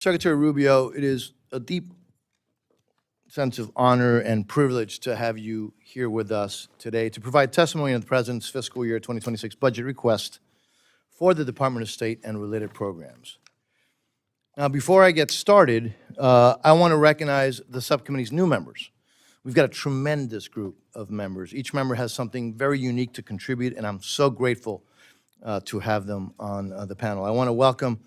Secretary Rubio, it is a deep sense of honor and privilege to have you here with us today to provide testimony on the President's fiscal year 2026 budget request for the Department of State and related programs. Now, before I get started, I want to recognize the subcommittee's new members. We've got a tremendous group of members. Each member has something very unique to contribute, and I'm so grateful to have them on the panel. I want to welcome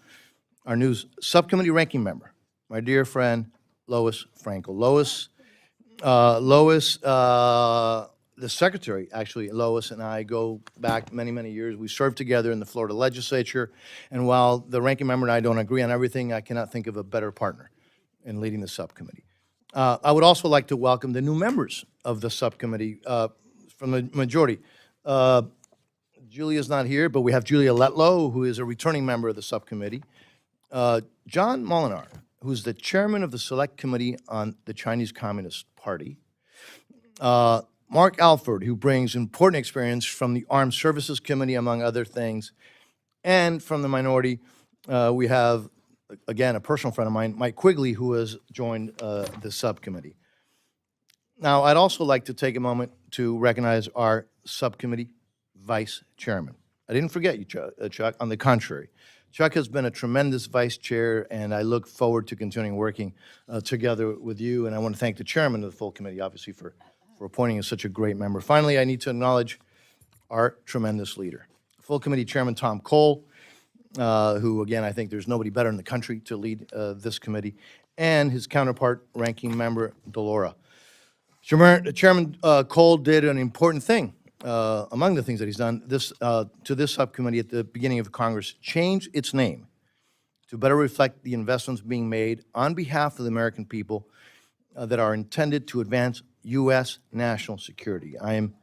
our new subcommittee ranking member, my dear friend, Lois Frankel. Lois, the secretary, actually, Lois and I go back many, many years. We served together in the Florida legislature, and while the ranking member and I don't agree on everything, I cannot think of a better partner in leading the subcommittee. I would also like to welcome the new members of the subcommittee from the majority. Julia's not here, but we have Julia Letlow, who is a returning member of the subcommittee. John Molinar, who's the chairman of the Select Committee on the Chinese Communist Party. Mark Alford, who brings important experience from the Armed Services Committee, among other things. And from the minority, we have, again, a personal friend of mine, Mike Quigley, who has joined the subcommittee. Now, I'd also like to take a moment to recognize our subcommittee vice chairman. I didn't forget you, Chuck. On the contrary, Chuck has been a tremendous vice chair, and I look forward to continuing working together with you. And I want to thank the chairman of the full committee, obviously, for appointing as such a great member. Finally, I need to acknowledge our tremendous leader, full committee chairman Tom Cole, who, again, I think there's nobody better in the country to lead this committee, and his counterpart, ranking member Delora. Chairman Cole did an important thing. Among the things that he's done to this subcommittee at the beginning of Congress, change its name to better reflect the investments being made on behalf of the American people that are intended to advance U.S. national security. I am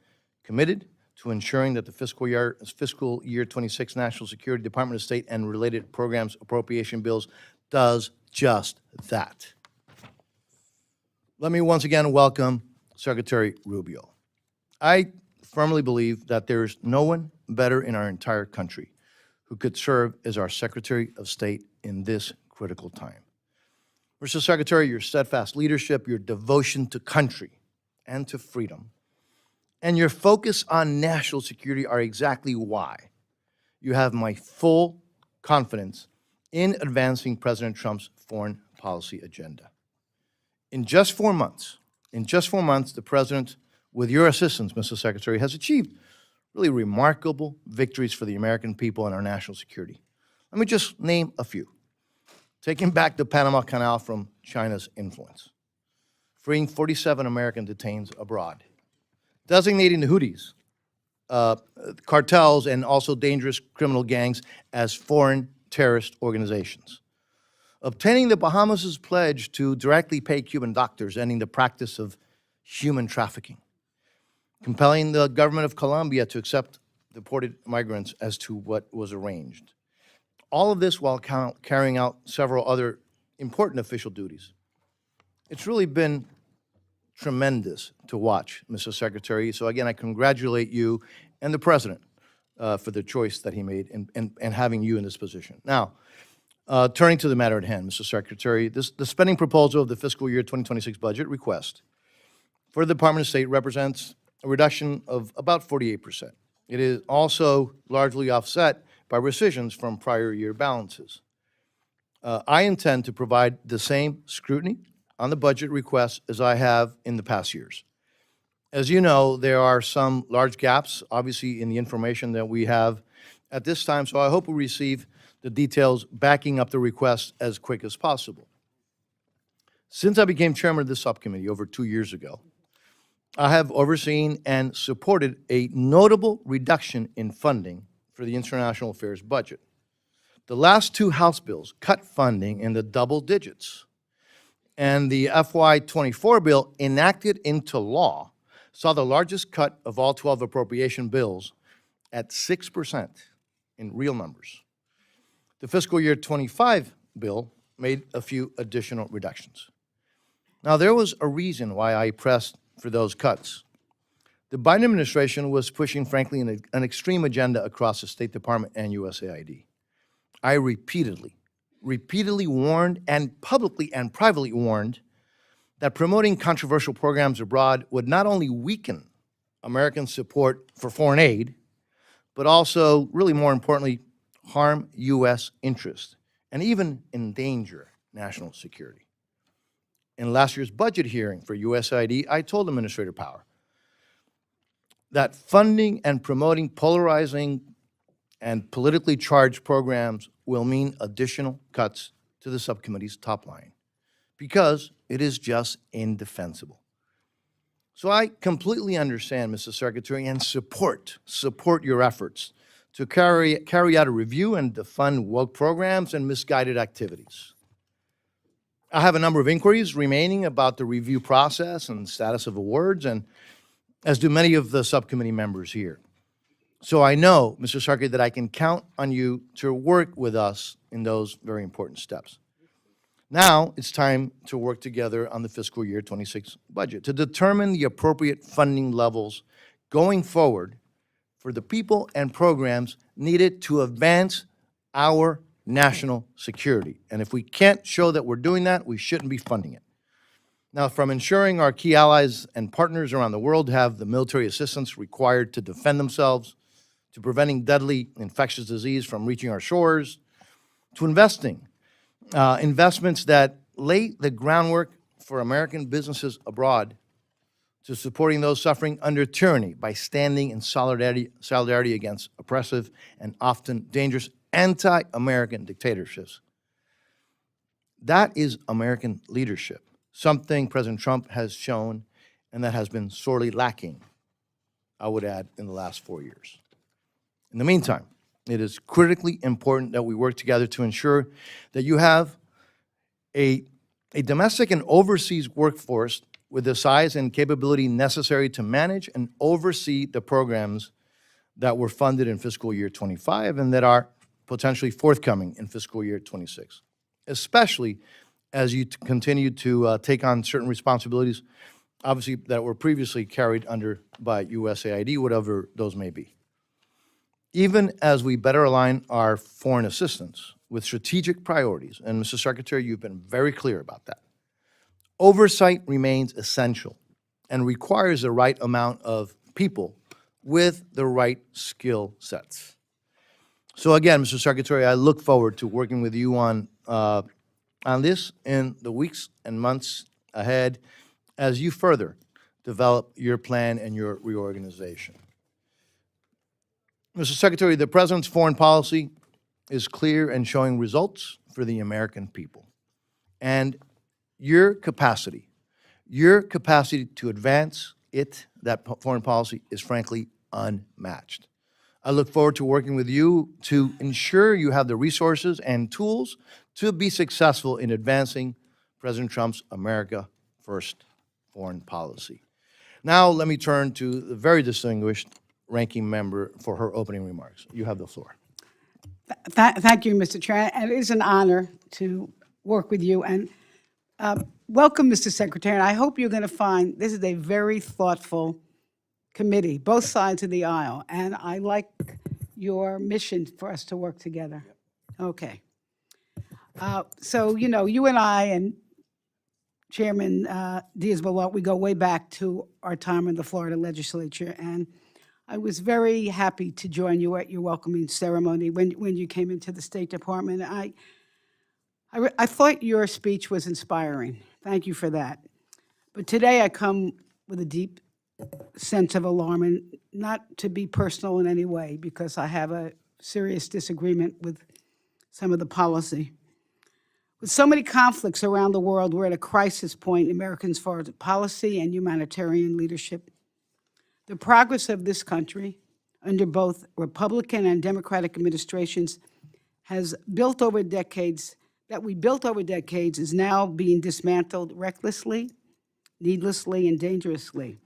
committed to ensuring that the fiscal year 26 National Security Department of State and related programs appropriation bills does just that. Let me once again welcome Secretary Rubio. I firmly believe that there's no one better in our entire country who could serve as our Secretary of State in this critical time. Mr. Secretary, your steadfast leadership, your devotion to country and to freedom, and your focus on national security are exactly why you have my full confidence in advancing President Trump's foreign policy agenda. In just 4 months, the President, with your assistance, Mr. Secretary, has achieved really remarkable victories for the American people and our national security. Let me just name a few. Taking back the Panama Canal from China's influence, freeing 47 American detainees abroad, designating the Houthis, cartels, and also dangerous criminal gangs as foreign terrorist organizations, obtaining the Bahamas' pledge to directly pay Cuban doctors, ending the practice of human trafficking, compelling the government of Colombia to accept deported migrants as to what was arranged. All of this while carrying out several other important official duties. It's really been tremendous to watch, Mr. Secretary. So again, I congratulate you and the President for the choice that he made and having you in this position. Now, turning to the matter at hand, Mr. Secretary, the spending proposal of the fiscal year 2026 budget request for the Department of State represents a reduction of about 48%. It is also largely offset by rescissions from prior year balances. I intend to provide the same scrutiny on the budget request as I have in the past years. As you know, there are some large gaps, obviously, in the information that we have at this time, so I hope we receive the details backing up the request as quick as possible. Since I became chairman of this subcommittee over 2 years ago, I have overseen and supported a notable reduction in funding for the international affairs budget. The last two House bills cut funding in the double digits, and the FY24 bill enacted into law saw the largest cut of all 12 appropriation bills at 6% in real numbers. The fiscal year 25 bill made a few additional reductions. Now, there was a reason why I pressed for those cuts. The Biden administration was pushing, frankly, an extreme agenda across the State Department and USAID. I repeatedly repeatedly warned and publicly and privately warned that promoting controversial programs abroad would not only weaken American support for foreign aid, but also, really more importantly, harm U.S. interests and even endanger national security. In last year's budget hearing for USAID, I told Administrator Power that funding and promoting polarizing and politically charged programs will mean additional cuts to the subcommittee's top line because it is just indefensible. So I completely understand, Mr. Secretary, and support your efforts to carry out a review and defund woke programs and misguided activities. I have a number of inquiries remaining about the review process and status of awards, and as do many of the subcommittee members here. So I know, Mr. Secretary, that I can count on you to work with us in those very important steps. Now it's time to work together on the fiscal year 26 budget to determine the appropriate funding levels going forward for the people and programs needed to advance our national security. And if we can't show that we're doing that, we shouldn't be funding it. Now, from ensuring our key allies and partners around the world have the military assistance required to defend themselves, to preventing deadly infectious disease from reaching our shores, to investments that lay the groundwork for American businesses abroad, to supporting those suffering under tyranny by standing in solidarity against oppressive and often dangerous anti-American dictatorships. That is American leadership, something President Trump has shown and that has been sorely lacking, I would add, in the last 4 years. In the meantime, it is critically important that we work together to ensure that you have a domestic and overseas workforce with the size and capability necessary to manage and oversee the programs that were funded in fiscal year 25 and that are potentially forthcoming in fiscal year 26, especially as you continue to take on certain responsibilities, obviously, that were previously carried under by USAID, whatever those may be. Even as we better align our foreign assistance with strategic priorities, and Mr. Secretary, you've been very clear about that, oversight remains essential and requires the right amount of people with the right skill sets. So again, Mr. Secretary, I look forward to working with you on this in the weeks and months ahead as you further develop your plan and your reorganization. Mr. Secretary, the President's foreign policy is clear and showing results for the American people. And your capacity to advance that foreign policy is frankly unmatched. I look forward to working with you to ensure you have the resources and tools to be successful in advancing President Trump's America First foreign policy. Now let me turn to the very distinguished ranking member for her opening remarks. You have the floor. Thank you, Mr. Chair. And it is an honor to work with you. And welcome, Mr. Secretary. And I hope you're going to find this is a very thoughtful committee, both sides of the aisle. And I like your mission for us to work together. Okay. So, you know, you and I and Chairman Diaz-Balart, we go way back to our time in the Florida legislature. And I was very happy to join you at your welcoming ceremony when you came into the State Department. I thought your speech was inspiring. Thank you for that. But today I come with a deep sense of alarm, and not to be personal in any way, because I have a serious disagreement with some of the policy. With so many conflicts around the world, we're at a crisis point in Americans' foreign policy and humanitarian leadership. The progress of this country under both Republican and Democratic administrations has built over decades, is now being dismantled recklessly, needlessly, and dangerously.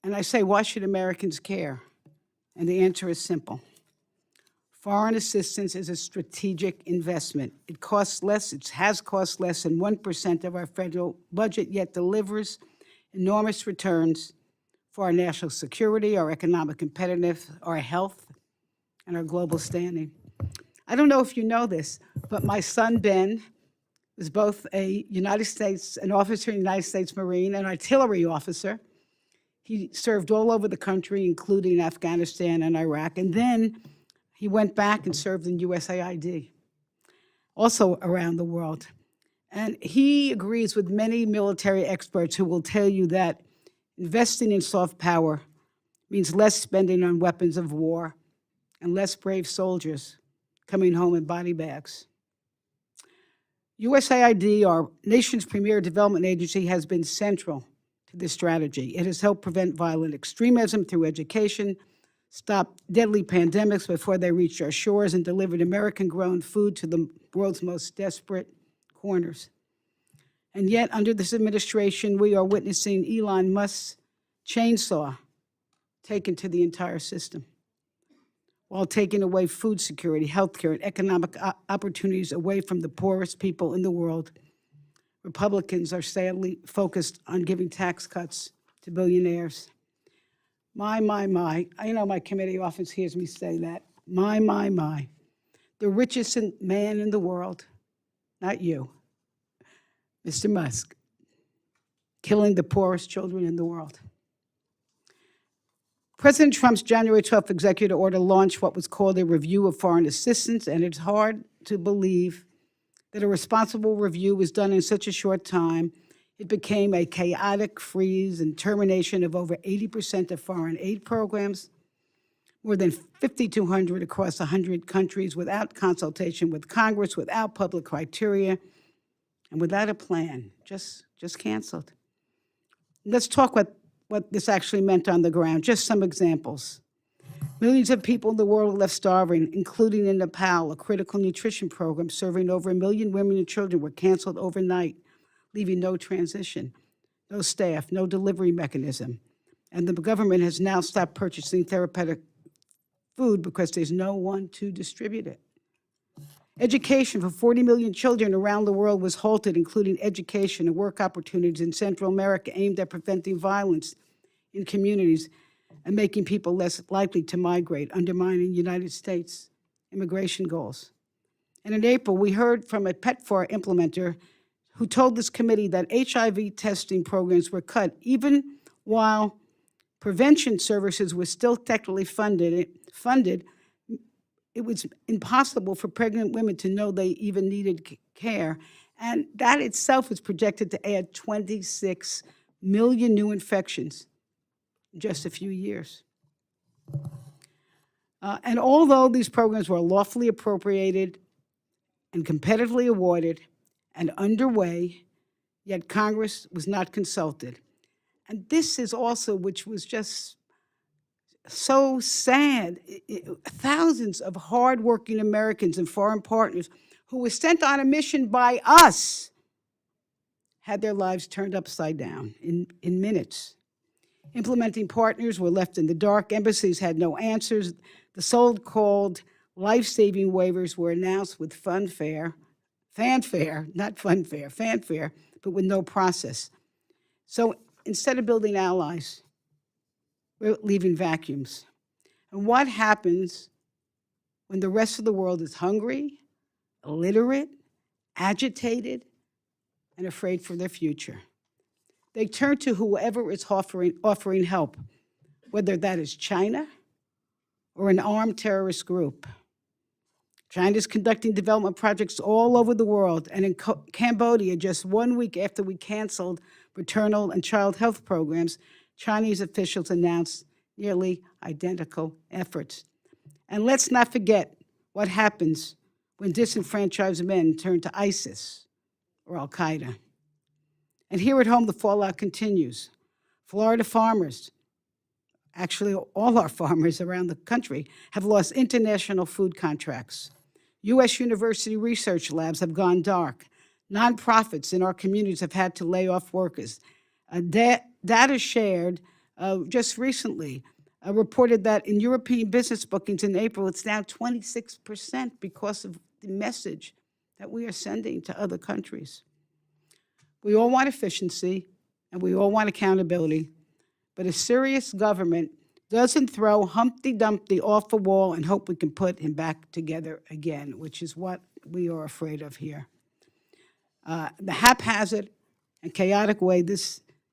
And I say, why should Americans care? And the answer is simple. Foreign assistance is a strategic investment. It costs less, it has cost less than 1% of our federal budget, yet delivers enormous returns for our national security, our economic competitiveness, our health, and our global standing. I don't know if you know this, but but my son, Ben, was both an officer in the United States Marine, an artillery officer. He served all over the country, including Afghanistan and Iraq. And then he went back and served in USAID, also around the world. And he agrees with many military experts who will tell you that investing in soft power means less spending on weapons of war and less brave soldiers coming home in body bags. USAID, our nation's premier development agency, has been central to this strategy. It has helped prevent violent extremism through education, stopped deadly pandemics before they reached our shores, and delivered American-grown food to the world's most desperate corners. And yet, under this administration, we are witnessing Elon Musk's chainsaw taken to the entire system, while taking away food security, healthcare, and economic opportunities away from the poorest people in the world. Republicans are sadly focused on giving tax cuts to billionaires. My. I know my committee often hears me say that. My. The richest man in the world, not you, Mr. Musk, killing the poorest children in the world. President Trump's January 12th executive order launched what was called a review of foreign assistance, and it's hard to believe that a responsible review was done in such a short time. It became a chaotic freeze and termination of over 80% of foreign aid programs, more than 5,200 across 100 countries, without consultation with Congress, without public criteria, and without a plan, just canceled. Let's talk what this actually meant on the ground. Just some examples. Millions of people in the world left starving, including in Nepal. A critical nutrition program serving over 1 million women and children were canceled overnight, leaving no transition, no staff, no delivery mechanism. And the government has now stopped purchasing therapeutic food because there's no one to distribute it. Education for 40 million children around the world was halted, including education and work opportunities in Central America aimed at preventing violence in communities and making people less likely to migrate, undermining United States immigration goals. And in April, we heard from a PEPFAR implementer who told this committee that HIV testing programs were cut, even while prevention services were still technically funded. It was impossible for pregnant women to know they even needed care. And that itself is projected to add 26 million new infections in just a few years. And although these programs were lawfully appropriated and competitively awarded and underway, yet Congress was not consulted. And this is also, which was just so sad, thousands of hardworking Americans and foreign partners who were sent on a mission by us had their lives turned upside down in minutes. Implementing partners were left in the dark. Embassies had no answers. The so-called life-saving waivers were announced with fanfare, but with no process. So instead of building allies, we're leaving vacuums. And what happens when the rest of the world is hungry, illiterate, agitated, and afraid for their future? They turn to whoever is offering help, whether that is China or an armed terrorist group. China is conducting development projects all over the world, and in Cambodia, just 1 week after we canceled maternal and child health programs, Chinese officials announced nearly identical efforts. And let's not forget what happens when disenfranchised men turn to ISIS or Al-Qaeda. And here at home, the fallout continues. Florida farmers, actually all our farmers around the country, have lost international food contracts. U.S. university research labs have gone dark. Nonprofits in our communities have had to lay off workers. Data shared just recently reported that in European business bookings in April, it's down 26% because of the message that we are sending to other countries. We all want efficiency, and we all want accountability, but a serious government doesn't throw Humpty Dumpty off a wall and hope we can put him back together again, which is what we are afraid of here. The haphazard and chaotic way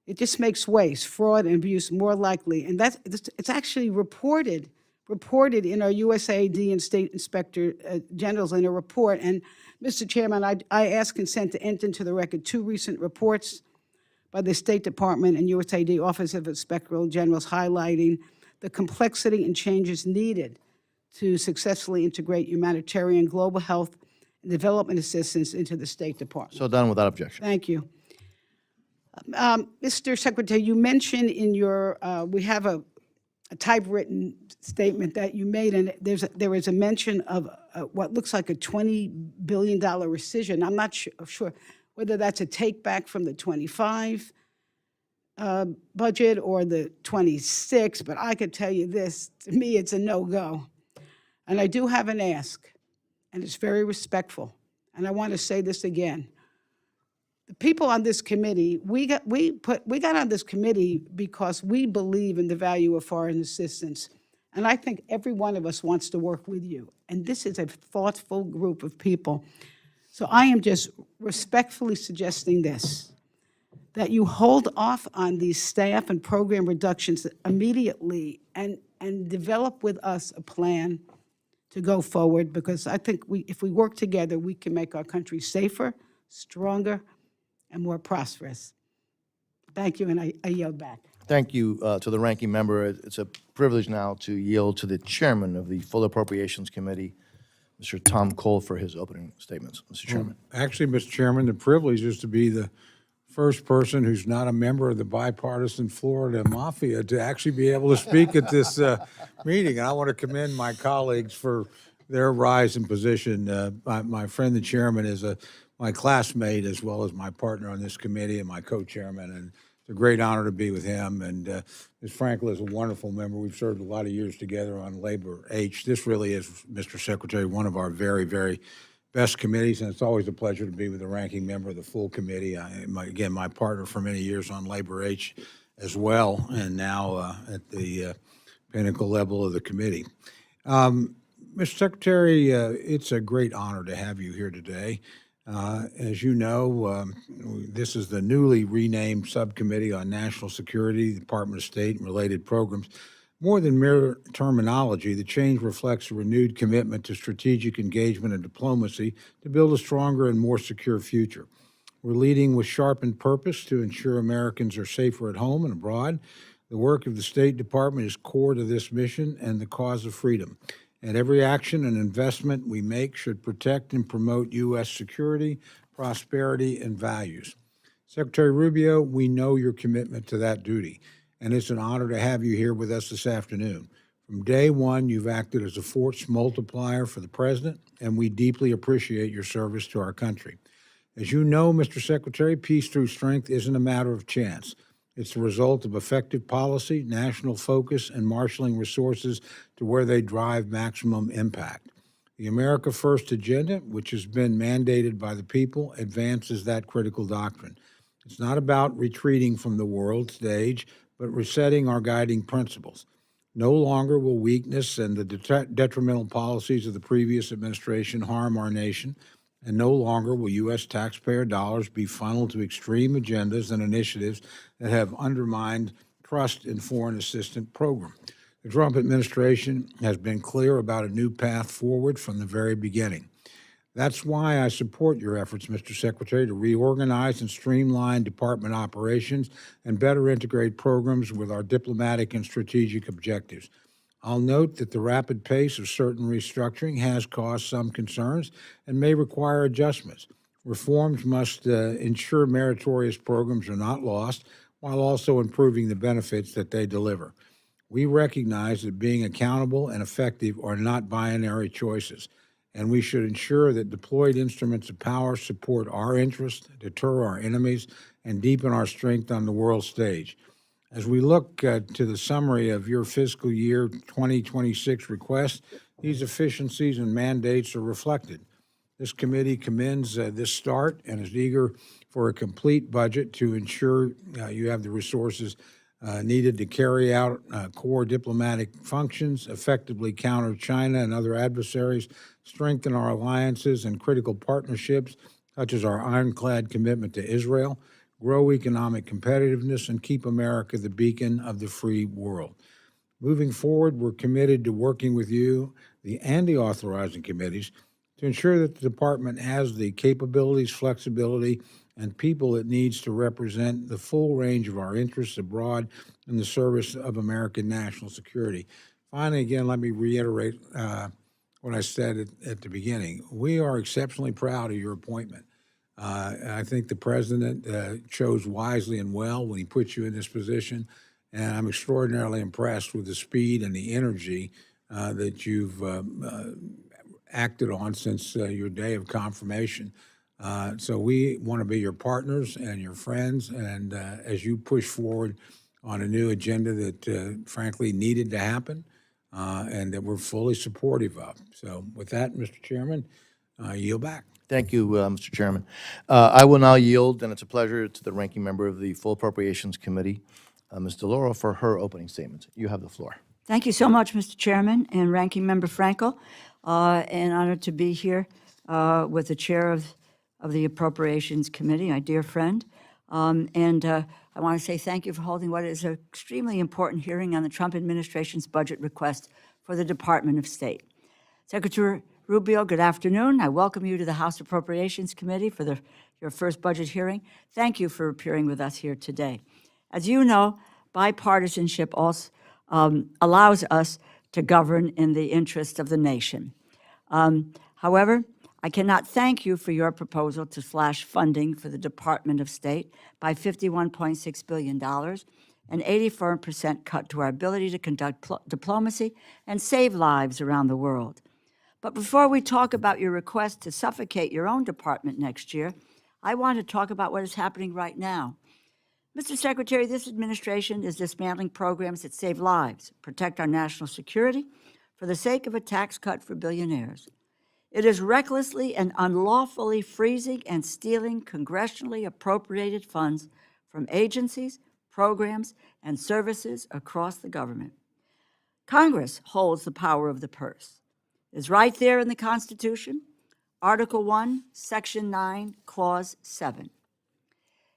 it just makes waste, fraud, and abuse more likely, and it's actually reported in our USAID and State Inspector Generals in a report. And Mr. Chairman, I ask consent to enter into the record 2 recent reports by the State Department and USAID Office of Inspector Generals highlighting the complexity and changes needed to successfully integrate humanitarian, global health, and development assistance into the State Department. So done without objection. Thank you. Mr. Secretary, you mentioned in your, we have a typewritten statement that you made, and there is a mention of what looks like a $20 billion rescission. I'm not sure whether that's a take back from the 25 budget or the 26, but I could tell you this, to me, it's a no-go. And I do have an ask, and it's very respectful, and I want to say this again. The people on this committee, we got on this committee because we believe in the value of foreign assistance. And I think every one of us wants to work with you. And this is a thoughtful group of people. So I am just respectfully suggesting this, that you hold off on these staff and program reductions immediately and develop with us a plan to go forward, because I think if we work together, we can make our country safer, stronger, and more prosperous. Thank you, and I yield back. Thank you to the ranking member. It's a privilege now to yield to the chairman of the Full Appropriations Committee, Mr. Tom Cole, for his opening statements. Mr. Chairman. Actually, Mr. Chairman, the privilege is to be the first person who's not a member of the bipartisan Florida Mafia to actually be able to speak at this meeting. And I want to commend my colleagues for their rise in position. My friend, the chairman, is my classmate as well as my partner on this committee and my co-chairman. And it's a great honor to be with him. And Ms. Frankel is a wonderful member. We've served a lot of years together on Labor H. This really is, Mr. Secretary, one of our very, very best committees, and it's always a pleasure to be with the ranking member of the full committee. Again, my partner for many years on Labor H as well, and now at the pinnacle level of the committee. Mr. Secretary, it's a great honor to have you here today. As you know, this is the newly renamed Subcommittee on National Security, Department of State, and related programs. More than mere terminology, the change reflects a renewed commitment to strategic engagement and diplomacy to build a stronger and more secure future. We're leading with sharpened purpose to ensure Americans are safer at home and abroad. The work of the State Department is core to this mission and the cause of freedom. And every action and investment we make should protect and promote U.S. security, prosperity, and values. Secretary Rubio, we know your commitment to that duty, and it's an honor to have you here with us this afternoon. From day one, you've acted as a force multiplier for the President, and we deeply appreciate your service to our country. As you know, Mr. Secretary, peace through strength isn't a matter of chance. It's the result of effective policy, national focus, and marshaling resources to where they drive maximum impact. The America First agenda, which has been mandated by the people, advances that critical doctrine. It's not about retreating from the world stage, but resetting our guiding principles. No longer will weakness and the detrimental policies of the previous administration harm our nation, and no longer will U.S. taxpayer dollars be funneled to extreme agendas and initiatives that have undermined trust in foreign assistance program. The Trump administration has been clear about a new path forward from the very beginning. That's why I support your efforts, Mr. Secretary, to reorganize and streamline department operations and better integrate programs with our diplomatic and strategic objectives. I'll note that the rapid pace of certain restructuring has caused some concerns and may require adjustments. Reforms must ensure meritorious programs are not lost, while also improving the benefits that they deliver. We recognize that being accountable and effective are not binary choices, and we should ensure that deployed instruments of power support our interests, deter our enemies, and deepen our strength on the world stage. As we look to the summary of your fiscal year 2026 request, these efficiencies and mandates are reflected. This committee commends this start and is eager for a complete budget to ensure you have the resources needed to carry out core diplomatic functions, effectively counter China and other adversaries, strengthen our alliances and critical partnerships, such as our ironclad commitment to Israel, grow economic competitiveness, and keep America the beacon of the free world. Moving forward, we're committed to working with you and the authorizing committees to ensure that the department has the capabilities, flexibility, and people it needs to represent the full range of our interests abroad in the service of American national security. Finally, again, let me reiterate what I said at the beginning. We are exceptionally proud of your appointment. I think the president chose wisely and well when he put you in this position, and I'm extraordinarily impressed with the speed and the energy that you've acted on since your day of confirmation. So we want to be your partners and your friends, and as you push forward on a new agenda that frankly needed to happen and that we're fully supportive of. So with that, Mr. Chairman, I yield back. Thank you, Mr. Chairman. I will now yield, and it's a pleasure, to the ranking member of the Full Appropriations Committee, Ms. DeLauro, for her opening statement. You have the floor. Thank you so much, Mr. Chairman and Ranking Member Frankel. An honor to be here with the chair of the Appropriations Committee, my dear friend. I want to say thank you for holding what is an extremely important hearing on the Trump administration's budget request for the Department of State. Secretary Rubio, good afternoon. I welcome you to the House Appropriations Committee for your first budget hearing. Thank you for appearing with us here today. As you know, bipartisanship also allows us to govern in the interest of the nation. However, I cannot thank you for your proposal to slash funding for the Department of State by $51.6 billion, an 84% cut to our ability to conduct diplomacy and save lives around the world. But before we talk about your request to suffocate your own department next year, I want to talk about what is happening right now. Mr. Secretary, this administration is dismantling programs that save lives, protect our national security, for the sake of a tax cut for billionaires. It is recklessly and unlawfully freezing and stealing congressionally appropriated funds from agencies, programs, and services across the government. Congress holds the power of the purse. It's right there in the Constitution, Article 1, Section 9, Clause 7.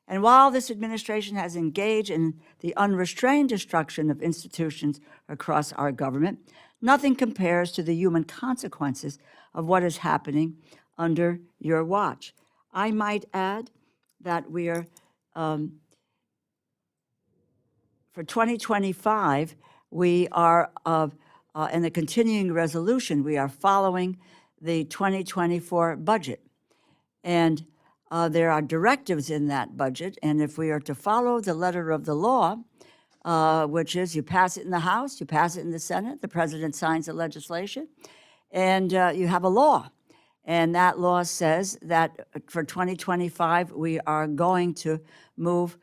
And while this administration has engaged in the unrestrained destruction of institutions across our government, nothing compares to the human consequences of what is happening under your watch. I might add that we are, for 2025, we are, in the continuing resolution, we are following the 2024 budget. And there are directives in that budget, and if we are to follow the letter of the law, which is you pass it in the House, you pass it in the Senate, the president signs the legislation, and you have a law. And that law says that for 2025, we are going to move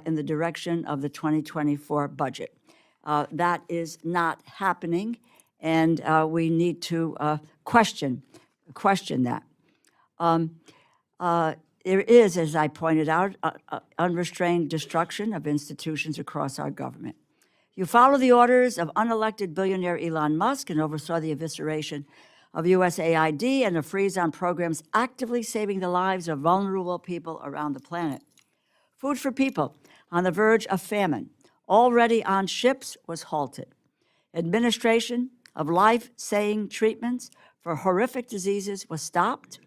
in the direction of the 2024 budget. That is not happening, and we need to question that. There is, as I pointed out, unrestrained destruction of institutions across our government. You follow the orders of unelected billionaire Elon Musk and oversaw the evisceration of USAID and a freeze on programs actively saving the lives of vulnerable people around the planet. Food for People, on the verge of famine, already on ships, was halted. Administration of life-saving treatments for horrific diseases was stopped.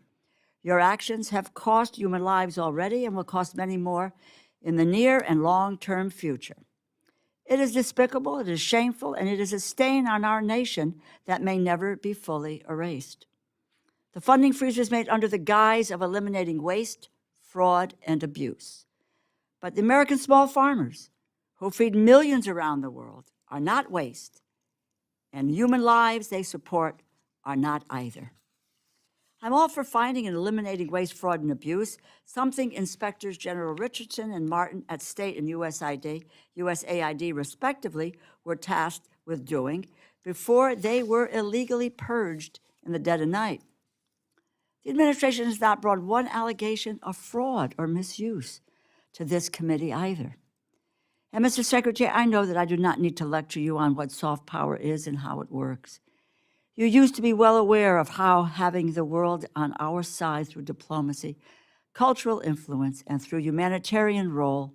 Your actions have cost human lives already and will cost many more in the near and long-term future. It is despicable, it is shameful, and it is a stain on our nation that may never be fully erased. The funding freeze was made under the guise of eliminating waste, fraud, and abuse. But the American small farmers, who feed millions around the world, are not waste, and human lives they support are not either. I'm all for finding and eliminating waste, fraud, and abuse, something Inspectors General Richardson and Martin at State and USAID respectively were tasked with doing before they were illegally purged in the dead of night. The administration has not brought one allegation of fraud or misuse to this committee either. And Mr. Secretary, I know that I do not need to lecture you on what soft power is and how it works. You used to be well aware of how having the world on our side through diplomacy, cultural influence, and through humanitarian role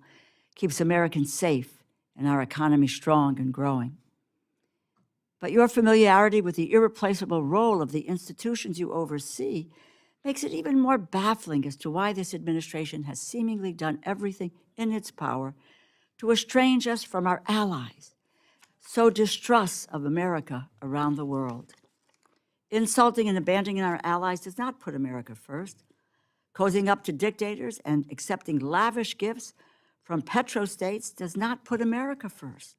keeps Americans safe and our economy strong and growing. But your familiarity with the irreplaceable role of the institutions you oversee makes it even more baffling as to why this administration has seemingly done everything in its power to estrange us from our allies, sow distrust of America around the world. Insulting and abandoning our allies does not put America first. Cozying up to dictators and accepting lavish gifts from petrostates does not put America first.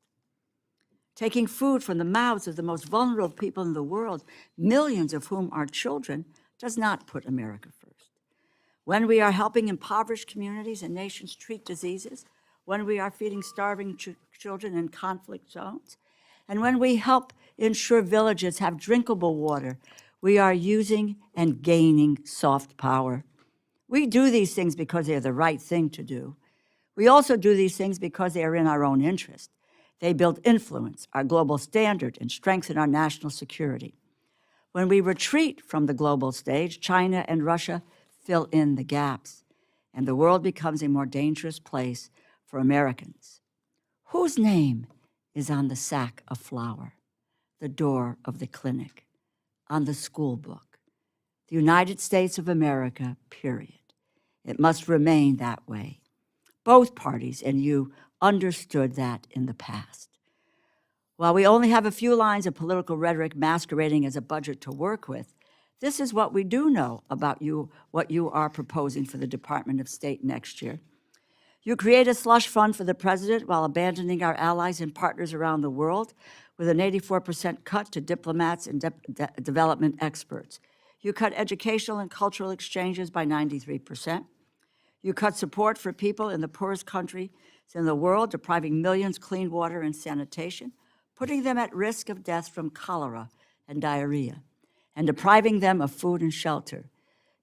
Taking food from the mouths of the most vulnerable people in the world, millions of whom are children, does not put America first. When we are helping impoverished communities and nations treat diseases, when we are feeding starving children in conflict zones, and when we help ensure villages have drinkable water, we are using and gaining soft power. We do these things because they are the right thing to do. We also do these things because they are in our own interest. They build influence, our global standard, and strengthen our national security. When we retreat from the global stage, China and Russia fill in the gaps, and the world becomes a more dangerous place for Americans. Whose name is on the sack of flour, the door of the clinic, on the school book? The United States of America, period. It must remain that way. Both parties and you understood that in the past. While we only have a few lines of political rhetoric masquerading as a budget to work with, this is what we do know about you, what you are proposing for the Department of State next year. You create a slush fund for the president while abandoning our allies and partners around the world with an 84% cut to diplomats and development experts. You cut educational and cultural exchanges by 93%. You cut support for people in the poorest countries in the world, depriving millions clean water and sanitation, putting them at risk of death from cholera and diarrhea, and depriving them of food and shelter.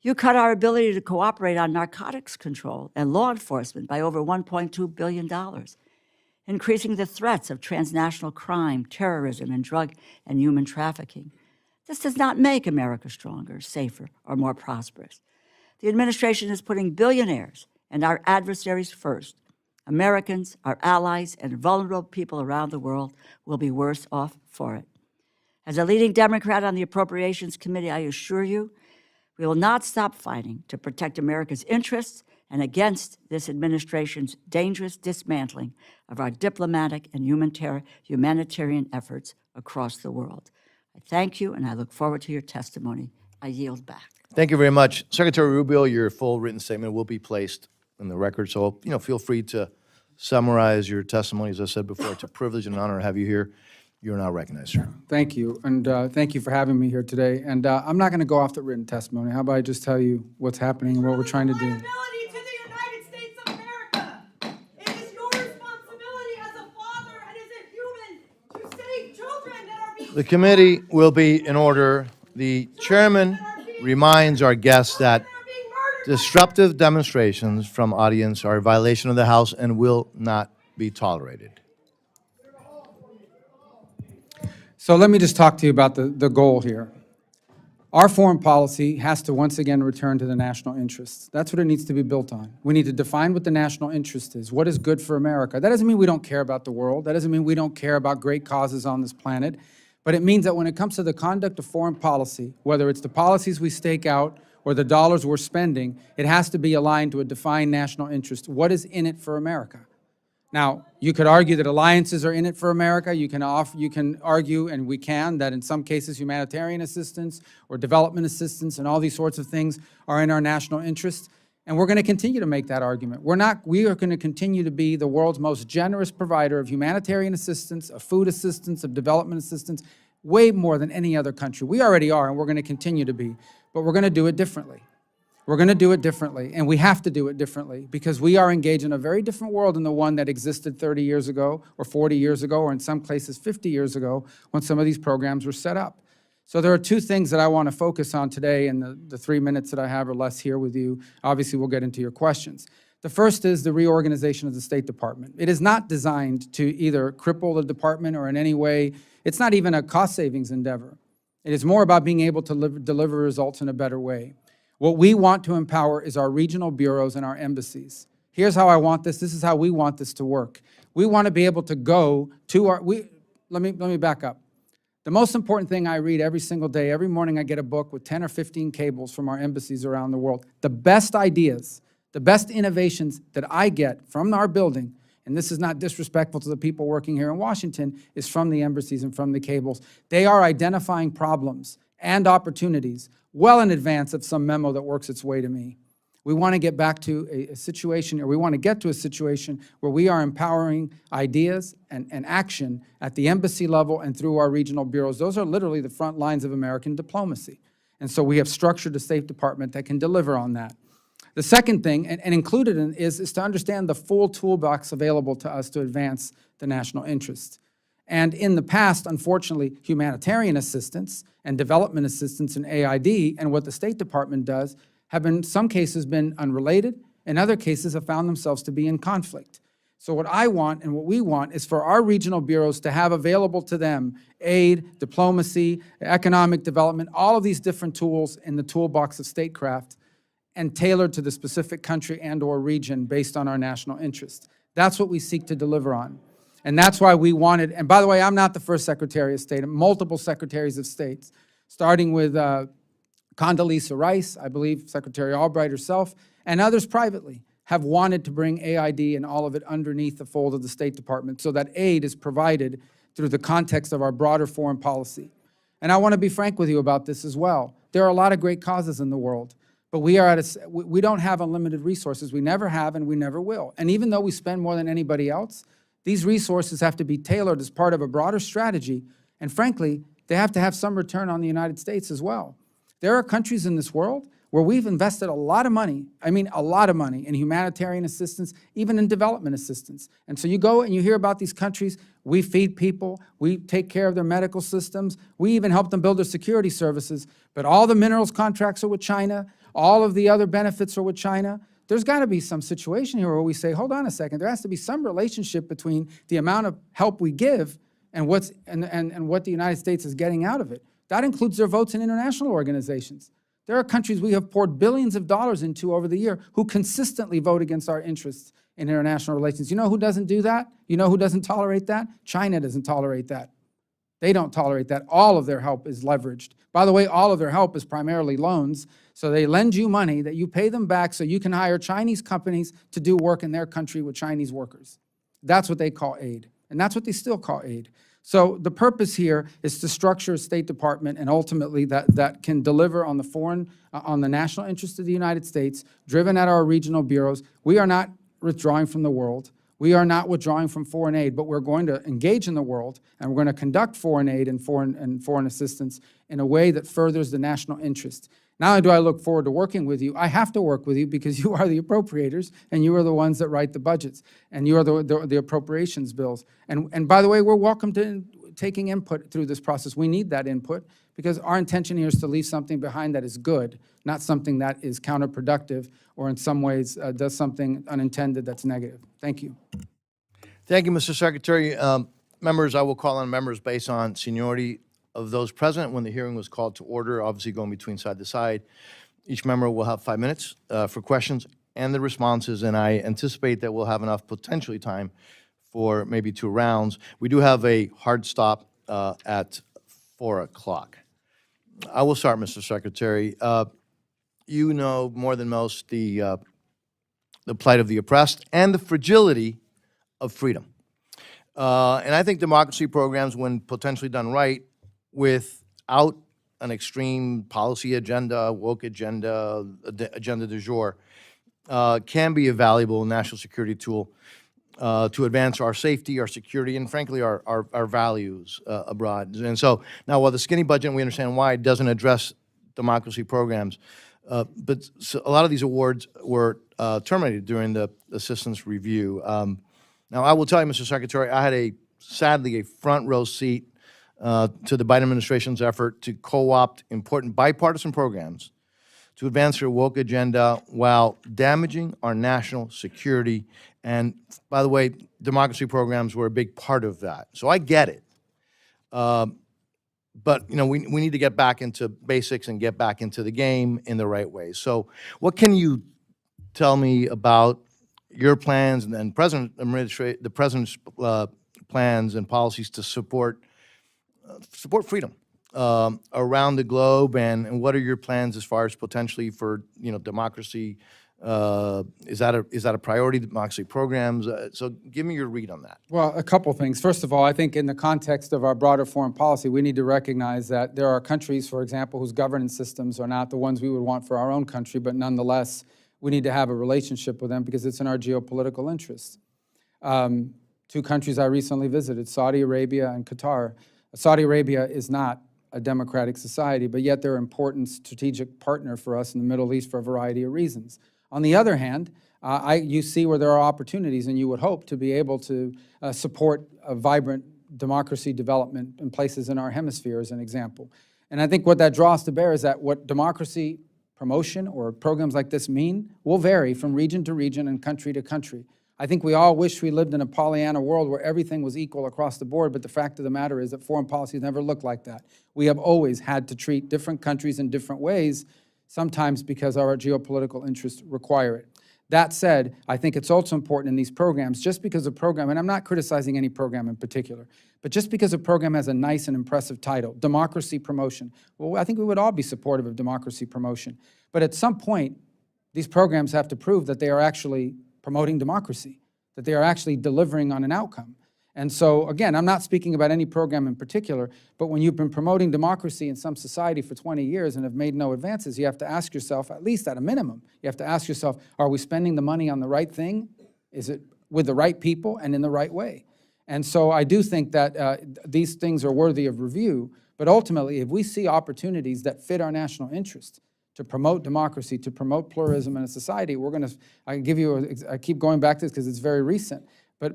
You cut our ability to cooperate on narcotics control and law enforcement by over $1.2 billion, increasing the threats of transnational crime, terrorism, and drug and human trafficking. This does not make America stronger, safer, or more prosperous. The administration is putting billionaires and our adversaries first. Americans, our allies, and vulnerable people around the world will be worse off for it. As a leading Democrat on the Appropriations Committee, I assure you, we will not stop fighting to protect America's interests and against this administration's dangerous dismantling of our diplomatic and humanitarian efforts across the world. I thank you, and I look forward to your testimony. I yield back. Thank you very much. Secretary Rubio, your full written statement will be placed in the record, so feel free to summarize your testimony. As I said before, it's a privilege and an honor to have you here. You're now recognized, sir. Thank you, and thank you for having me here today. And I'm not going to go off the written testimony. How about I just tell you what's happening and what we're trying to do? Liability to the United States of America. It is your responsibility as a father and as a human to save children that are being The committee will be in order. The chairman reminds our guests that disruptive demonstrations from audience are a violation of the House and will not be tolerated. So let me just talk to you about the goal here. Our foreign policy has to once again return to the national interests. That's what it needs to be built on. We need to define what the national interest is. What is good for America? That doesn't mean we don't care about the world. That doesn't mean we don't care about great causes on this planet. But it means that when it comes to the conduct of foreign policy, whether it's the policies we stake out or the dollars we're spending, it has to be aligned to a defined national interest. What is in it for America? Now, you could argue that alliances are in it for America. You can argue, and we can, that in some cases humanitarian assistance or development assistance and all these sorts of things are in our national interest. And we're going to continue to make that argument. We are going to continue to be the world's most generous provider of humanitarian assistance, of food assistance, of development assistance, way more than any other country. We already are, and we're going to continue to be, but we're going to do it differently. We're going to do it differently, and we have to do it differently because we are engaged in a very different world than the one that existed 30 years ago or 40 years ago, or in some places 50 years ago when some of these programs were set up. So there are two things that I want to focus on today in the 3 minutes that I have or less here with you. Obviously, we'll get into your questions. The first is the reorganization of the State Department. It is not designed to either cripple the department or in any way, it's not even a cost savings endeavor. It is more about being able to deliver results in a better way. What we want to empower is our regional bureaus and our embassies. Here's how I want this. This is how we want this to work. We want to be able to go to our, let me back up. The most important thing I read every single day, every morning I get a book with 10 or 15 cables from our embassies around the world. The best ideas, the best innovations that I get from our building, and this is not disrespectful to the people working here in Washington, is from the embassies and from the cables. They are identifying problems and opportunities well in advance of some memo that works its way to me. We want to get back to a situation, or we want to get to a situation where we are empowering ideas and action at the embassy level and through our regional bureaus. Those are literally the front lines of American diplomacy. And so we have structured a State Department that can deliver on that. The second thing, and included in, is to understand the full toolbox available to us to advance the national interest. And in the past, unfortunately, humanitarian assistance and development assistance in AID and what the State Department does have in some cases been unrelated, in other cases have found themselves to be in conflict. So what I want and what we want is for our regional bureaus to have available to them aid, diplomacy, economic development, all of these different tools in the toolbox of statecraft, and tailored to the specific country and or region based on our national interest. That's what we seek to deliver on. And that's why we wanted, and by the way, I'm not the first Secretary of State, multiple Secretaries of State, starting with Condoleezza Rice, I believe Secretary Albright herself, and others privately have wanted to bring AID and all of it underneath the fold of the State Department so that aid is provided through the context of our broader foreign policy. And I want to be frank with you about this as well. There are a lot of great causes in the world, but we don't have unlimited resources. We never have and we never will. And even though we spend more than anybody else, these resources have to be tailored as part of a broader strategy. And frankly, they have to have some return on the United States as well. There are countries in this world where we've invested a lot of money, I mean a lot of money, in humanitarian assistance, even in development assistance. And so you go and you hear about these countries, we feed people, we take care of their medical systems, we even help them build their security services, but all the minerals contracts are with China, all of the other benefits are with China. There's got to be some situation here where we say, hold on a second, there has to be some relationship between the amount of help we give and what the United States is getting out of it. That includes their votes in international organizations. There are countries we have poured billions of dollars into over the year who consistently vote against our interests in international relations. You know who doesn't do that? You know who doesn't tolerate that? China doesn't tolerate that. They don't tolerate that. All of their help is leveraged. By the way, all of their help is primarily loans. So they lend you money that you pay them back so you can hire Chinese companies to do work in their country with Chinese workers. That's what they call aid. And that's what they still call aid. So the purpose here is to structure a State Department and ultimately that can deliver on the national interest of the United States, driven at our regional bureaus. We are not withdrawing from the world. We are not withdrawing from foreign aid, but we're going to engage in the world and we're going to conduct foreign aid and foreign assistance in a way that furthers the national interest. Not only do I look forward to working with you, I have to work with you because you are the appropriators and you are the ones that write the budgets and you are the appropriations bills. And by the way, we're welcome to taking input through this process. We need that input because our intention here is to leave something behind that is good, not something that is counterproductive or in some ways does something unintended that's negative. Thank you. Thank you, Mr. Secretary. Members, I will call on members based on seniority of those present when the hearing was called to order, obviously going between side to side. Each member will have 5 minutes for questions and the responses, and I anticipate that we'll have enough potentially time for maybe 2 rounds. We do have a hard stop at 4 o'clock. I will start, Mr. Secretary. You know more than most the plight of the oppressed and the fragility of freedom. And I think democracy programs, when potentially done right, without an extreme policy agenda, woke agenda, agenda du jour, can be a valuable national security tool to advance our safety, our security, and frankly, our values abroad. And so now, while the skinny budget, and we understand why, doesn't address democracy programs, but a lot of these awards were terminated during the assistance review. Now, I will tell you, Mr. Secretary, I had sadly a front row seat to the Biden administration's effort to co-opt important bipartisan programs to advance their woke agenda while damaging our national security. And by the way, democracy programs were a big part of that. So I get it. But, you know, we need to get back into basics and get back into the game in the right way. So what can you tell me about your plans and then the president's plans and policies to support freedom around the globe, and what are your plans as far as potentially for, you know, democracy? Is that a priority, democracy programs? So give me your read on that. Well, a couple things. First of all, I think in the context of our broader foreign policy, we need to recognize that there are countries, for example, whose governance systems are not the ones we would want for our own country, but nonetheless, we need to have a relationship with them because it's in our geopolitical interests. Two countries I recently visited, Saudi Arabia and Qatar. Saudi Arabia is not a democratic society, but yet they're an important strategic partner for us in the Middle East for a variety of reasons. On the other hand, you see where there are opportunities, and you would hope to be able to support a vibrant democracy development in places in our hemisphere, as an example. And I think what that draws to bear is that what democracy promotion or programs like this mean will vary from region to region and country to country. I think we all wish we lived in a Pollyanna world where everything was equal across the board, but the fact of the matter is that foreign policy has never looked like that. We have always had to treat different countries in different ways, sometimes because our geopolitical interests require it. That said, I think it's also important in these programs, just because a program, and I'm not criticizing any program in particular, but just because a program has a nice and impressive title, democracy promotion, well, I think we would all be supportive of democracy promotion. But at some point, these programs have to prove that they are actually promoting democracy, that they are actually delivering on an outcome. And so, again, I'm not speaking about any program in particular, but when you've been promoting democracy in some society for 20 years and have made no advances, you have to ask yourself, at least at a minimum, you have to ask yourself, are we spending the money on the right thing? Is it with the right people and in the right way? And so I do think that these things are worthy of review, but ultimately, if we see opportunities that fit our national interest, to promote democracy, to promote pluralism in a society, we're going to, I keep going back to this because it's very recent, but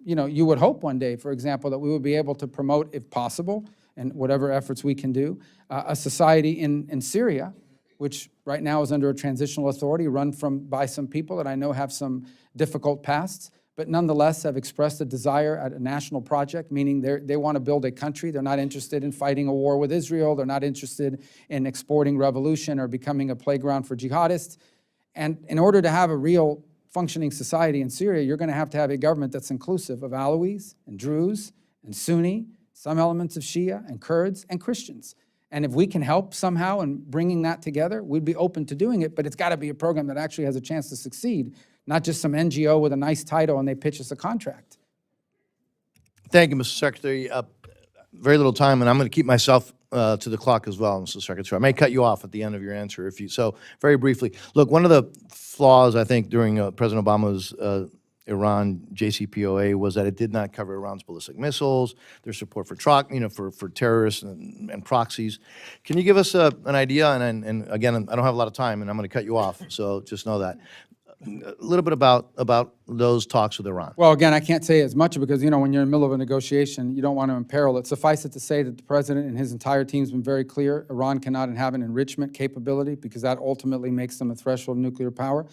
you know, you would hope one day, for example, that we would be able to promote, if possible, and whatever efforts we can do, a society in Syria, which right now is under a transitional authority run by some people that I know have some difficult pasts, but nonetheless have expressed a desire at a national project, meaning they want to build a country. They're not interested in fighting a war with Israel. They're not interested in exporting revolution or becoming a playground for jihadists. And in order to have a real functioning society in Syria, you're going to have a government that's inclusive of Alawis and Druze and Sunni, some elements of Shia and Kurds and Christians. And if we can help somehow in bringing that together, we'd be open to doing it, but it's got to be a program that actually has a chance to succeed, not just some NGO with a nice title and they pitch us a contract. Thank you, Mr. Secretary. Very little time, and I'm going to keep myself to the clock as well, Mr. Secretary. I may cut you off at the end of your answer if you, so very briefly. Look, one of the flaws, I think, during President Obama's Iran JCPOA was that it did not cover Iran's ballistic missiles, their support for for terrorists and proxies. Can you give us an idea? And again, I don't have a lot of time, and I'm going to cut you off, so just know that. A little bit about those talks with Iran. Well, again, I can't say as much because, you know, when you're in the middle of a negotiation, you don't want to imperil it. Suffice it to say that the president and his entire team has been very clear. Iran cannot have an enrichment capability because that ultimately makes them a threshold of nuclear power.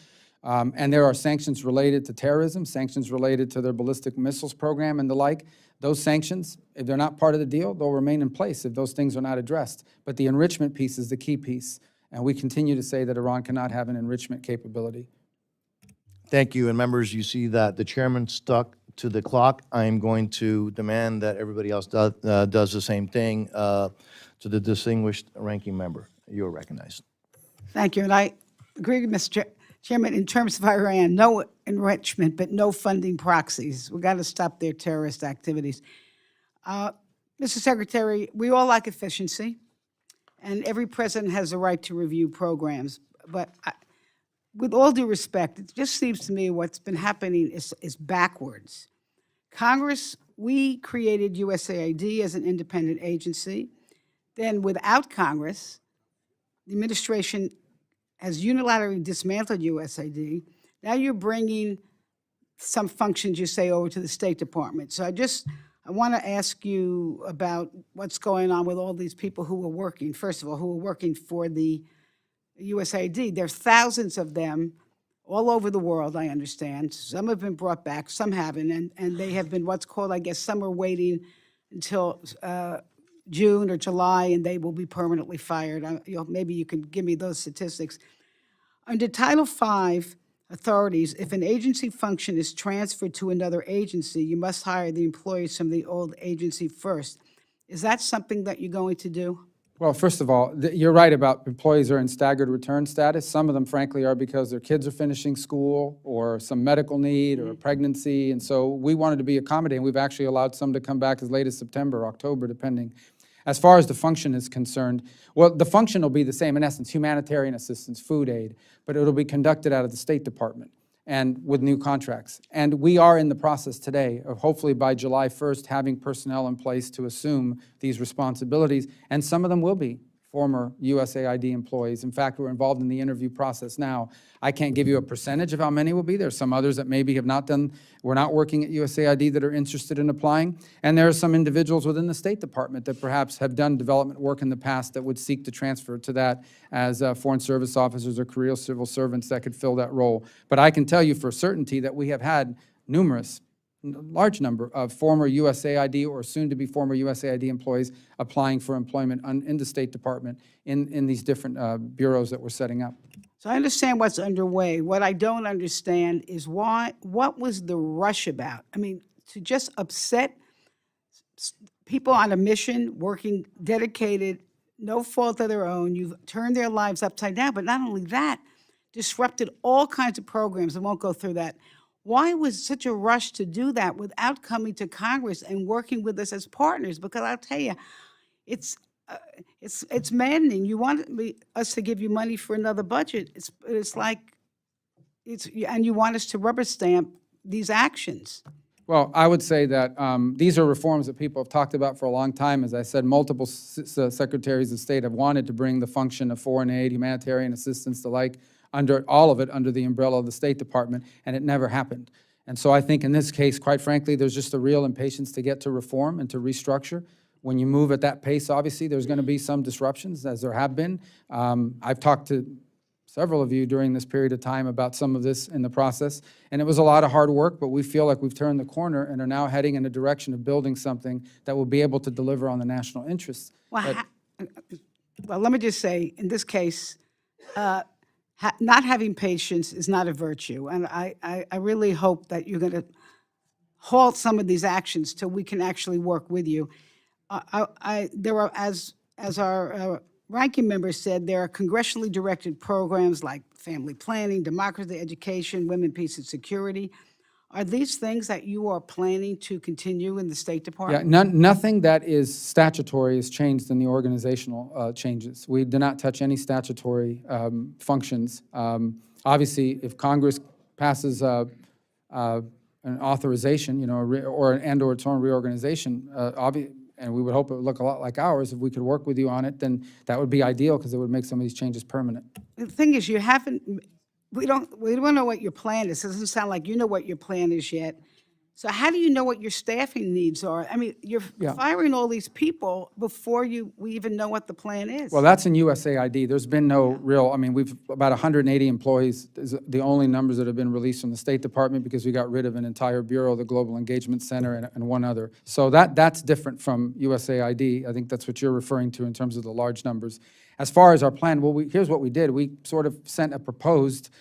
And there are sanctions related to terrorism, sanctions related to their ballistic missiles program and the like. Those sanctions, if they're not part of the deal, they'll remain in place if those things are not addressed. But the enrichment piece is the key piece. And we continue to say that Iran cannot have an enrichment capability. Thank you. And members, you see that the chairman stuck to the clock. I am going to demand that everybody else does the same thing to the distinguished ranking member. You are recognized. Thank you. And I agree with Mr. Chairman in terms of Iran, no enrichment, but no funding proxies. We've got to stop their terrorist activities. Mr. Secretary, we all like efficiency, and every president has a right to review programs. But with all due respect, it just seems to me what's been happening is backwards. Congress, we created USAID as an independent agency. Then without Congress, the administration has unilaterally dismantled USAID. Now you're bringing some functions, you say, over to the State Department. So I want to ask you about what's going on with all these people who are working, first of all, who are working for the USAID. There's thousands of them all over the world, I understand. Some have been brought back, some haven't, and they have been what's called, I guess, some are waiting until June or July, and they will be permanently fired. Maybe you can give me those statistics. Under Title V authorities, if an agency function is transferred to another agency, you must hire the employees from the old agency first. Is that something that you're going to do? Well, first of all, you're right about employees are in staggered return status. Some of them, frankly, are because their kids are finishing school or some medical need or a pregnancy. And so we wanted to be accommodating. We've actually allowed some to come back as late as September, October, depending. As far as the function is concerned, well, the function will be the same, in essence, humanitarian assistance, food aid, but it'll be conducted out of the State Department and with new contracts. And we are in the process today of hopefully by July 1st having personnel in place to assume these responsibilities, and some of them will be former USAID employees. In fact, we're involved in the interview process now. I can't give you a percentage of how many will be. There's some others that maybe have not done, we're not working at USAID that are interested in applying. And there are some individuals within the State Department that perhaps have done development work in the past that would seek to transfer to that as foreign service officers or career civil servants that could fill that role. But I can tell you for certainty that we have had large number of former USAID or soon-to-be former USAID employees applying for employment in the State Department in these different bureaus that we're setting up. So I understand what's underway. What I don't understand is what was the rush about? I mean, to just upset people on a mission, working dedicated, no fault of their own. You've turned their lives upside down, but not only that, disrupted all kinds of programs. I won't go through that. Why was such a rush to do that without coming to Congress and working with us as partners? Because I'll tell you, it's maddening. You want us to give you money for another budget. And you want us to rubber stamp these actions. Well, I would say that these are reforms that people have talked about for a long time. As I said, multiple secretaries of state have wanted to bring the function of foreign aid, humanitarian assistance, the like, under all of it under the umbrella of the State Department, and it never happened. And so I think in this case, quite frankly, there's just a real impatience to get to reform and to restructure. When you move at that pace, obviously, there's going to be some disruptions, as there have been. I've talked to several of you during this period of time about some of this in the process, and it was a lot of hard work, but we feel like we've turned the corner and are now heading in a direction of building something that will be able to deliver on the national interests. Well, let me just say, in this case, not having patience is not a virtue, and I really hope that you're going to halt some of these actions till we can actually work with you. There are, as our ranking member said, there are congressionally directed programs like family planning, democracy, education, women, peace, and security. Are these things that you are planning to continue in the State Department? Yeah, nothing that is statutory is changed in the organizational changes. We do not touch any statutory functions. Obviously, if Congress passes an authorization, or its own reorganization, and we would hope it would look a lot like ours, if we could work with you on it, then that would be ideal because it would make some of these changes permanent. The thing is, we don't know what your plan is. It doesn't sound like you know what your plan is yet. So how do you know what your staffing needs are? I mean, you're firing all these people before we even know what the plan is. Well, that's in USAID. There's been no real, we've about 180 employees is the only numbers that have been released from the State Department because we got rid of an entire bureau, the Global Engagement Center, and one other. So that's different from USAID. I think that's what you're referring to in terms of the large numbers. As far as our plan, well, here's what we did. We sort of sent a proposed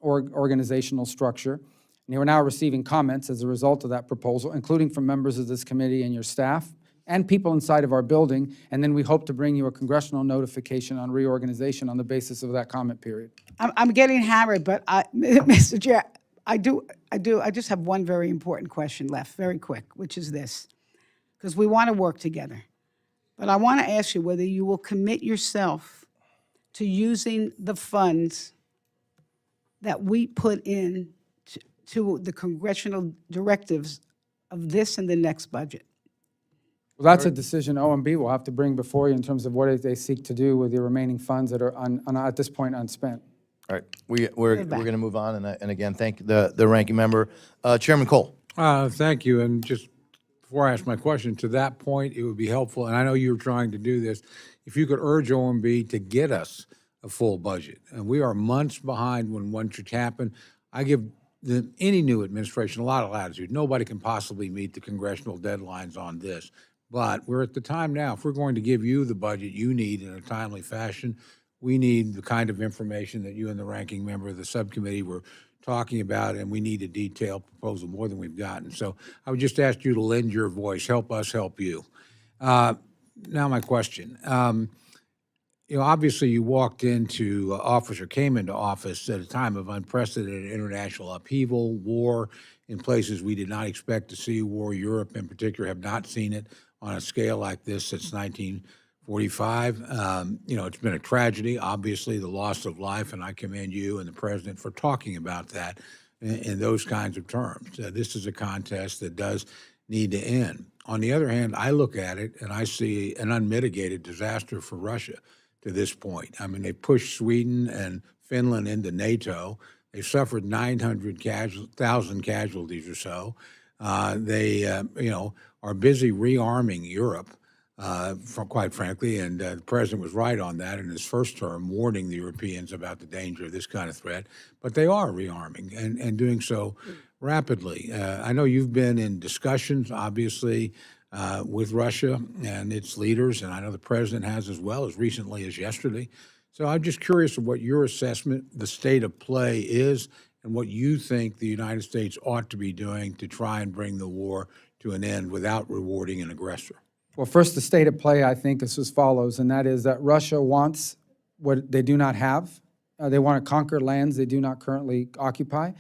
organizational structure. And we're now receiving comments as a result of that proposal, including from members of this committee and your staff and people inside of our building. And then we hope to bring you a congressional notification on reorganization on the basis of that comment period. I'm getting hammered, but Mr. Chair, I just have one very important question left, very quick, which is this, because we want to work together. But I want to ask you whether you will commit yourself to using the funds that we put in to the congressional directives of this and the next budget. Well, that's a decision OMB will have to bring before you in terms of what they seek to do with the remaining funds that are at this point unspent. All right, we're going to move on, and again, thank the ranking member. Chairman Cole. Thank you, and just before I ask my question, to that point, it would be helpful, and I know you're trying to do this, if you could urge OMB to get us a full budget. And we are months behind when one should happen. I give any new administration a lot of latitude. Nobody can possibly meet the congressional deadlines on this. But we're at the time now, if we're going to give you the budget you need in a timely fashion, we need the kind of information that you and the ranking member of the subcommittee were talking about, and we need a detailed proposal more than we've gotten. So I would just ask you to lend your voice, help us help you. Now my question. Obviously you walked into office or came into office at a time of unprecedented international upheaval, war in places we did not expect to see, war. Europe in particular have not seen it on a scale like this since 1945. It's been a tragedy, obviously, the loss of life, and I commend you and the president for talking about that in those kinds of terms. This is a contest that does need to end. On the other hand, I look at it and I see an unmitigated disaster for Russia to this point. I mean, they pushed Sweden and Finland into NATO. They suffered 900,000 casualties or so. They are busy rearming Europe, quite frankly, and the president was right on that in his first term, warning the Europeans about the danger of this kind of threat. But they are rearming and doing so rapidly. I know you've been in discussions, obviously, with Russia and its leaders, and I know the president has as well, as recently as yesterday. So I'm just curious of what your assessment, the state of play is, and what you think the United States ought to be doing to try and bring the war to an end without rewarding an aggressor. Well, first, the state of play, I think, is as follows, and that is that Russia wants what they do not have. They want to conquer lands they do not currently occupy,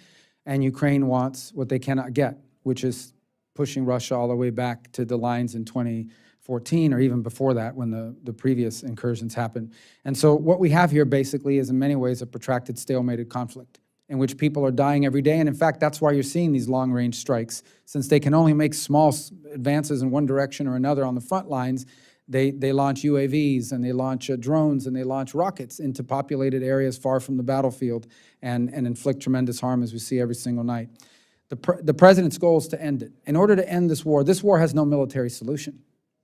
and Ukraine wants what they cannot get, which is pushing Russia all the way back to the lines in 2014 or even before that when the previous incursions happened. And so what we have here basically is in many ways a protracted stalemated conflict in which people are dying every day. And in fact, that's why you're seeing these long-range strikes. Since they can only make small advances in one direction or another on the front lines, they launch UAVs and they launch drones and they launch rockets into populated areas far from the battlefield and inflict tremendous harm, as we see every single night. The president's goal is to end it. In order to end this war has no military solution.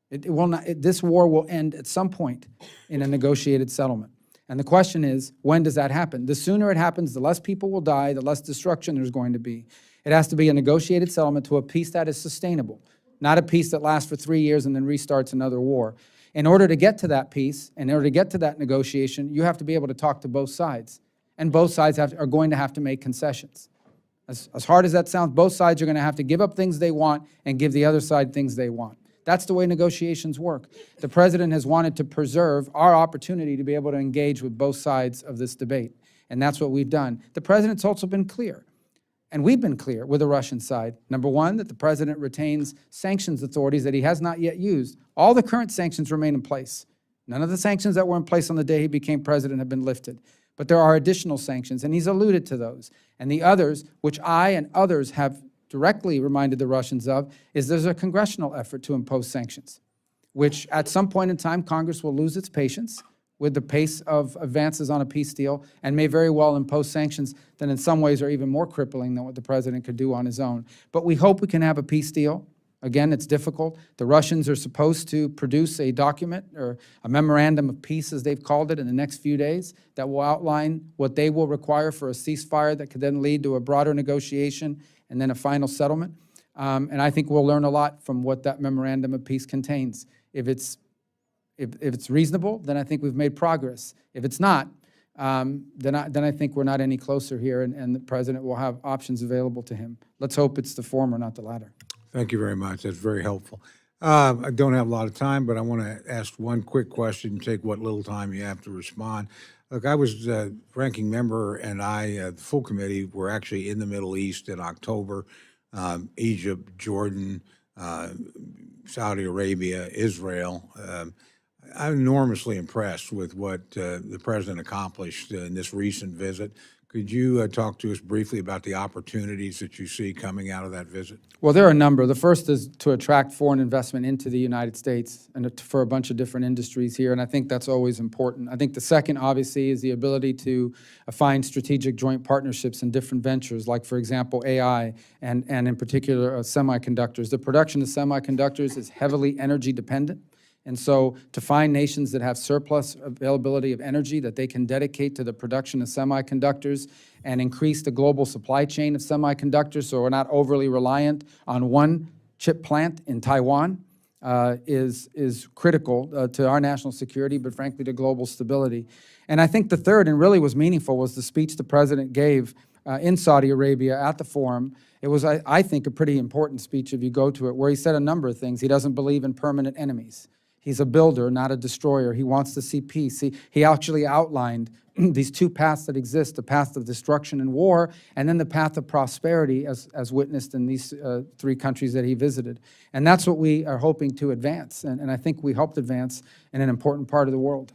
It will not. This war will end at some point in a negotiated settlement. And the question is, when does that happen? The sooner it happens, the less people will die, the less destruction there's going to be. It has to be a negotiated settlement to a peace that is sustainable, not a peace that lasts for 3 years and then restarts another war. In order to get to that peace, in order to get to that negotiation, you have to be able to talk to both sides. And both sides are going to have to make concessions. As hard as that sounds, both sides are going to have to give up things they want and give the other side things they want. That's the way negotiations work. The president has wanted to preserve our opportunity to be able to engage with both sides of this debate, and that's what we've done. The president's also been clear, and we've been clear with the Russian side. Number one, that the president retains sanctions authorities that he has not yet used. All the current sanctions remain in place. None of the sanctions that were in place on the day he became president have been lifted. But there are additional sanctions, and he's alluded to those. And the others, which I and others have directly reminded the Russians of, is there's a congressional effort to impose sanctions, which at some point in time, Congress will lose its patience with the pace of advances on a peace deal and may very well impose sanctions that in some ways are even more crippling than what the president could do on his own. But we hope we can have a peace deal. Again, it's difficult. The Russians are supposed to produce a document or a memorandum of peace, as they've called it, in the next few days that will outline what they will require for a ceasefire that could then lead to a broader negotiation and then a final settlement. And I think we'll learn a lot from what that memorandum of peace contains. If it's reasonable, then I think we've made progress. If it's not, then I think we're not any closer here, and the president will have options available to him. Let's hope it's the former, not the latter. Thank you very much. That's very helpful. I don't have a lot of time, but I want to ask one quick question, take what little time you have to respond. Look, I was ranking member, and the full committee were actually in the Middle East in October, Egypt, Jordan, Saudi Arabia, Israel. I'm enormously impressed with what the president accomplished in this recent visit. Could you talk to us briefly about the opportunities that you see coming out of that visit? Well, there are a number. The first is to attract foreign investment into the United States and for a bunch of different industries here, and I think that's always important. I think the second, obviously, is the ability to find strategic joint partnerships in different ventures, like, for example, AI and in particular, semiconductors. The production of semiconductors is heavily energy dependent, And so to find nations that have surplus availability of energy that they can dedicate to the production of semiconductors and increase the global supply chain of semiconductors so we're not overly reliant on one chip plant in Taiwan is critical to our national security, but frankly to global stability. And I think the third, and really was meaningful, was the speech the president gave in Saudi Arabia at the forum. It was, I think, a pretty important speech if you go to it, where he said a number of things. He doesn't believe in permanent enemies. He's a builder, not a destroyer. He wants to see peace. He actually outlined these two paths that exist, the path of destruction and war, and then the path of prosperity as witnessed in these three countries that he visited. And that's what we are hoping to advance, and I think we helped advance in an important part of the world.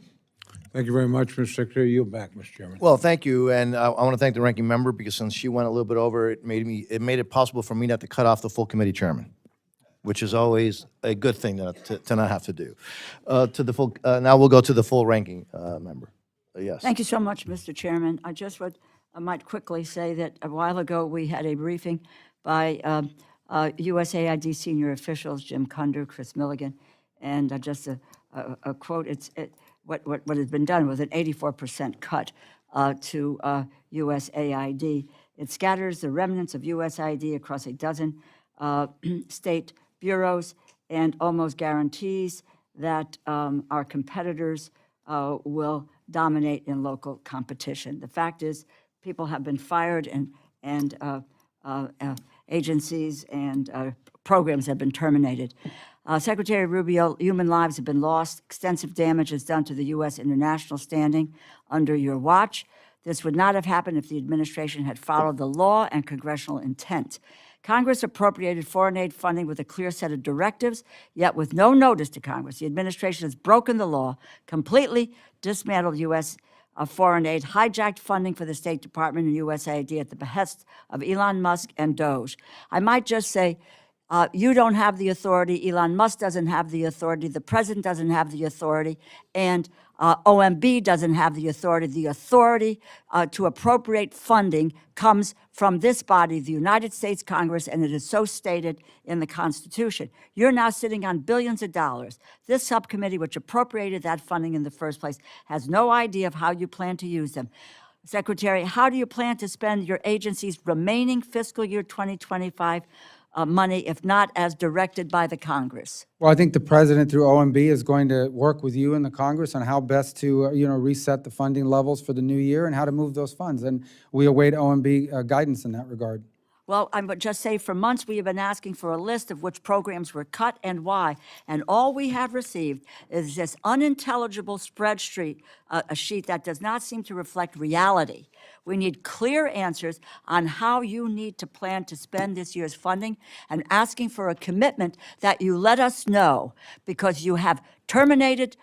Thank you very much, Mr. Secretary. Yield back, Mr. Chairman. Well, thank you, and I want to thank the ranking member because since she went a little bit over, it made it possible for me not to cut off the full committee chairman, which is always a good thing to not have to do. Now we'll go to the full ranking member. Yes. Thank you so much, Mr. Chairman. I might quickly say that a while ago, we had a briefing by USAID senior officials, Jim Kunder, Chris Milligan, and just a quote, what has been done was an 84% cut to USAID. It scatters the remnants of USAID across a dozen state bureaus and almost guarantees that our competitors will dominate in local competition. The fact is, people have been fired and agencies and programs have been terminated. Secretary Rubio, human lives have been lost. Extensive damage is done to the U.S. international standing under your watch. This would not have happened if the administration had followed the law and congressional intent. Congress appropriated foreign aid funding with a clear set of directives, yet with no notice to Congress. The administration has broken the law, completely dismantled U.S. Foreign aid, hijacked funding for the State Department and USAID at the behest of Elon Musk and Doge. I might just say, you don't have the authority, Elon Musk doesn't have the authority, the president doesn't have the authority, and OMB doesn't have the authority. The authority to appropriate funding comes from this body, the United States Congress, and it is so stated in the Constitution. You're now sitting on billions of dollars. This subcommittee, which appropriated that funding in the first place, has no idea of how you plan to use them. Secretary, how do you plan to spend your agency's remaining fiscal year 2025 money, if not as directed by the Congress? Well, I think the president through OMB is going to work with you and the Congress on how best to, reset the funding levels for the new year and how to move those funds. And we await OMB guidance in that regard. Well, I would just say for months we have been asking for a list of which programs were cut and why. And all we have received is this unintelligible spreadsheet, a sheet that does not seem to reflect reality. We need clear answers on how you need to plan to spend this year's funding and asking for a commitment that you let us know, because you have terminated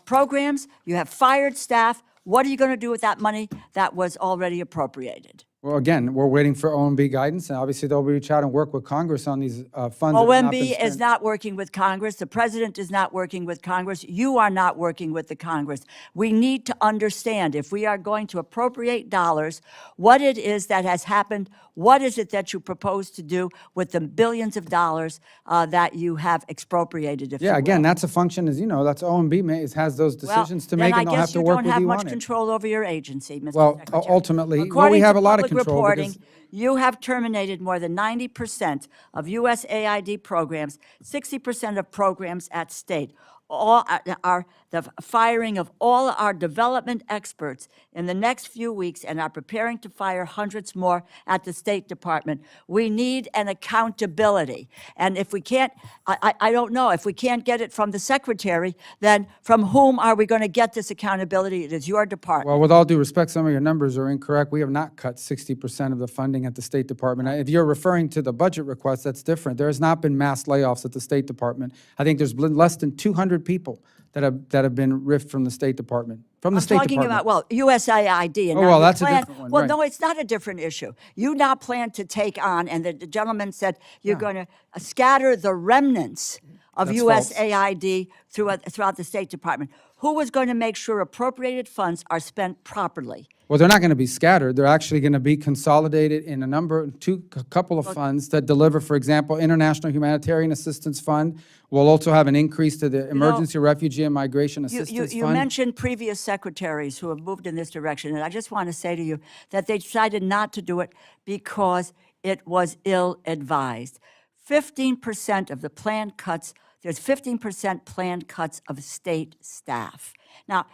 programs, you have fired staff. What are you going to do with that money that was already appropriated? Well, again, we're waiting for OMB guidance, and obviously they'll reach out and work with Congress on these funds. that have not been OMB is spent. not working with Congress. The president is not working with Congress. You are not working with the Congress. We need to understand, if we are going to appropriate dollars, what it is that has happened. What is it that you propose to do with the billions of dollars that you have expropriated, if you Yeah, will? again, that's a function, as you know, that's OMB has those decisions to make, and they'll have to work with Then I guess you you don't have on much it. control over your agency, Mr. Well, Secretary. ultimately, well, we According have to a lot of public control reporting, because- you have terminated more than 90% of USAID programs, 60% of programs at state. All are the firing of all our development experts in the next few weeks, and are preparing to fire hundreds more at the State Department. We need an accountability. And if we can't, I don't know, if we can't get it from the Secretary, then from whom are we going to get this accountability? It is your department. Well, with all due respect, some of your numbers are incorrect. We have not cut 60% of the funding at the State Department. If you're referring to the budget request, that's different. There has not been mass layoffs at the State Department. I think there's been less than 200 people that have been ripped from the State Department. From the State I'm talking Department. about, well, USAID. And Oh, now well, you that's a plan- different one, Well, right. no, it's not a different issue. You now plan to take on, and the gentleman said you're going to scatter the remnants of That's false. USAID throughout the State Department. Who is going to make sure appropriated funds are spent properly? Well, they're not going to be scattered. They're actually going to be consolidated in a couple of funds that deliver, for example, International Humanitarian Assistance Fund. We'll also have an increase to the Emergency Refugee and Migration You Assistance you Fund. mentioned previous secretaries who have moved in this direction, and I just want to say to you that they decided not to do it because it was ill-advised. 15% of the planned cuts, there's 15% planned cuts of state staff. Now,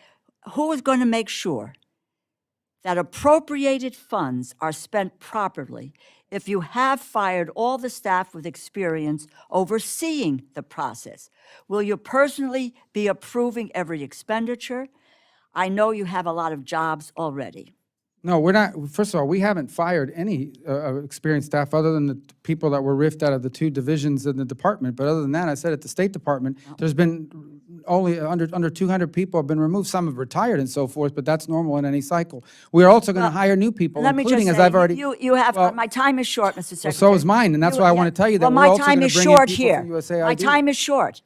who is going to make sure that appropriated funds are spent properly if you have fired all the staff with experience overseeing the process? Will you personally be approving every expenditure? I know you have a lot of jobs already. No, we're not, first of all, we haven't fired any experienced staff other than the people that were riffed out of the 2 divisions in the department. But other than that, I said at the State Department, there's been only under 200 people have been removed. Some have retired and so forth, but that's normal in any cycle. We are also going to hire new people, Let me including, just as say, I've already. you have, well, my time is short, Mr. Secretary. so is mine, and that's why I want to tell you that well, we're also my time going is to bring in short people here. from USAID. My time is short.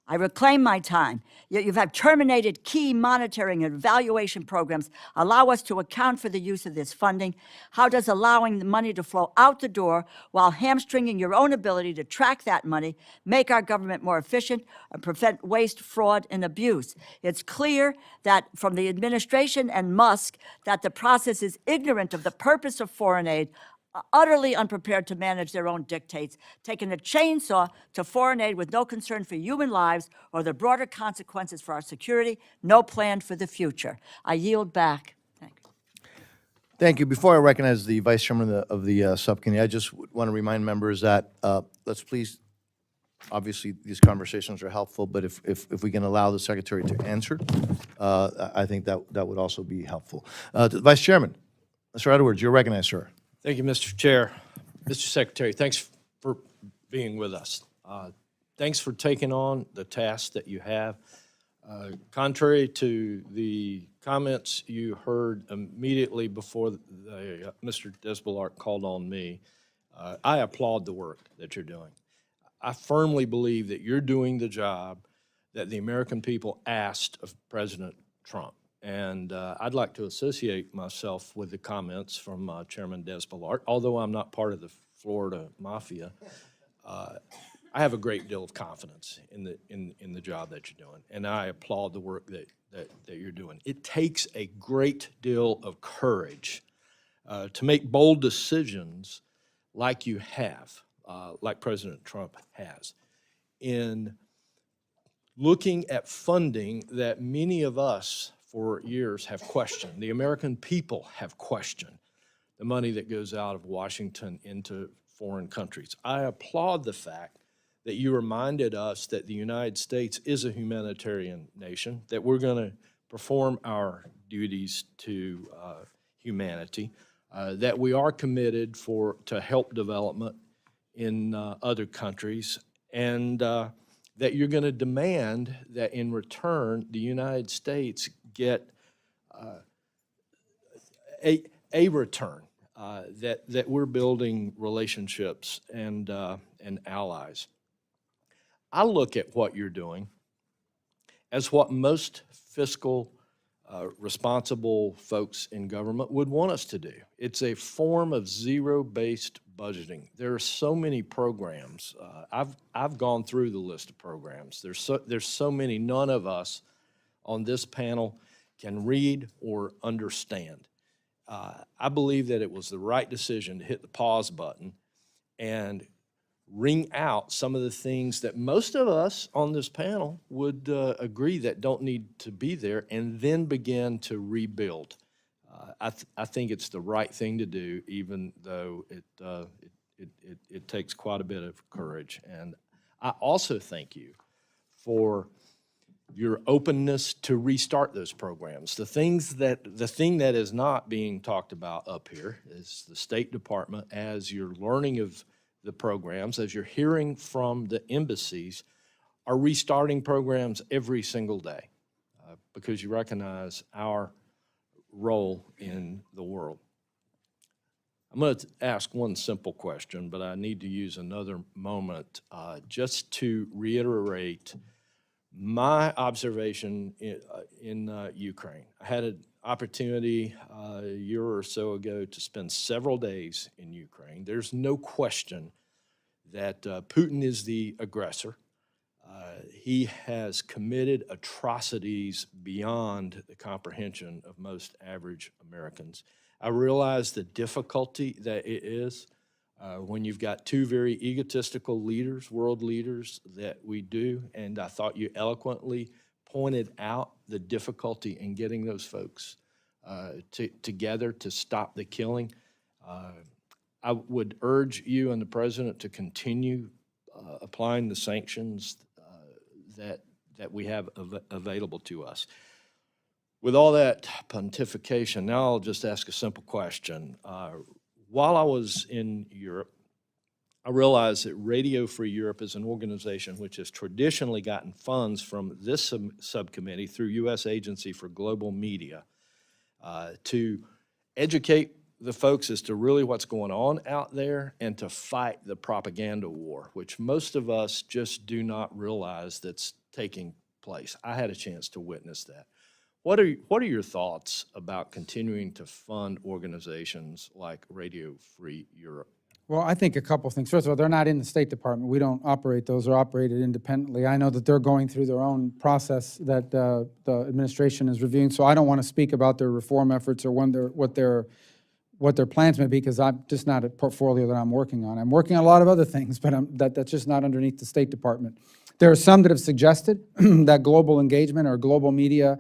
I reclaim my time. You have terminated key monitoring and evaluation programs. Allow us to account for the use of this funding. How does allowing the money to flow out the door while hamstringing your own ability to track that money make our government more efficient and prevent waste, fraud, and abuse? It's clear that from the administration and Musk that the process is ignorant of the purpose of foreign aid, utterly unprepared to manage their own dictates, taking a chainsaw to foreign aid with no concern for human lives or the broader consequences for our security, no plan for the future. I yield back. Thank you. Thank you. Before I recognize the Vice Chairman of the subcommittee, I just want to remind members that let's please, obviously, these conversations are helpful, but if we can allow the Secretary to answer, I think that would also be helpful. Vice Chairman, Mr. Edwards, you're recognized, sir. Thank you, Mr. Chair. Mr. Secretary, thanks for being with us. Thanks for taking on the task that you have. Contrary to the comments you heard immediately before Mr. Desbelart called on me, I applaud the work that you're doing. I firmly believe that you're doing the job that the American people asked of President Trump. And I'd like to associate myself with the comments from Chairman Desbelart. Although I'm not part of the Florida Mafia, I have a great deal of confidence in the job that you're doing, and I applaud the work that you're doing. It takes a great deal of courage to make bold decisions like you have, like President Trump has, in looking at funding that many of us for years have questioned. The American people have questioned the money that goes out of Washington into foreign countries. I applaud the fact that you reminded us that the United States is a humanitarian nation, that we're going to perform our duties to humanity, that we are committed to help development in other countries, and that you're going to demand that in return the United States get a return, that we're building relationships and allies. I look at what you're doing as what most fiscal responsible folks in government would want us to do. It's a form of zero-based budgeting. There are so many programs. I've gone through the list of programs. There's so many none of us on this panel can read or understand. I believe that it was the right decision to hit the pause button and wring out some of the things that most of us on this panel would agree that don't need to be there, and then begin to rebuild. I think it's the right thing to do, even though it takes quite a bit of courage. And I also thank you for your openness to restart those programs. The thing that is not being talked about up here is the State Department, as you're learning of the programs, as you're hearing from the embassies, are restarting programs every single day because you recognize our role in the world. I'm going to ask one simple question, but I need to use another moment just to reiterate my observation in Ukraine. I had an opportunity a year or so ago to spend several days in Ukraine. There's no question that Putin is the aggressor. He has committed atrocities beyond the comprehension of most average Americans. I realize the difficulty that it is when you've got two very egotistical leaders, world leaders, that we do, and I thought you eloquently pointed out the difficulty in getting those folks together to stop the killing. I would urge you and the President to continue applying the sanctions that we have available to us. With all that pontification, now I'll just ask a simple question. While I was in Europe, I realized that Radio Free Europe is an organization which has traditionally gotten funds from this subcommittee through U.S. Agency for Global Media to educate the folks as to really what's going on out there and to fight the propaganda war, which most of us just do not realize that's taking place. I had a chance to witness that. What are your thoughts about continuing to fund organizations like Radio Free Europe? Well, I think a couple things. First of all, they're not in the State Department. We don't operate those. They're operated independently. I know that they're going through their own process that the administration is reviewing, so I don't want to speak about their reform efforts or what their plans may be, because I'm just not a portfolio that I'm working on. I'm working on a lot of other things, but that's just not underneath the State Department. There are some that have suggested that global engagement or global media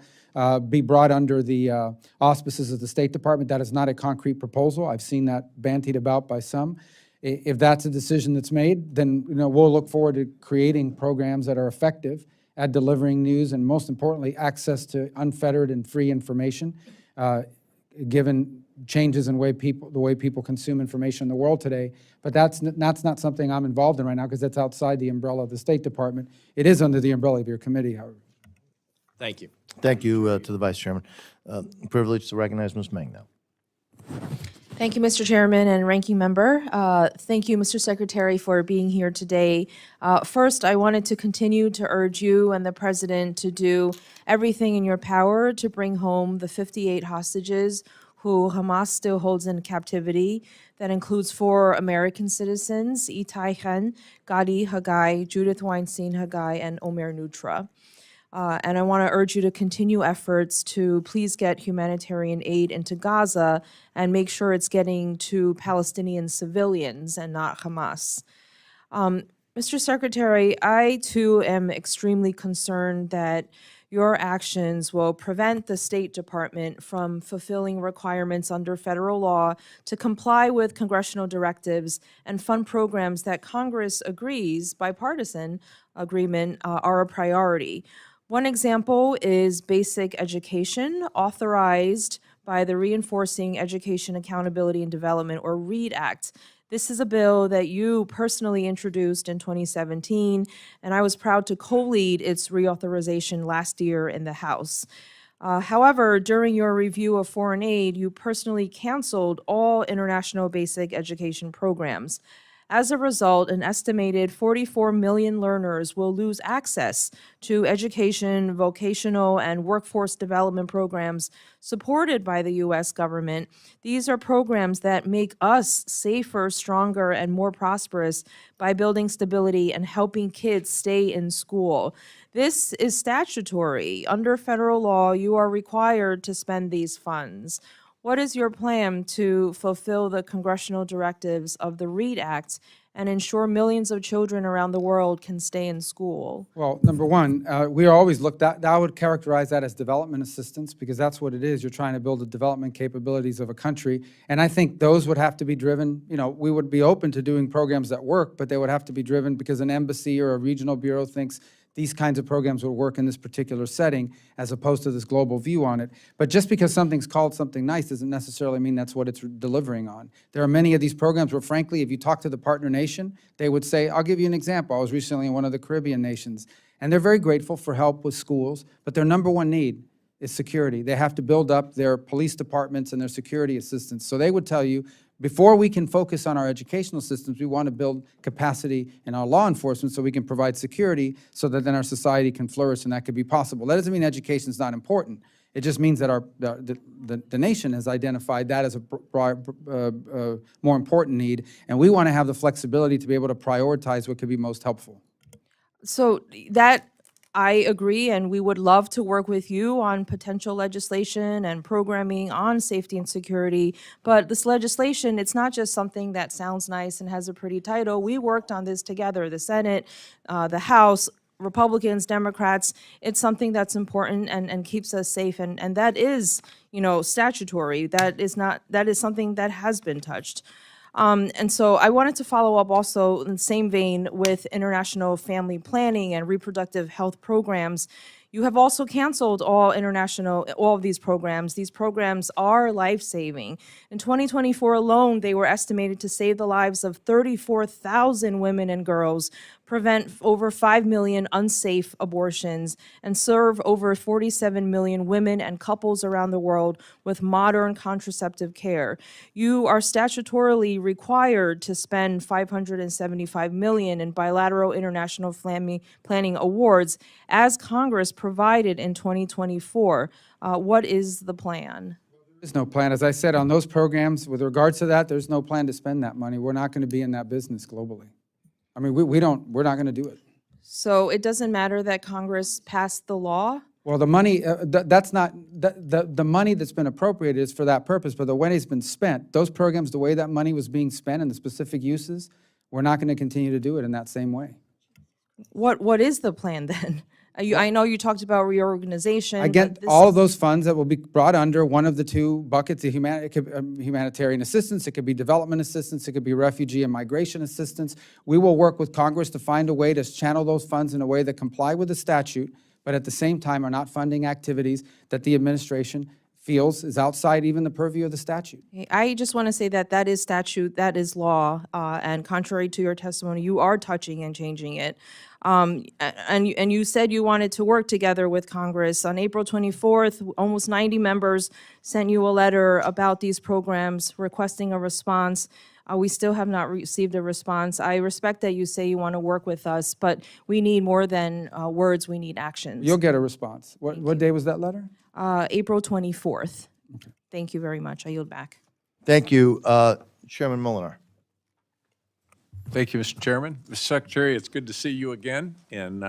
be brought under the auspices of the State Department. That is not a concrete proposal. I've seen that bantied about by some. If that's a decision that's made, then we'll look forward to creating programs that are effective at delivering news and, most importantly, access to unfettered and free information, given changes in the way people consume information in the world today. But that's not something I'm involved in right now, because that's outside the umbrella of the State Department. It is under the umbrella of your committee, however. Thank you. Thank you to the Vice Chairman. Privileged to recognize Ms. Meng now. Thank you, Mr. Chairman and Ranking Member. Thank you, Mr. Secretary, for being here today. First, I wanted to continue to urge you and the President to do everything in your power to bring home the 58 hostages who Hamas still holds in captivity. That includes 4 American citizens, Itai Chen, Gadi Hagai, Judith Weinstein Hagai, and Omer Nutra. And I want to urge you to continue efforts to please get humanitarian aid into Gaza and make sure it's getting to Palestinian civilians and not Hamas. Mr. Secretary, I too am extremely concerned that your actions will prevent the State Department from fulfilling requirements under federal law to comply with congressional directives and fund programs that Congress agrees, bipartisan agreement, are a priority. One example is basic education, authorized by the Reinforcing Education Accountability and Development, or READ Act. This is a bill that you personally introduced in 2017, and I was proud to co-lead its reauthorization last year in the House. However, during your review of foreign aid, you personally canceled all international basic education programs. As a result, an estimated 44 million learners will lose access to education, vocational, and workforce development programs supported by the U.S. government. These are programs that make us safer, stronger, and more prosperous by building stability and helping kids stay in school. This is statutory. Under federal law, you are required to spend these funds. What is your plan to fulfill the congressional directives of the READ Act and ensure millions of children around the world can stay in school? Well, number one, we are always looked at, I would characterize that as development assistance, because that's what it is. You're trying to build the development capabilities of a country. And I think those would have to be driven, we would be open to doing programs that work, but they would have to be driven because an embassy or a regional bureau thinks these kinds of programs will work in this particular setting, as opposed to this global view on it. But just because something's called something nice doesn't necessarily mean that's what it's delivering on. There are many of these programs where, frankly, if you talk to the partner nation, they would say, I'll give you an example. I was recently in one of the Caribbean nations, and they're very grateful for help with schools, but their number one need is security. They have to build up their police departments and their security assistance. So they would tell you, before we can focus on our educational systems, we want to build capacity in our law enforcement so we can provide security so that then our society can flourish, and that could be possible. That doesn't mean education is not important. It just means that the nation has identified that as a more important need, and we want to have the flexibility to be able to prioritize what could be most helpful. So that I agree, and we would love to work with you on potential legislation and programming on safety and security. But this legislation, it's not just something that sounds nice and has a pretty title. We worked on this together, the Senate, the House, Republicans, Democrats. It's something that's important and keeps us safe, and that is, statutory. That is something that has been touched. And so I wanted to follow up also in the same vein with international family planning and reproductive health programs. You have also canceled all of these programs. These programs are life-saving. In 2024 alone, they were estimated to save the lives of 34,000 women and girls, prevent over 5 million unsafe abortions, and serve over 47 million women and couples around the world with modern contraceptive care. You are statutorily required to spend $575 million in bilateral international family planning awards, as Congress provided in 2024. What is the plan? There's no plan. As I said, on those programs, with regards to that, there's no plan to spend that money. We're not going to be in that business globally. I mean, we're not going to do it. So it doesn't matter that Congress passed the law? Well, the money, that's not, the money that's been appropriated is for that purpose, but the way it's been spent, those programs, the way that money was being spent and the specific uses, we're not going to continue to do it in that same way. What is the plan then? I know you talked about reorganization. Again, but this all of is- those funds that will be brought under one of the two buckets of humanitarian assistance, it could be development assistance, it could be refugee and migration assistance. We will work with Congress to find a way to channel those funds in a way that comply with the statute, but at the same time are not funding activities that the administration feels is outside even the purview of the statute. I just want to say that is statute, that is law, and contrary to your testimony, you are touching and changing it. And you said you wanted to work together with Congress. On April 24th, almost 90 members sent you a letter about these programs requesting a response. We still have not received a response. I respect that you say you want to work with us, but we need more than words, we need actions. You'll get a response. What day was that letter? April 24th. Thank you very much. I yield back. Thank you. Chairman Molinar. Thank you, Mr. Chairman. Mr. Secretary, it's good to see you again, and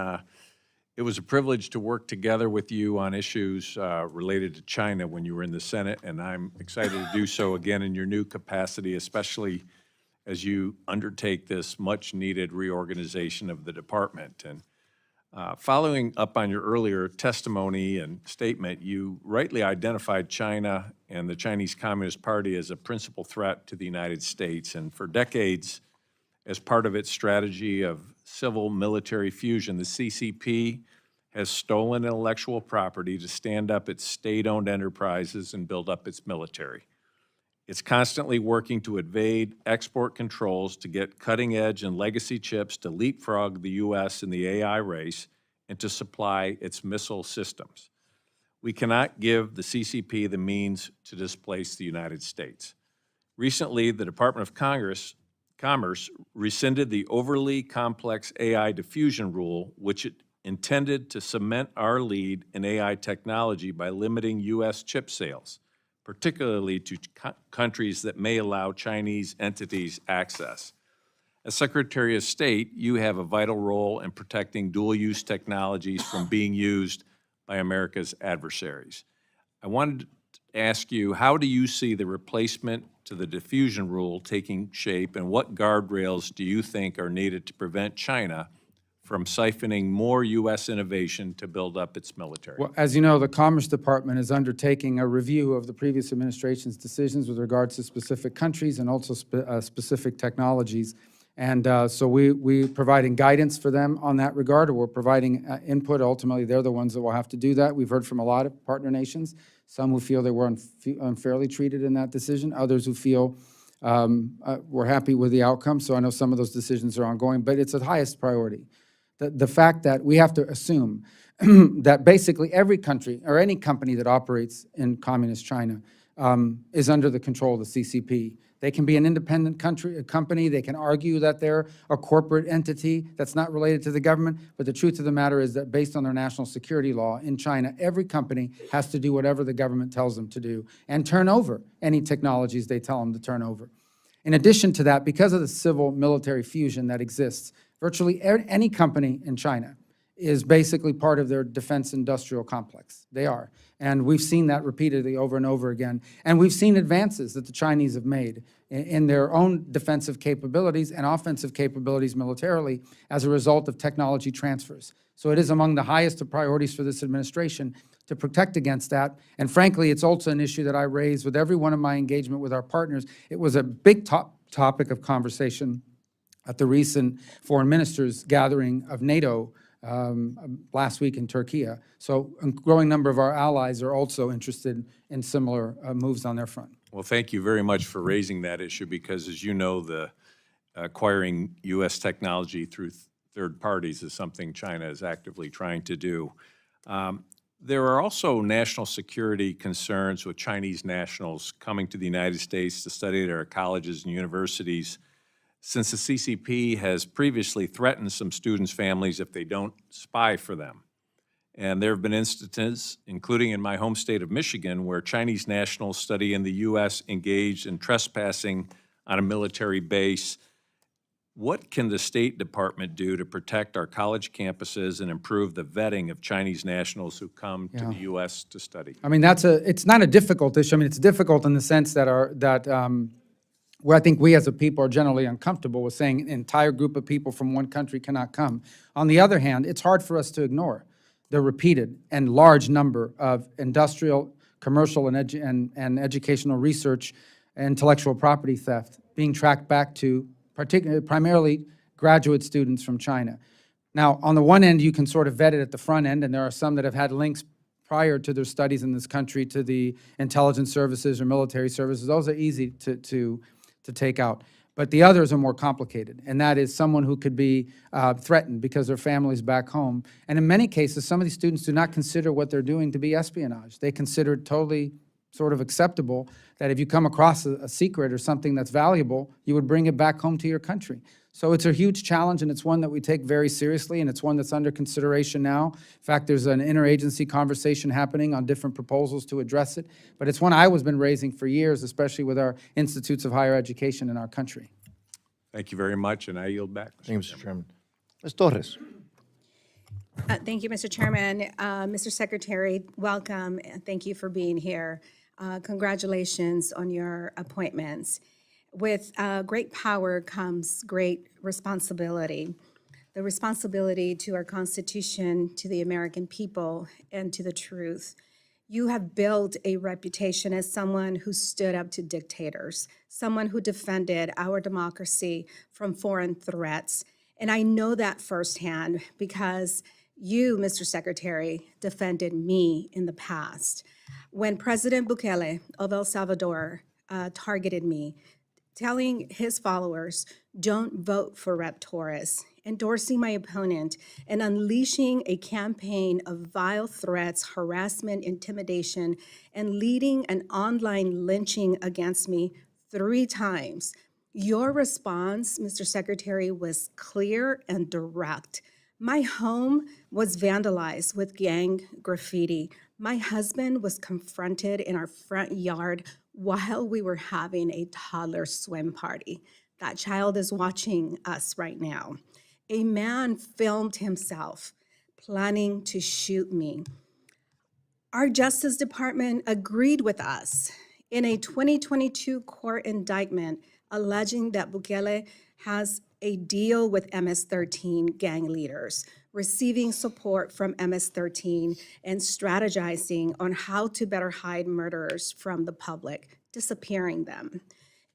it was a privilege to work together with you on issues related to China when you were in the Senate, and I'm excited to do so again in your new capacity, especially as you undertake this much-needed reorganization of the department. And following up on your earlier testimony and statement, you rightly identified China and the Chinese Communist Party as a principal threat to the United States, and for decades, as part of its strategy of civil-military fusion, the CCP has stolen intellectual property to stand up its state-owned enterprises and build up its military. It's constantly working to evade export controls to get cutting-edge and legacy chips to leapfrog the U.S. in the AI race and to supply its missile systems. We cannot give the CCP the means to displace the United States. Recently, the Department of Commerce rescinded the overly complex AI diffusion rule, which it intended to cement our lead in AI technology by limiting U.S. chip sales, particularly to countries that may allow Chinese entities access. As Secretary of State, you have a vital role in protecting dual-use technologies from being used by America's adversaries. I wanted to ask you, how do you see the replacement to the diffusion rule taking shape, and what guardrails do you think are needed to prevent China from siphoning more U.S. innovation to build up its military? Well, as you know, the Commerce Department is undertaking a review of the previous administration's decisions with regards to specific countries and also specific technologies. And so we're providing guidance for them on that regard, or we're providing input. Ultimately, they're the ones that will have to do that. We've heard from a lot of partner nations, some who feel they were unfairly treated in that decision, others who feel we're happy with the outcome. So I know some of those decisions are ongoing, but it's the highest priority. The fact that we have to assume that basically every country or any company that operates in communist China is under the control of the CCP. They can be an independent company. They can argue that they're a corporate entity that's not related to the government. But the truth of the matter is that based on their national security law in China, every company has to do whatever the government tells them to do and turn over any technologies they tell them to turn over. In addition to that, because of the civil-military fusion that exists, virtually any company in China is basically part of their defense industrial complex. They are. And we've seen that repeatedly over and over again. And we've seen advances that the Chinese have made in their own defensive capabilities and offensive capabilities militarily as a result of technology transfers. So it is among the highest of priorities for this administration to protect against that. And frankly, it's also an issue that I raise with every one of my engagement with our partners. It was a big topic of conversation at the recent foreign ministers gathering of NATO last week in Turkey. So a growing number of our allies are also interested in similar moves on their front. Well, thank you very much for raising that issue because, as you know, the acquiring U.S. technology through third parties is something China is actively trying to do. There are also national security concerns with Chinese nationals coming to the United States to study at our colleges and universities, since the CCP has previously threatened some students' families if they don't spy for them. And there have been instances, including in my home state of Michigan, where Chinese nationals study in the U.S. engaged in trespassing on a military base. What can the State Department do to protect our college campuses and improve the vetting of Chinese nationals who come to the U.S. to study? I mean, it's not a difficult issue. I mean, it's difficult in the sense that where I think we as a people are generally uncomfortable with saying an entire group of people from one country cannot come. On the other hand, it's hard for us to ignore the repeated and large number of industrial, commercial, and educational research and intellectual property theft being tracked back to primarily graduate students from China. Now, on the one end, you can sort of vet it at the front end, and there are some that have had links prior to their studies in this country to the intelligence services or military services. Those are easy to take out. But the others are more complicated, and that is someone who could be threatened because their family's back home. And in many cases, some of these students do not consider what they're doing to be espionage. They consider it totally sort of acceptable that if you come across a secret or something that's valuable, you would bring it back home to your country. So it's a huge challenge, and it's one that we take very seriously, and it's one that's under consideration now. In fact, there's an interagency conversation happening on different proposals to address it, but it's one I've been raising for years, especially with our institutes of higher education in our country. Thank you very much, and I yield back. Thank you, Mr. Chairman. Ms. Torres. Thank you, Mr. Chairman. Mr. Secretary, welcome, and thank you for being here. Congratulations on your appointments. With great power comes great responsibility. The responsibility to our Constitution, to the American people, and to the truth. You have built a reputation as someone who stood up to dictators, someone who defended our democracy from foreign threats. And I know that firsthand because you, Mr. Secretary, defended me in the past. When President Bukele of El Salvador targeted me, telling his followers, don't vote for Rep. Torres, endorsing my opponent, and unleashing a campaign of vile threats, harassment, intimidation, and leading an online lynching against me 3 times. Your response, Mr. Secretary, was clear and direct. My home was vandalized with gang graffiti. My husband was confronted in our front yard while we were having a toddler swim party. That child is watching us right now. A man filmed himself planning to shoot me. Our Justice Department agreed with us in a 2022 court indictment alleging that Bukele has a deal with MS-13 gang leaders, receiving support from MS-13 and strategizing on how to better hide murderers from the public, disappearing them.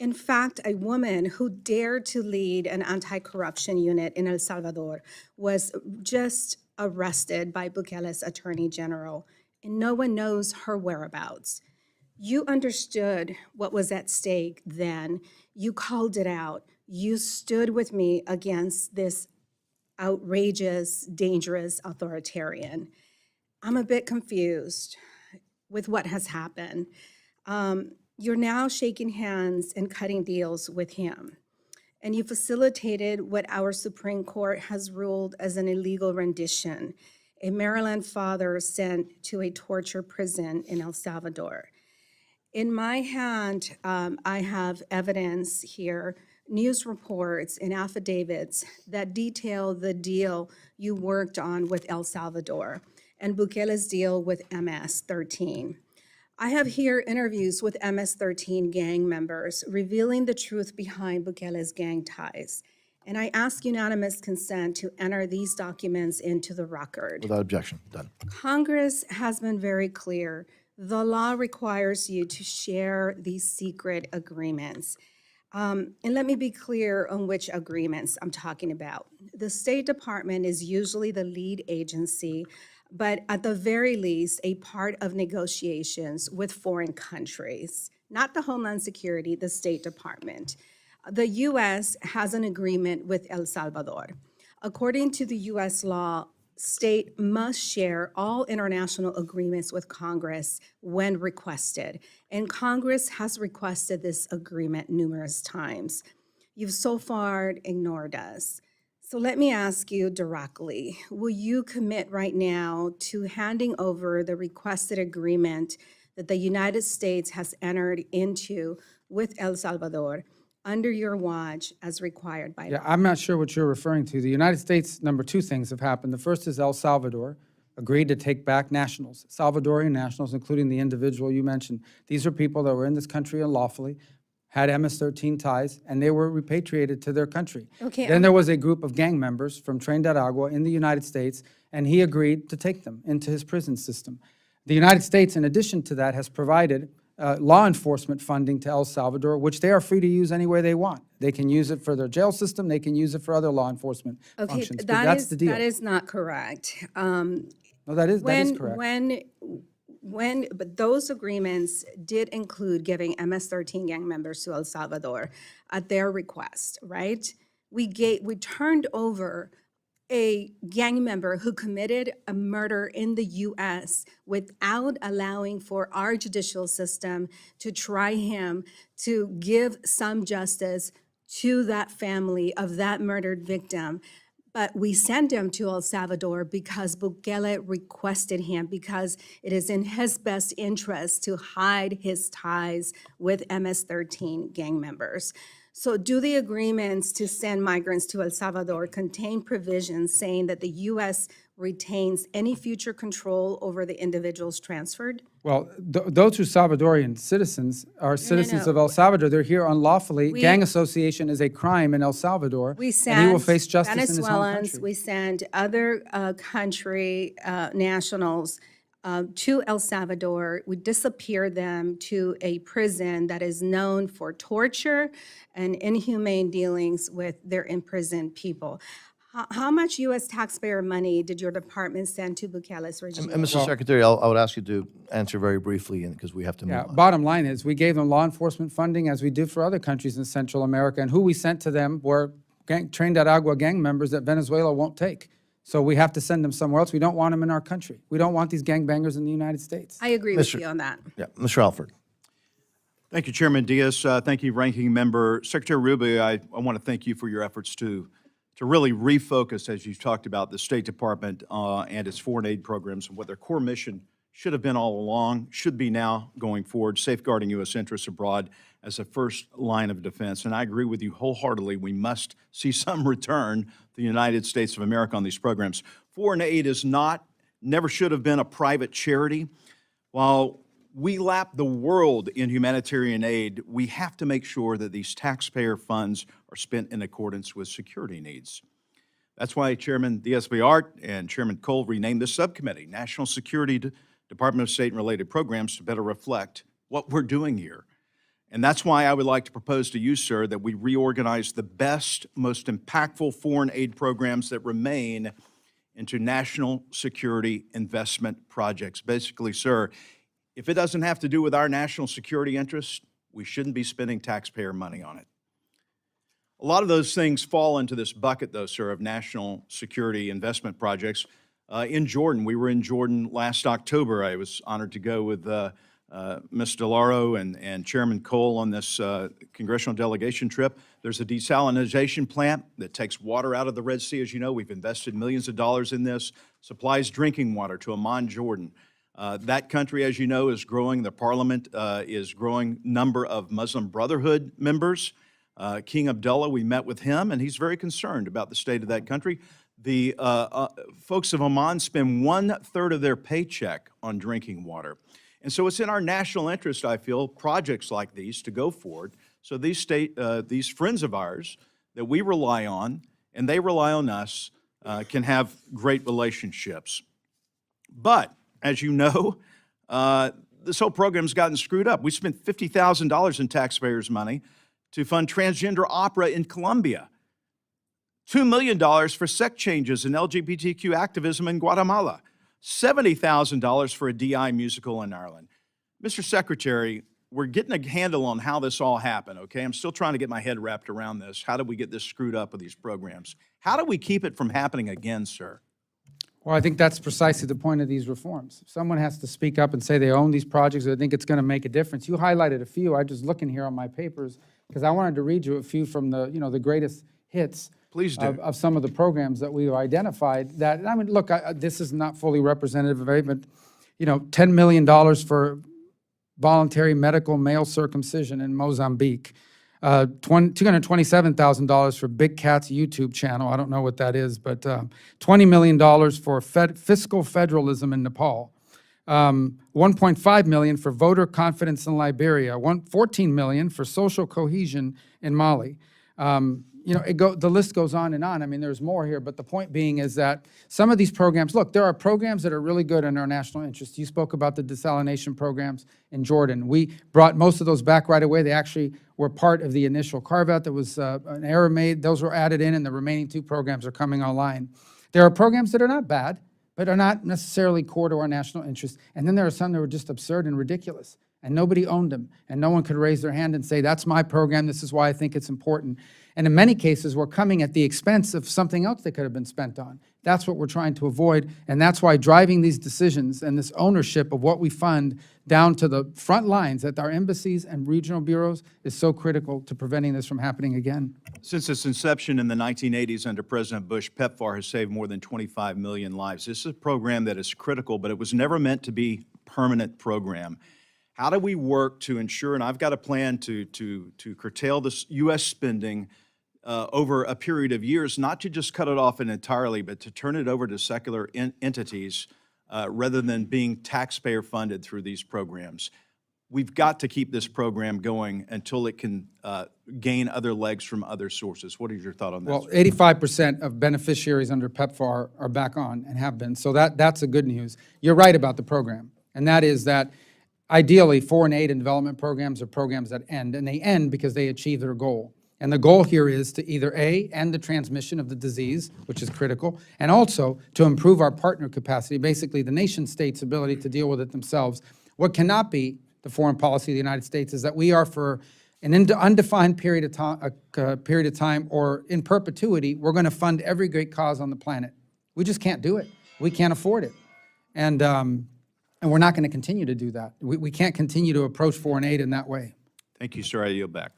In fact, a woman who dared to lead an anti-corruption unit in El Salvador was just arrested by Bukele's attorney general, and no one knows her whereabouts. You understood what was at stake then. You called it out. You stood with me against this outrageous, dangerous authoritarian. I'm a bit confused with what has happened. You're now shaking hands and cutting deals with him. And you facilitated what our Supreme Court has ruled as an illegal rendition, a Maryland father sent to a torture prison in El Salvador. In my hand, I have evidence here, news reports and affidavits that detail the deal you worked on with El Salvador and Bukele's deal with MS-13. I have here interviews with MS-13 gang members revealing the truth behind Bukele's gang ties. And I ask unanimous consent to enter these documents into the record. Without objection. Done. Congress has been very clear. The law requires you to share these secret agreements. And let me be clear on which agreements I'm talking about. The State Department is usually the lead agency, but at the very least, a part of negotiations with foreign countries, not the Homeland Security, the State Department. The U.S. has an agreement with El Salvador. According to the U.S. law, state must share all international agreements with Congress when requested. And Congress has requested this agreement numerous times. You've so far ignored us. So let me ask you directly, will you commit right now to handing over the requested agreement that the United States has entered into with El Salvador under your watch as required by law? Yeah, I'm not sure what you're referring to. The United States, two things have happened. The first is El Salvador agreed to take back nationals, Salvadorian nationals, including the individual you mentioned. These are people that were in this country unlawfully, had MS-13 ties, and they were repatriated to their country. Okay, Then there was a group of gang members from Trinidad Agua in the United States, and he agreed to take them into his prison system. The United States, in addition to that, has provided law enforcement funding to El Salvador, which they are free to use any way they want. They can use it for their jail system, they can use it for other law enforcement Okay, functions, but that that's is, the deal. that is not correct. No, that is correct. But those agreements did include giving MS-13 gang members to El Salvador at their request, right? We turned over a gang member who committed a murder in the U.S. without allowing for our judicial system to try him, to give some justice to that family of that murdered victim. But we sent him to El Salvador because Bukele requested him, because it is in his best interest to hide his ties with MS-13 gang members. So do the agreements to send migrants to El Salvador contain provisions saying that the U.S. retains any future control over the individuals transferred? Well, those who are Salvadorian citizens are citizens no. of El Salvador. They're here unlawfully. We- Gang association is a crime in El Salvador, We and he will sent face justice in his home Venezuelans, country. we sent other country nationals to El Salvador. We disappeared them to a prison that is known for torture and inhumane dealings with their imprisoned people. How much U.S. taxpayer money did your department send to Bukele's regime? And Mr. Secretary, I would ask you to answer very briefly, because we have to move Yeah, on. bottom line is, we gave them law enforcement funding as we do for other countries in Central America, and who we sent to them were Trinidad Agua gang members that Venezuela won't take. So we have to send them somewhere else. We don't want them in our country. We don't want these gangbangers in the United States. I agree with you on that. Yeah, Mr. Alford. Thank you, Chairman Diaz. Thank you, Ranking Member. Secretary Rubio, I want to thank you for your efforts to really refocus, as you talked about, the State Department and its foreign aid programs and what their core mission should have been all along, should be now going forward, safeguarding U.S. interests abroad as a first line of defense. And I agree with you wholeheartedly. We must see some return to the United States of America on these programs. Foreign aid is not, never should have been a private charity. While we lap the world in humanitarian aid, we have to make sure that these taxpayer funds are spent in accordance with security needs. That's why Chairman Diaz-Balart and Chairman Cole renamed this subcommittee, National Security Department of State and Related Programs, to better reflect what we're doing here. And that's why I would like to propose to you, sir, that we reorganize the best, most impactful foreign aid programs that remain into national security investment projects. Basically, sir, if it doesn't have to do with our national security interests, we shouldn't be spending taxpayer money on it. A lot of those things fall into this bucket, though, sir, of national security investment projects. In Jordan, we were in Jordan last October. I was honored to go with Ms. DeLauro and Chairman Cole on this congressional delegation trip. There's a desalination plant that takes water out of the Red Sea. As you know, we've invested millions of dollars in this, supplies drinking water to Amman, Jordan. That country, as you know, is growing. The parliament is growing number of Muslim Brotherhood members. King Abdullah, we met with him, and he's very concerned about the state of that country. The folks of Amman spend 1/3 of their paycheck on drinking water. And so it's in our national interest, I feel, projects like these to go forward. So these friends of ours that we rely on, and they rely on us, can have great relationships. But, as you know, this whole program's gotten screwed up. We spent $50,000 in taxpayers' money to fund transgender opera in Colombia, $2 million for sex changes and LGBTQ activism in Guatemala, $70,000 for a DI musical in Ireland. Mr. Secretary, we're getting a handle on how this all happened, okay? I'm still trying to get my head wrapped around this. How did we get this screwed up with these programs? How do we keep it from happening again, sir? Well, I think that's precisely the point of these reforms. Someone has to speak up and say they own these projects, or they think it's going to make a difference. You highlighted a few. I just looking here on my papers because I wanted to read you a few from the, the greatest hits. Please do. Of some of the programs that we've identified that, I mean, look, this is not fully representative of everything, but, $10 million for voluntary medical male circumcision in Mozambique, $227,000 for Big Cat's YouTube channel. I don't know what that is, but $20 million for fiscal federalism in Nepal, $1.5 million for voter confidence in Liberia, $14 million for social cohesion in Mali. The list goes on and on. I mean, there's more here, but the point being is that some of these programs, look, there are programs that are really good in our national interest. You spoke about the desalination programs in Jordan. We brought most of those back right away. They actually were part of the initial carve-out. There was an error made. Those were added in, and the remaining 2 programs are coming online. There are programs that are not bad, but are not necessarily core to our national interest. And then there are some that were just absurd and ridiculous, and nobody owned them, and no one could raise their hand and say, that's my program, this is why I think it's important. And in many cases, we're coming at the expense of something else that could have been spent on. That's what we're trying to avoid, and that's why driving these decisions and this ownership of what we fund down to the front lines at our embassies and regional bureaus is so critical to preventing this from happening again. Since its inception in the 1980s under President Bush, PEPFAR has saved more than 25 million lives. This is a program that is critical, but it was never meant to be a permanent program. How do we work to ensure, and I've got a plan to curtail this U.S. spending over a period of years, not to just cut it off entirely, but to turn it over to secular entities rather than being taxpayer funded through these programs. We've got to keep this program going until it can gain other legs from other sources. What is your thought on that? Well, 85% of beneficiaries under PEPFAR are back on and have been, so that's a good news. You're right about the program, and that is that ideally, foreign aid and development programs are programs that end, and they end because they achieve their goal. And the goal here is to either A, end the transmission of the disease, which is critical, and also to improve our partner capacity, basically the nation state's ability to deal with it themselves. What cannot be the foreign policy of the United States is that we are, for an undefined period of time or in perpetuity, we're going to fund every great cause on the planet. We just can't do it. We can't afford it. And we're not going to continue to do that. We can't continue to approach foreign aid in that way. Thank you, sir. I yield back.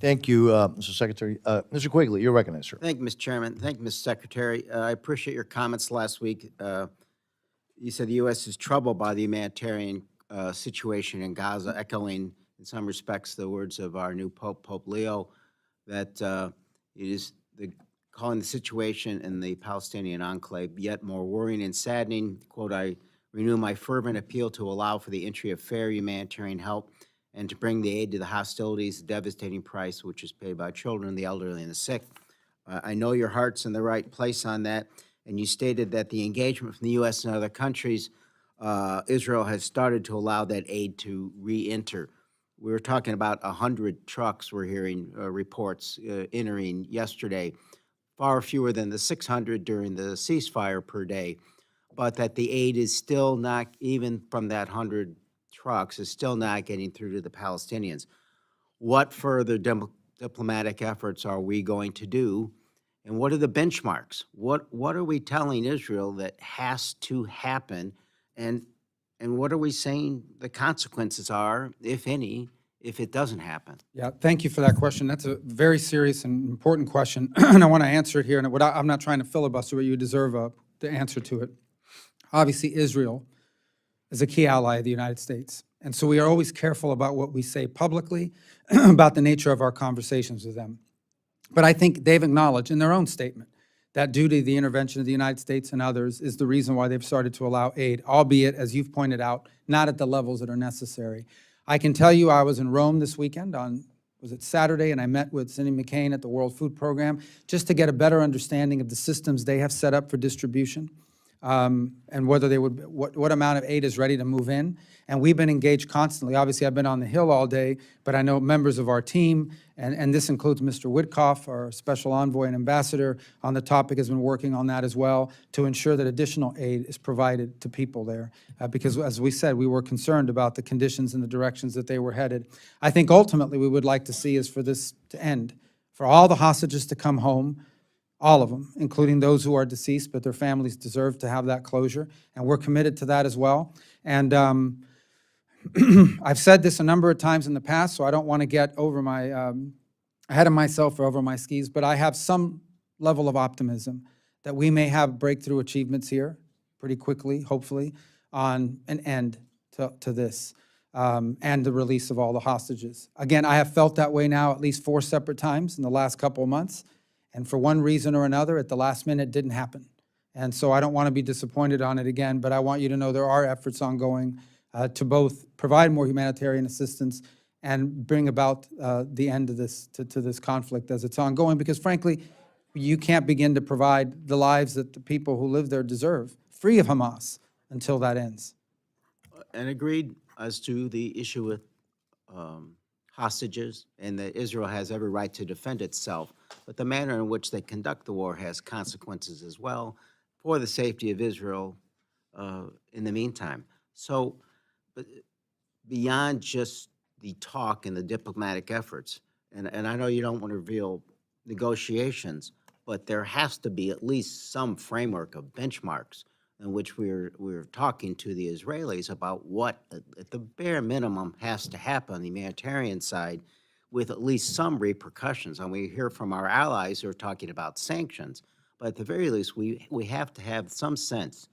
Thank you, Mr. Secretary. Mr. Quigley, you're recognized, sir. Thank you, Mr. Chairman. Thank you, Mr. Secretary. I appreciate your comments last week. You said the U.S. is troubled by the humanitarian situation in Gaza, echoing in some respects the words of our new Pope, Pope Leo, that it is calling the situation in the Palestinian enclave yet more worrying and saddening. Quote, I renew my fervent appeal to allow for the entry of fair humanitarian help and to bring the aid to the hostilities, the devastating price which is paid by children, the elderly, and the sick. I know your heart's in the right place on that, and you stated that the engagement from the U.S. and other countries, Israel has started to allow that aid to re-enter. We were talking about 100 trucks, we're hearing reports entering yesterday, far fewer than the 600 during the ceasefire per day, but that the aid is still not, even from that 100 trucks, is still not getting through to the Palestinians. What further diplomatic efforts are we going to do, and what are the benchmarks? What are we telling Israel that has to happen? And And what are we saying the consequences are, if any, if it doesn't happen? Yeah, thank you for that question. That's a very serious and important question, and I want to answer it here. And I'm not trying to filibuster it. You deserve the answer to it. Obviously, Israel is a key ally of the United States, and so we are always careful about what we say publicly about the nature of our conversations with them. But I think they've acknowledged in their own statement that due to the intervention of the United States and others is the reason why they've started to allow aid, albeit, as you've pointed out, not at the levels that are necessary. I can tell you I was in Rome this weekend was it Saturday, and I met with Cindy McCain at the World Food Program just to get a better understanding of the systems they have set up for distribution, and whether they would, what amount of aid is ready to move in. And we've been engaged constantly. Obviously, I've been on the Hill all day, but I know members of our team, and this includes Mr. Witkoff, our special envoy and ambassador on the topic, has been working on that as well to ensure that additional aid is provided to people there. Because as we said, we were concerned about the conditions and the directions that they were headed. I think ultimately we would like to see is for this to end, for all the hostages to come home, all of them, including those who are deceased, but their families deserve to have that closure, and we're committed to that as well. And I've said this a number of times in the past, so I don't want to get over my ahead of myself or over my skis, but I have some level of optimism that we may have breakthrough achievements here pretty quickly, hopefully, on an end to this and the release of all the hostages. Again, I have felt that way now at least 4 separate times in the last couple of months, and for one reason or another, at the last minute, it didn't happen. And so I don't want to be disappointed on it again, but I want you to know there are efforts ongoing to both provide more humanitarian assistance and bring about the end of this, to this conflict as it's ongoing, because frankly, you can't begin to provide the lives that the people who live there deserve, free of Hamas, until that ends. And agreed as to the issue with hostages, and that Israel has every right to defend itself, but the manner in which they conduct the war has consequences as well for the safety of Israel in the meantime. So, but beyond just the talk and the diplomatic efforts, and I know you don't want to reveal negotiations, but there has to be at least some framework of benchmarks in which we're talking to the Israelis about what, at the bare minimum, has to happen on the humanitarian side with at least some repercussions. And we hear from our allies who are talking about sanctions, but at the very least, we have to have some sense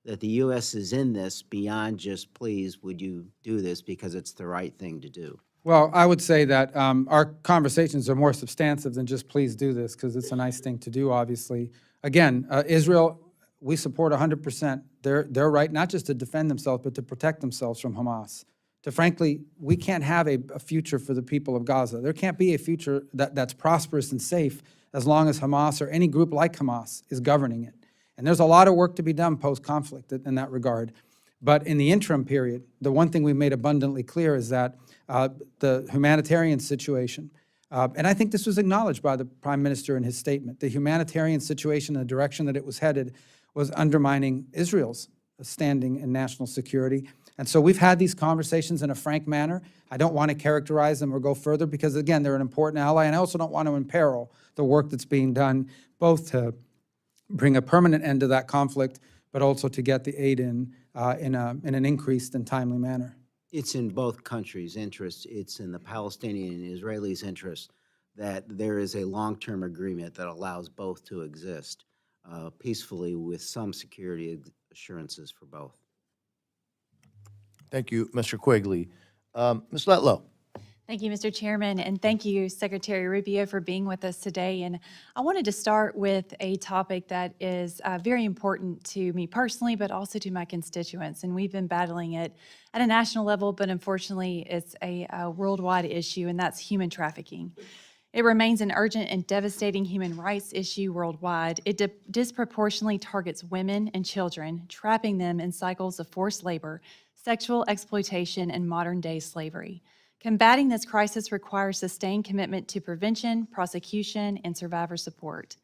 that the U.S. is in this beyond just, please, would you do this because it's the right thing to do? Well, I would say that our conversations are more substantive than just please do this, because it's a nice thing to do, obviously. Again, Israel, we support 100% their right not just to defend themselves, but to protect themselves from Hamas. To frankly, we can't have a future for the people of Gaza. There can't be a future that's prosperous and safe as long as Hamas or any group like Hamas is governing it. And there's a lot of work to be done post-conflict in that regard. But in the interim period, the one thing we've made abundantly clear is that the humanitarian situation, and I think this was acknowledged by the Prime Minister in his statement, the humanitarian situation, the direction that it was headed, was undermining Israel's standing in national security. And so we've had these conversations in a frank manner. I don't want to characterize them or go further because, again, they're an important ally, and I also don't want to imperil the work that's being done, both to bring a permanent end to that conflict, but also to get the aid in an increased and timely manner. It's in both countries' interests. It's in the Palestinian and Israelis' interest that there is a long-term agreement that allows both to exist peacefully with some security assurances for both. Thank you, Mr. Quigley. Ms. Letlow. Thank you, Mr. Chairman, and thank you, Secretary Rubio, for being with us today. And I wanted to start with a topic that is very important to me personally, but also to my constituents. And we've been battling it at a national level, but unfortunately, it's a worldwide issue, and that's human trafficking. It remains an urgent and devastating human rights issue worldwide. It disproportionately targets women and children, trapping them in cycles of forced labor, sexual exploitation, and modern-day slavery. Combating this crisis requires sustained commitment to prevention, prosecution, and survivor support.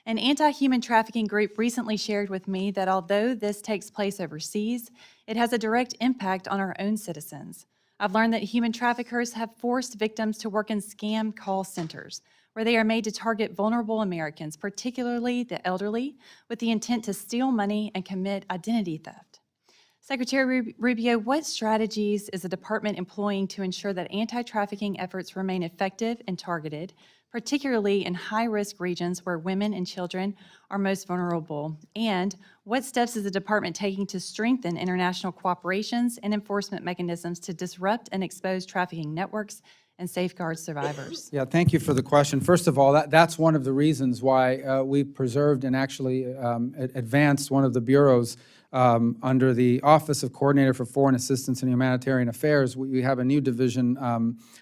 An anti-human trafficking group recently shared with me that although this takes place overseas, it has a direct impact on our own citizens. I've learned that human traffickers have forced victims to work in scam call centers, where they are made to target vulnerable Americans, particularly the elderly, with the intent to steal money and commit identity theft. Secretary Rubio, what strategies is the department employing to ensure that anti-trafficking efforts remain effective and targeted, particularly in high-risk regions where women and children are most vulnerable? And what steps is the department taking to strengthen international cooperations and enforcement mechanisms to disrupt and expose trafficking networks and safeguard survivors? Yeah, thank you for the question. First of all, that's one of the reasons why we preserved and actually advanced one of the bureaus under the Office of Coordinator for Foreign Assistance and Humanitarian Affairs. We have a new division,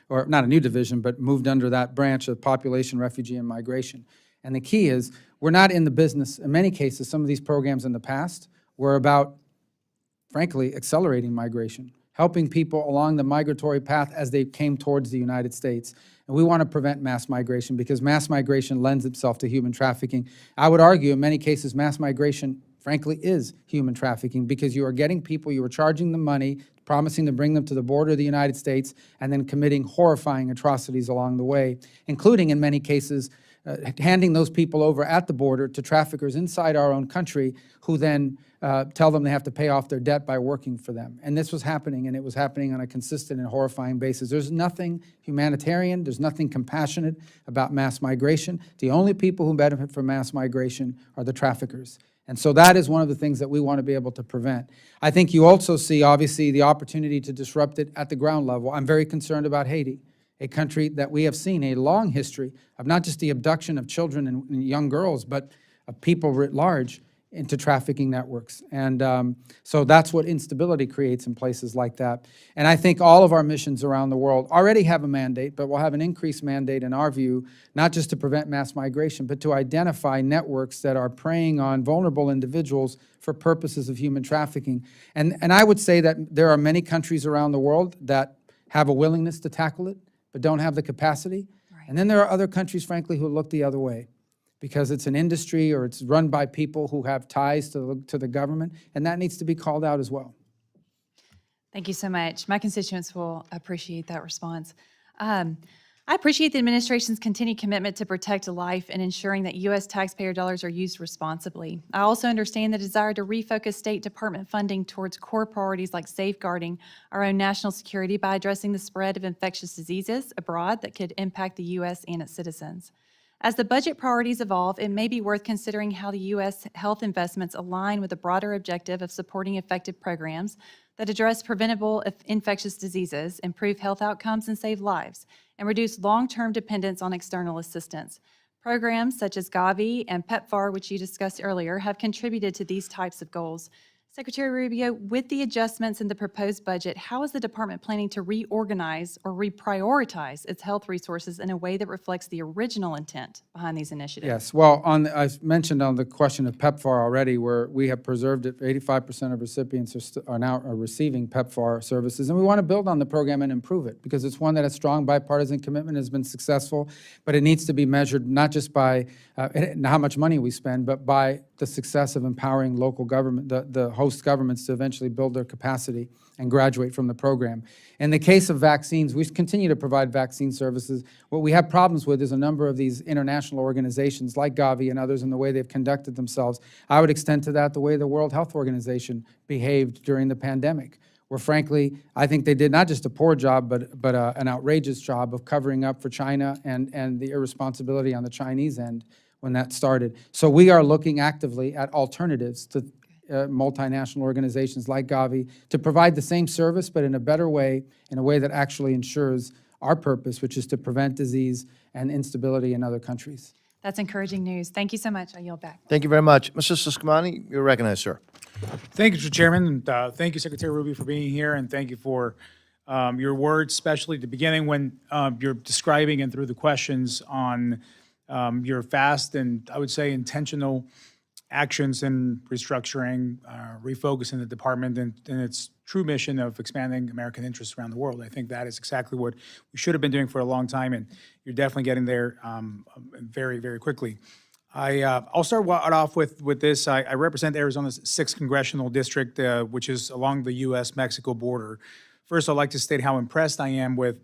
or not a new division, but moved under that branch of Population, Refugee, and Migration. And the key is, we're not in the business, in many cases, some of these programs in the past were about, frankly, accelerating migration, helping people along the migratory path as they came towards the United States. And we want to prevent mass migration because mass migration lends itself to human trafficking. I would argue in many cases mass migration, frankly, is human trafficking because you are getting people, you are charging them money, promising to bring them to the border of the United States, and then committing horrifying atrocities along the way, including in many cases handing those people over at the border to traffickers inside our own country who then tell them they have to pay off their debt by working for them. And this was happening, and it was happening on a consistent and horrifying basis. There's nothing humanitarian, there's nothing compassionate about mass migration. The only people who benefit from mass migration are the traffickers. And so that is one of the things that we want to be able to prevent. I think you also see, obviously, the opportunity to disrupt it at the ground level. I'm very concerned about Haiti, a country that we have seen a long history of not just the abduction of children and young girls, but of people writ large into trafficking networks. And so that's what instability creates in places like that. And I think all of our missions around the world already have a mandate, but will have an increased mandate in our view, not just to prevent mass migration, but to identify networks that are preying on vulnerable individuals for purposes of human trafficking. And I would say that there are many countries around the world that have a willingness to tackle it, but don't have the capacity. Right. And then there are other countries, frankly, who look the other way, because it's an industry or it's run by people who have ties to the government, and that needs to be called out as well. Thank you so much. My constituents will appreciate that response. I appreciate the administration's continued commitment to protect life and ensuring that U.S. taxpayer dollars are used responsibly. I also understand the desire to refocus State Department funding towards core priorities like safeguarding our own national security by addressing the spread of infectious diseases abroad that could impact the U.S. and its citizens. As the budget priorities evolve, it may be worth considering how the U.S. health investments align with the broader objective of supporting effective programs that address preventable infectious diseases, improve health outcomes, and save lives, and reduce long-term dependence on external assistance. Programs such as Gavi and PEPFAR, which you discussed earlier, have contributed to these types of goals. Secretary Rubio, with the adjustments in the proposed budget, how is the department planning to reorganize or reprioritize its health resources in a way that reflects the original intent behind these initiatives? Yes, well, I mentioned on the question of PEPFAR already, where we have preserved it. 85% of recipients are now receiving PEPFAR services, and we want to build on the program and improve it because it's one that has strong bipartisan commitment, has been successful, but it needs to be measured not just by how much money we spend, but by the success of empowering local government, the host governments to eventually build their capacity and graduate from the program. In the case of vaccines, we continue to provide vaccine services. What we have problems with is a number of these international organizations like Gavi and others and the way they've conducted themselves. I would extend to that the way the World Health Organization behaved during the pandemic, where frankly, I think they did not just a poor job, but an outrageous job of covering up for China and the irresponsibility on the Chinese end when that started. So we are looking actively at alternatives to multinational organizations like Gavi to provide the same service, but in a better way, in a way that actually ensures our purpose, which is to prevent disease and instability in other countries. That's encouraging news. Thank you so much. I yield back. Thank you very much. Mr. Subcommittee, you're recognized, sir. Thank you, Mr. Chairman, and thank you, Secretary Rubio, for being here, and thank you for your words, especially at the beginning when you're describing and through the questions on your fast and, I would say, intentional actions in restructuring, refocusing the department and its true mission of expanding American interests around the world. I think that is exactly what we should have been doing for a long time, and you're definitely getting there very, very quickly. I'll start off with this. I represent Arizona's 6th Congressional District, which is along the U.S.-Mexico border. First, I'd like to state how impressed I am with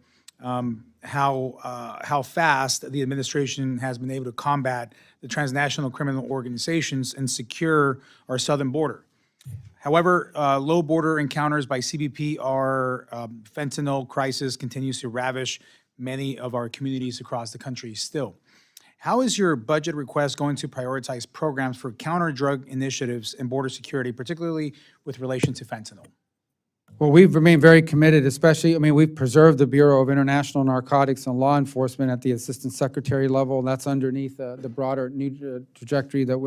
how fast the administration has been able to combat the transnational criminal organizations and secure our southern border. However, low border encounters by CBP are fentanyl crisis continues to ravish many of our communities across the country still. How is your budget request going to prioritize programs for counter-drug initiatives and border security, particularly with relation to fentanyl? Well, we've remained very committed, especially, we've preserved the Bureau of International Narcotics and Law Enforcement at the Assistant Secretary level. That's underneath the broader new directory that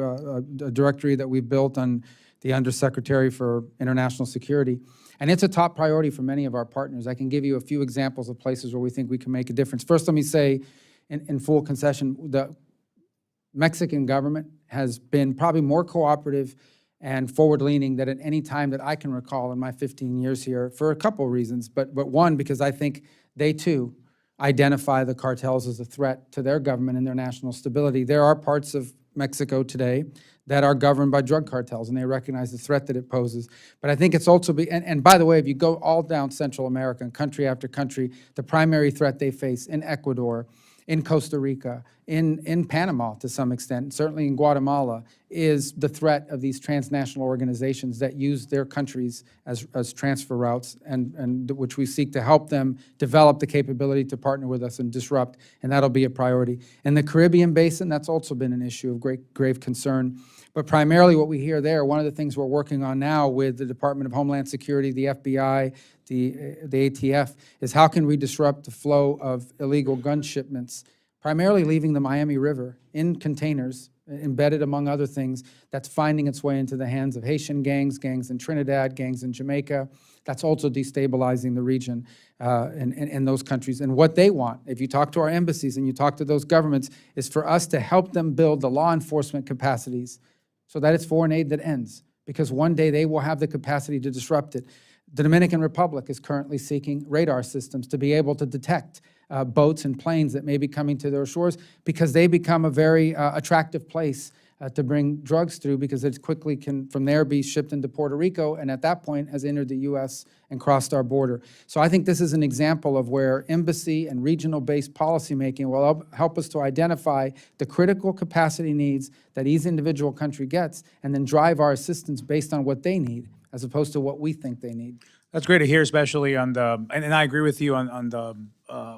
we've built on the Undersecretary for International Security. And it's a top priority for many of our partners. I can give you a few examples of places where we think we can make a difference. First, let me say, in full concession, the Mexican government has been probably more cooperative and forward-leaning than at any time that I can recall in my 15 years here, for a couple of reasons. But one, because I think they too identify the cartels as a threat to their government and their national stability. There are parts of Mexico today that are governed by drug cartels, and they recognize the threat that it poses. But I think it's also, and by the way, if you go all down Central America, and country after country, the primary threat they face in Ecuador, in Costa Rica, in Panama to some extent, certainly in Guatemala, is the threat of these transnational organizations that use their countries as transfer routes, and which we seek to help them develop the capability to partner with us and disrupt, and that'll be a priority. In the Caribbean basin, that's also been an issue of grave concern. But primarily what we hear there, one of the things we're working on now with the Department of Homeland Security, the FBI, the ATF, is how can we disrupt the flow of illegal gun shipments, primarily leaving the Miami River in containers, embedded among other things, that's finding its way into the hands of Haitian gangs, gangs in Trinidad, gangs in Jamaica. That's also destabilizing the region in those countries. And what they want, if you talk to our embassies and you talk to those governments, is for us to help them build the law enforcement capacities so that it's foreign aid that ends, because one day they will have the capacity to disrupt it. The Dominican Republic is currently seeking radar systems to be able to detect boats and planes that may be coming to their shores, because they become a very attractive place to bring drugs through, because it quickly can, from there, be shipped into Puerto Rico, and at that point has entered the U.S. and crossed our border. So I think this is an example of where embassy and regional-based policymaking will help us to identify the critical capacity needs that each individual country gets, and then drive our assistance based on what they need, as opposed to what we think they need. That's great to hear, especially on the, and I agree with you on the,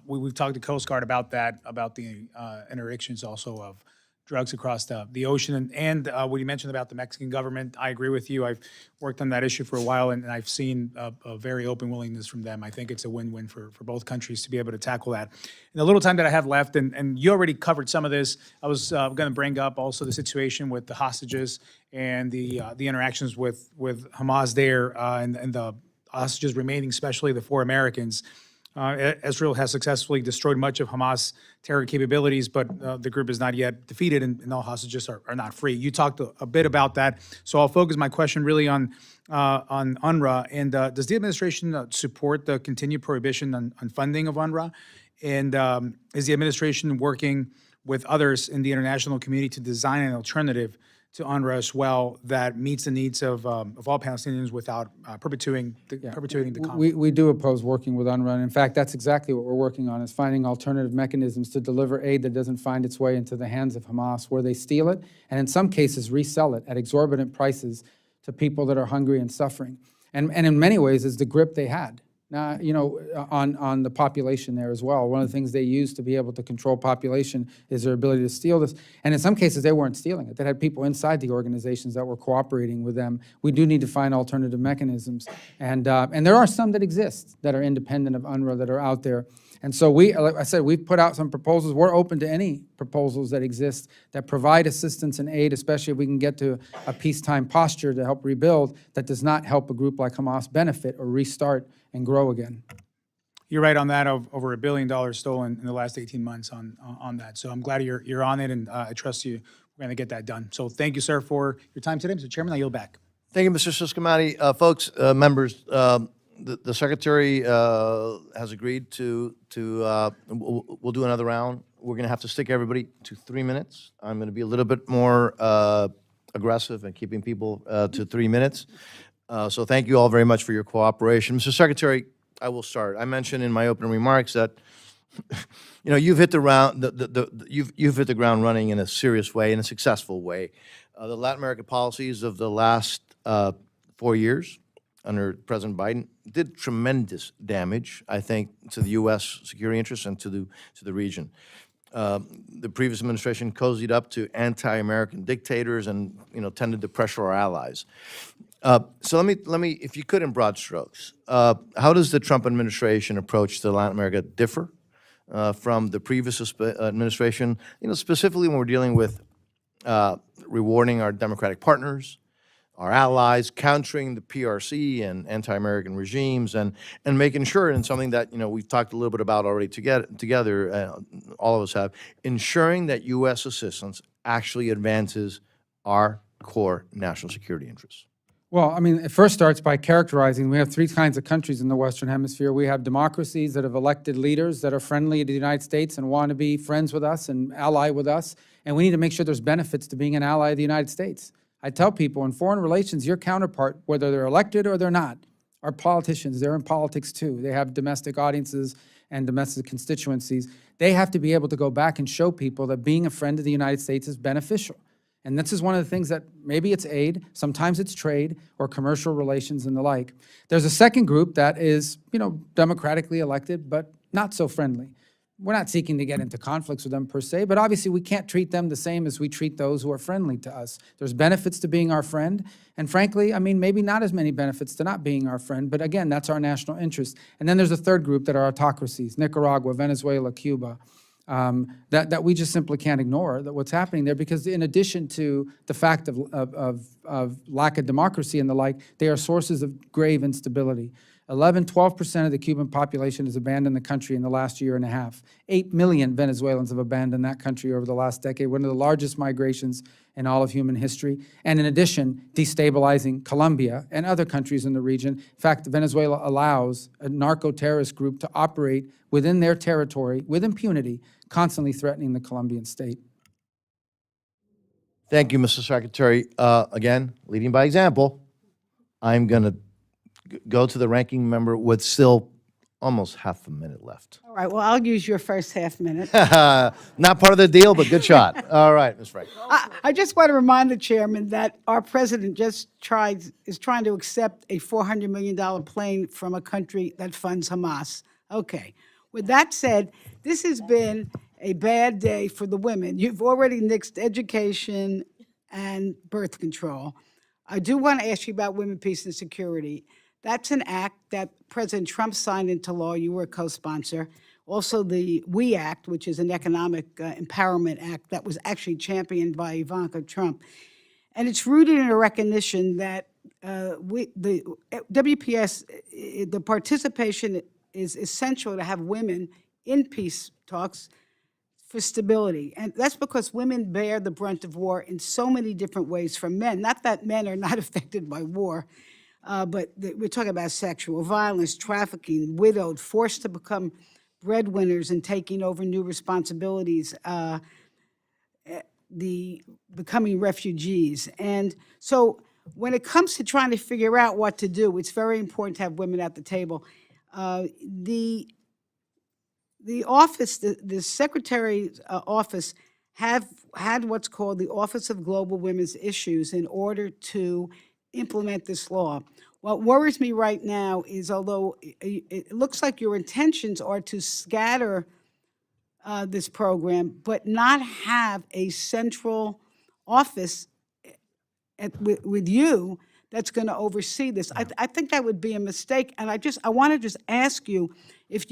we've talked to Coast Guard about that, about the interdictions also of drugs across the ocean. And what you mentioned about the Mexican government, I agree with you. I've worked on that issue for a while, and I've seen a very open willingness from them. I think it's a win-win for both countries to be able to tackle that. In the little time that I have left, and you already covered some of this, I was going to bring up also the situation with the hostages and the interactions with Hamas there, and the hostages remaining, especially the 4 Americans. Israel has successfully destroyed much of Hamas terror capabilities, but the group is not yet defeated, and all hostages are not free. You talked a bit about that, so I'll focus my question really on UNRWA. And does the administration support the continued prohibition on funding of UNRWA? And is the administration working with others in the international community to design an alternative to UNRWA as well that meets the needs of all Palestinians without perpetuating the conflict? We do oppose working with UNRWA. And in fact, that's exactly what we're working on, is finding alternative mechanisms to deliver aid that doesn't find its way into the hands of Hamas, where they steal it, and in some cases resell it at exorbitant prices to people that are hungry and suffering. And in many ways, is the grip they had. Now, on the population there as well. One of the things they use to be able to control population is their ability to steal this. And in some cases, they weren't stealing it. They had people inside the organizations that were cooperating with them. We do need to find alternative mechanisms. And there are some that exist that are independent of UNRWA that are out there. And so like I said, we've put out some proposals. We're open to any proposals that exist that provide assistance and aid, especially if we can get to a peacetime posture to help rebuild that does not help a group like Hamas benefit or restart and grow again. You're right on that, of over $1 billion stolen in the last 18 months on that. So I'm glad you're on it, and I trust you. We're going to get that done. So thank you, sir, for your time today. Mr. Chairman, I yield back. Thank you, Mr. Subcommittee. Folks, members, the Secretary has agreed to we'll do another round. We're going to have to stick everybody to 3 minutes. I'm going to be a little bit more aggressive in keeping people to 3 minutes. So thank you all very much for your cooperation. Mr. Secretary, I will start. I mentioned in my opening remarks that you've hit you've hit the ground running in a serious way, in a successful way. The Latin American policies of the last 4 4 years under President Biden did tremendous damage, I think, to the U.S. security interests and to the region. The previous administration cozied up to anti-American dictators and, tended to pressure our allies. So let me, if you could, in broad strokes, how does the Trump administration approach to Latin America differ from the previous administration? Specifically when we're dealing with rewarding our democratic partners, our allies, countering the PRC and anti-American regimes, and making sure, and something that we've talked a little bit about already together, all of us have, ensuring that U.S. assistance actually advances our core national security interests. Well, I mean, it first starts by characterizing, we have three kinds of countries in the Western Hemisphere. We have democracies that have elected leaders that are friendly to the United States and want to be friends with us and ally with us, and we need to make sure there's benefits to being an ally of the United States. I tell people, in foreign relations, your counterpart, whether they're elected or they're not, are politicians. They're in politics too. They have domestic audiences and domestic constituencies. They have to be able to go back and show people that being a friend of the United States is beneficial. And this is one of the things that maybe it's aid, sometimes it's trade or commercial relations and the like. There's a second group that is, democratically elected, but not so friendly. We're not seeking to get into conflicts with them per se, but obviously we can't treat them the same as we treat those who are friendly to us. There's benefits to being our friend, and frankly, maybe not as many benefits to not being our friend, but again, that's our national interest. And then there's a third group that are autocracies, Nicaragua, Venezuela, Cuba, that we just simply can't ignore that what's happening there, because in addition to the fact of lack of democracy and the like, they are sources of grave instability. 12% of the Cuban population has abandoned the country in the last year and a half. 8 million Venezuelans have abandoned that country over the last decade, one of the largest migrations in all of human history. And in addition, destabilizing Colombia and other countries in the region. In fact, Venezuela allows a narco-terrorist group to operate within their territory with impunity, constantly threatening the Colombian state. Thank you, Mr. Secretary. Again, leading by example, I'm going to go to the ranking member with still almost half a minute left. All right, well, I'll use your first half minute. Not part of the deal, but good shot. All right, Ms. Frank. I just want to remind the chairman that our president is trying to accept a $400 million plane from a country that funds Hamas. Okay. With that said, this has been a bad day for the women. You've already nixed education and birth control. I do want to ask you about women, peace, and security. That's an act that President Trump signed into law. You were a co-sponsor. Also, the WE Act, which is an economic empowerment act that was actually championed by Ivanka Trump. And it's rooted in a recognition that the WPS, the participation is essential to have women in peace talks for stability. And that's because women bear the brunt of war in so many different ways from men. Not that men are not affected by war, but we're talking about sexual violence, trafficking, widowed, forced to become breadwinners and taking over new responsibilities, becoming refugees. And so when it comes to trying to figure out what to do, it's very important to have women at the table. The office, the Secretary's office have had what's called the Office of Global Women's Issues in order to implement this law. What worries me right now is, although it looks like your intentions are to scatter this program, but not have a central office with you that's going to oversee this. I think that would be a mistake, and I want to just ask you if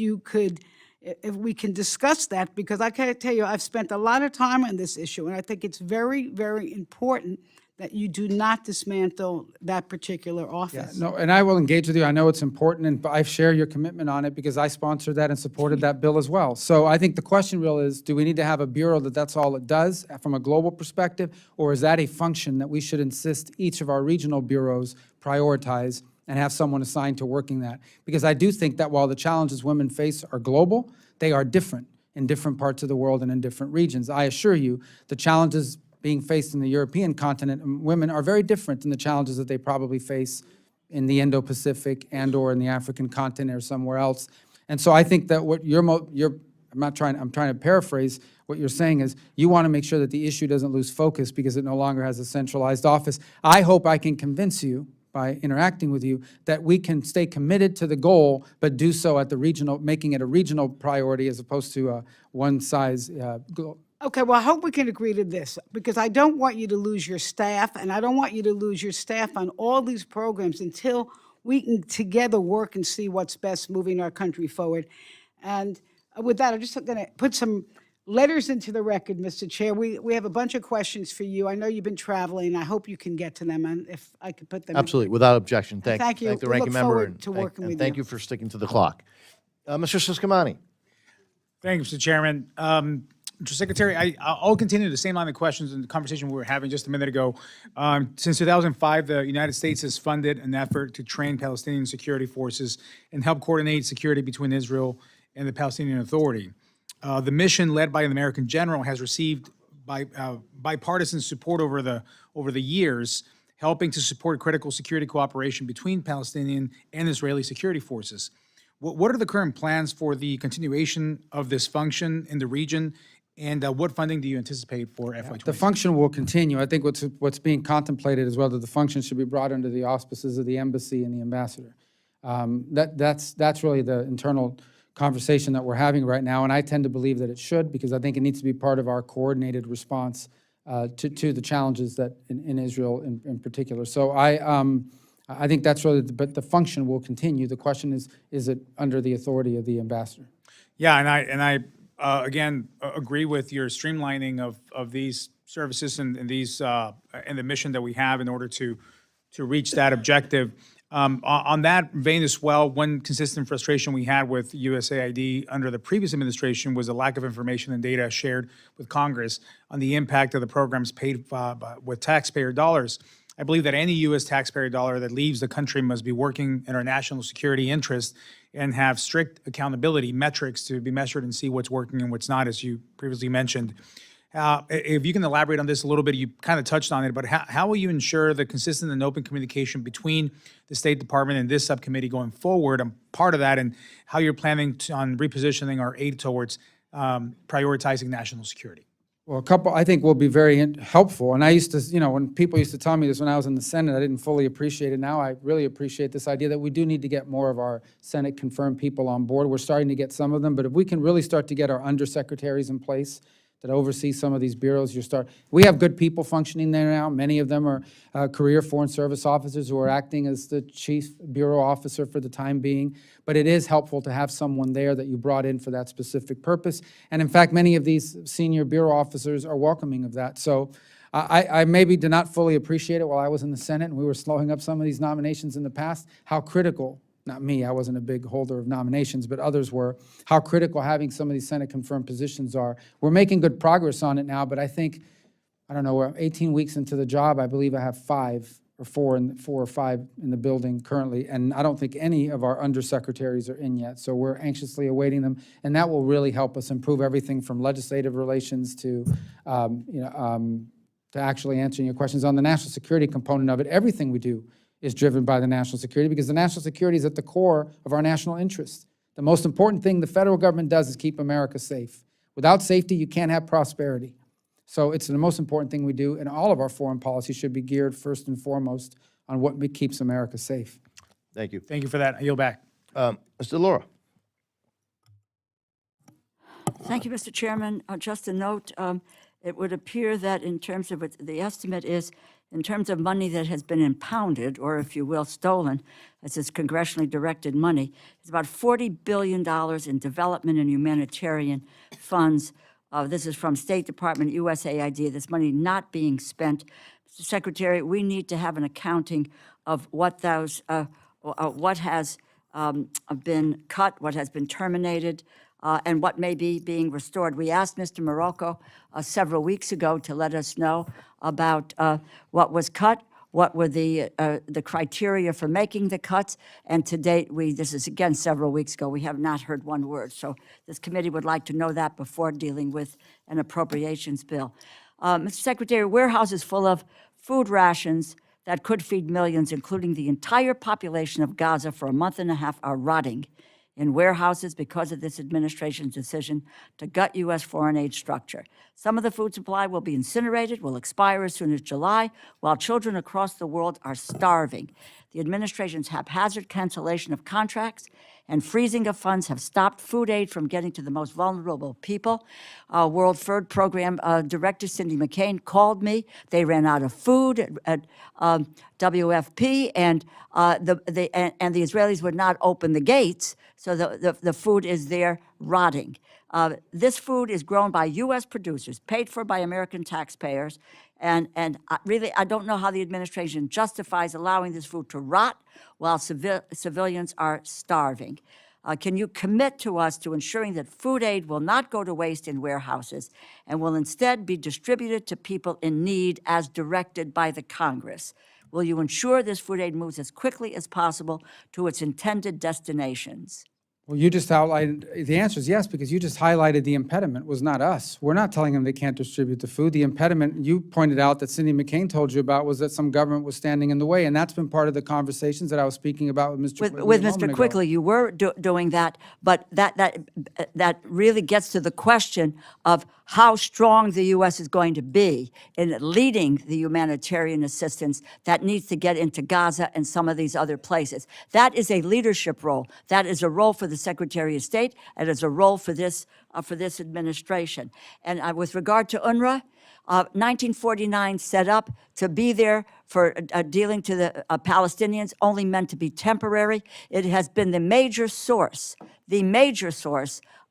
we can discuss that, because I can tell you I've spent a lot of time on this issue, and I think it's very, very important that you do not dismantle that particular office. No, and I will engage with you. I know it's important, and I share your commitment on it because I sponsored that and supported that bill as well. So I think the question really is, do we need to have a bureau that's all it does from a global perspective, or is that a function that we should insist each of our regional bureaus prioritize and have someone assigned to working that? Because I do think that while the challenges women face are global, they are different in different parts of the world and in different regions. I assure you, the challenges being faced in the European continent and women are very different than the challenges that they probably face in the Indo-Pacific and or in the African continent or somewhere else. And so I think that what I'm trying to paraphrase what you're saying is you want to make sure that the issue doesn't lose focus because it no longer has a centralized office. I hope I can convince you by interacting with you, that we can stay committed to the goal, but do so at the regional, making it a regional priority as opposed to a one-size goal. Okay, well, I hope we can agree to this, because I don't want you to lose your staff, and I don't want you to lose your staff on all these programs until we can together work and see what's best moving our country forward. And with that, I'm just going to put some letters into the record, Mr. Chair. We have a bunch of questions for you. I know you've been traveling. I hope you can get to them, and if I could put them. Absolutely, without objection. Thank you. Thank the We ranking look member. forward and to thank- working and with Thank you. you for sticking to the clock. Mr. Subcommittee. Thank you, Mr. Chairman. Mr. Secretary, I'll continue the same line of questions and the conversation we were having just a minute ago. Since 2005, the United States has funded an effort to train Palestinian security forces and help coordinate security between Israel and the Palestinian Authority. The mission, led by an American general, has received bipartisan support over the years, helping to support critical security cooperation between Palestinian and Israeli security forces. What are the current plans for the continuation of this function in the region, and what funding do you anticipate for FY26? The function will continue. I think what's being contemplated as well, that the function should be brought under the auspices of the embassy and the ambassador. That's really the internal conversation that we're having right now, and I tend to believe that it should, because I think it needs to be part of our coordinated response to the challenges that in Israel in particular. So I think that's really, but the function will continue. The question is it under the authority of the ambassador? Yeah, and I again agree with your streamlining of these services and these and the mission that we have in order to reach that objective. On that vein as well, one consistent frustration we had with USAID under the previous administration was the lack of information and data shared with Congress on the impact of the programs paid with taxpayer dollars. I believe that any U.S. taxpayer dollar that leaves the country must be working in our national security interest and have strict accountability metrics to be measured and see what's working and what's not, as you previously mentioned. If you can elaborate on this a little bit, you kind of touched on it, but how will you ensure the consistent and open communication between the State Department and this subcommittee going forward? And part of that, and how you're planning on repositioning our aid towards prioritizing national security? Well, I think will be very helpful. And I used to, when people used to tell me this when I was in the Senate, I didn't fully appreciate it. Now I really appreciate this idea that we do need to get more of our Senate confirmed people on board. We're starting to get some of them, but if we can really start to get our undersecretaries in place that oversee some of these bureaus, we have good people functioning there now. Many of them are career Foreign Service officers who are acting as the chief bureau officer for the time being. But it is helpful to have someone there that you brought in for that specific purpose. And in fact, many of these senior bureau officers are welcoming of that. So I maybe did not fully appreciate it while I was in the Senate and we were slowing up some of these nominations in the past, how critical, not me, I wasn't a big holder of nominations, but others were, how critical having some of these Senate confirmed positions are. We're making good progress on it now, but I think, I don't know, we're 18 weeks into the job. I believe I have four or five in the building currently, and I don't think any of our undersecretaries are in yet. So we're anxiously awaiting them, and that will really help us improve everything from legislative relations to, to actually answering your questions on the national security component of it. Everything we do is driven by the national security, because the national security is at the core of our national interest. The most important thing the federal government does is keep America safe. Without safety, you can't have prosperity. So it's the most important thing we do, and all of our foreign policy should be geared first and foremost on what keeps America safe. Thank you. Thank you for that. I yield back. Mr. Laura. Thank you, Mr. Chairman. Just a note, it would appear that in terms of the estimate is, in terms of money that has been impounded, or if you will, stolen, as is congressionally directed money, it's about $40 billion in development and humanitarian funds. This is from State Department, USAID, this money not being spent. Mr. Secretary, we need to have an accounting of what those, what has been cut, what has been terminated, and what may be being restored. We asked Mr. Morocco several weeks ago to let us know about what was cut, what were the criteria for making the cuts, and to date, this is again several weeks ago, we have not heard one word. So this committee would like to know that before dealing with an appropriations bill. Mr. Secretary, warehouses full of food rations that could feed millions, including the entire population of Gaza for a month and a half, are rotting in warehouses because of this administration's decision to gut U.S. foreign aid structure. Some of the food supply will be incinerated, will expire as soon as July, while children across the world are starving. The administration's haphazard cancellation of contracts and freezing of funds have stopped food aid from getting to the most vulnerable people. World Food Program Director Cindy McCain called me. They ran out of food at WFP, and the Israelis would not open the gates, so the food is there rotting. This food is grown by U.S. producers, paid for by American taxpayers, and really, I don't know how the administration justifies allowing this food to rot while civilians are starving. Can you commit to us to ensuring that food aid will not go to waste in warehouses and will instead be distributed to people in need as directed by the Congress? Will you ensure this food aid moves as quickly as possible to its intended destinations? Well, you just outlined, the answer is yes, because you just highlighted the impediment was not us. We're not telling them they can't distribute the food. The impediment you pointed out that Cindy McCain told you about was that some government was standing in the way, and that's been part of the conversations that I was speaking about with Mr. Quigley With a moment Mr. ago. Quigley, you were doing that, but that really gets to the question of how strong the U.S. is going to be in leading the humanitarian assistance that needs to get into Gaza and some of these other places. That is a leadership role. That is a role for the Secretary of State. It is a role for this administration. And with regard to UNRWA, 1949 set up to be there for dealing to the Palestinians, only meant to be temporary. It has been the major source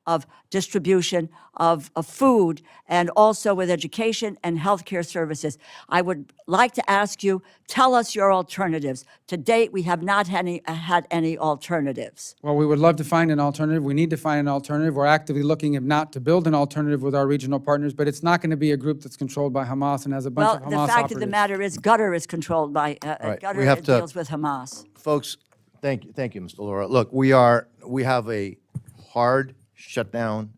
of distribution of food, and also with education and healthcare services. I would like to ask you, tell us your alternatives. To date, we have not had any alternatives. Well, we would love to find an alternative. We need to find an alternative. We're actively looking, if not to build an alternative with our regional partners, but it's not going to be a group that's controlled by Hamas and has a bunch Well, of Hamas the fact operatives. of the matter is, Qatar is controlled by, right, Qatar we have to- deals with Hamas. Folks, thank you, Mr. Laura. Look, we have a hard shutdown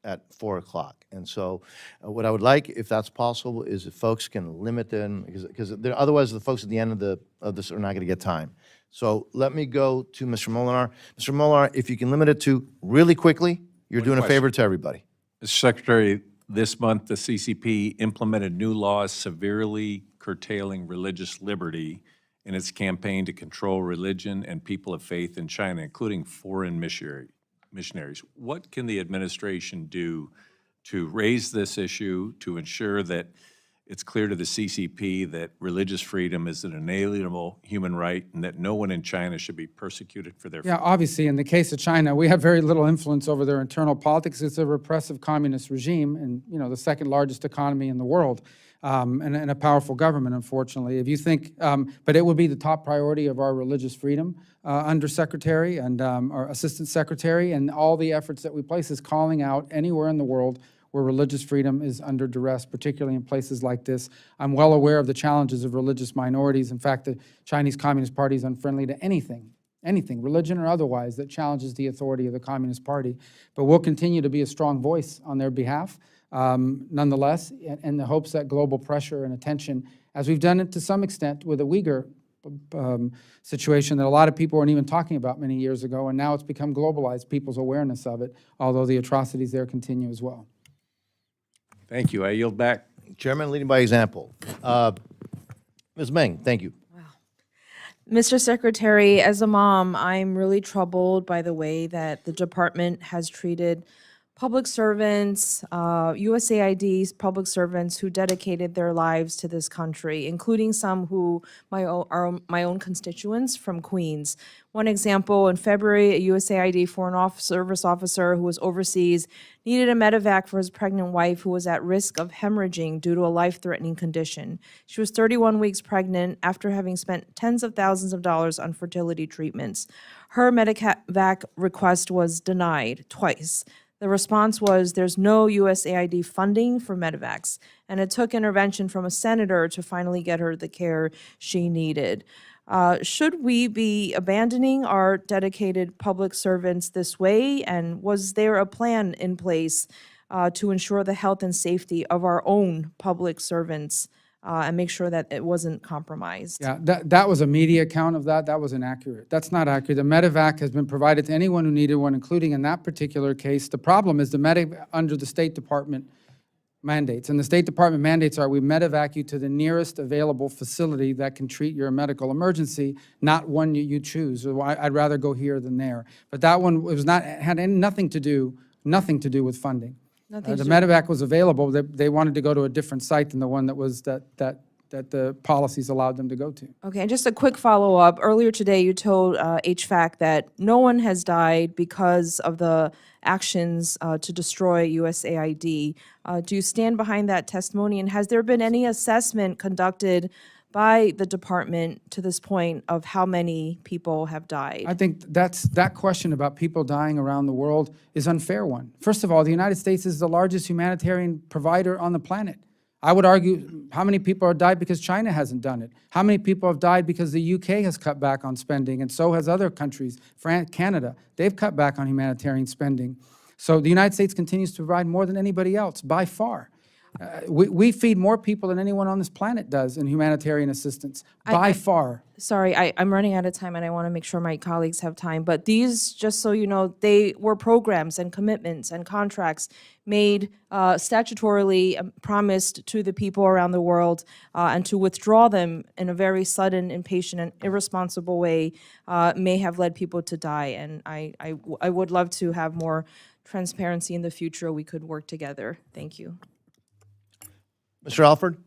at 4 o'clock. And so what I would like, if that's possible, is if folks can limit them, because otherwise the folks at the end of this are not going to get time. So let me go to Mr. Molinar. Mr. Molinar, if you can limit it to really quickly, you're doing a favor to everybody. Mr. Secretary, this month, the CCP implemented new laws severely curtailing religious liberty in its campaign to control religion and people of faith in China, including foreign missionaries. What can the administration do to raise this issue, to ensure that it's clear to the CCP that religious freedom is an inalienable human right and that no one in China should be persecuted for their faith? Yeah, obviously, in the case of China, we have very little influence over their internal politics. It's a repressive communist regime and, the second largest economy in the world, and a powerful government, unfortunately. If you think, but it would be the top priority of our religious freedom Undersecretary and our Assistant Secretary, and all the efforts that we place is calling out anywhere in the world where religious freedom is under duress, particularly in places like this. I'm well aware of the challenges of religious minorities. In fact, the Chinese Communist Party is unfriendly to anything, religion or otherwise, that challenges the authority of the Communist Party. But we'll continue to be a strong voice on their behalf, nonetheless, in the hopes that global pressure and attention, as we've done it to some extent with the Uyghur situation that a lot of people weren't even talking about many years ago, and now it's become globalized, people's awareness of it, although the atrocities there continue as well. Thank you. I yield back. Chairman, leading by example. Ms. Meng, thank you. Mr. Secretary, as a mom, I'm really troubled by the way that the department has treated public servants, USAID's public servants who dedicated their lives to this country, including some who are my own constituents from Queens. One example, in February, a USAID Foreign Service officer who was overseas needed a medevac for his pregnant wife who was at risk of hemorrhaging due to a life-threatening condition. She was 31 weeks pregnant after having spent tens of thousands of dollars on fertility treatments. Her medevac request was denied twice. The response was there's no USAID funding for medevacs, and it took intervention from a senator to finally get her the care she needed. Should we be abandoning our dedicated public servants this way? And was there a plan in place to ensure the health and safety of our own public servants and make sure that it wasn't compromised. Yeah, that was a media account of that. That was inaccurate. That's not accurate. The medevac has been provided to anyone who needed one, including in that particular case. The problem is the medevac under the State Department mandates. And the State Department mandates are we medevac you to the nearest available facility that can treat your medical emergency, not one you choose. So I'd rather go here than there. But that one was not, had nothing to do with funding. Nothing The to- medevac was available. They wanted to go to a different site than the one that was that the policies allowed them to go to. Okay, and just a quick follow-up. Earlier today, you told HVAC that no one has died because of the actions to destroy USAID. Do you stand behind that testimony? And has there been any assessment conducted by the department to this point of how many people have died? I think that question about people dying around the world is an unfair one. First of all, the United States is the largest humanitarian provider on the planet. I would argue how many people have died because China hasn't done it? How many people have died because the UK has cut back on spending, and so has other countries, France, Canada. They've cut back on humanitarian spending. So the United States continues to provide more than anybody else, by far. We feed more people than anyone on this planet does in humanitarian assistance, by far. Sorry, I'm running out of time, and I want to make sure my colleagues have time. But these, just so you know, they were programs and commitments and contracts made statutorily promised to the people around the world, and to withdraw them in a very sudden, impatient, and irresponsible way may have led people to die. And I would love to have more transparency in the future. We could work together. Thank you. Mr. Alford?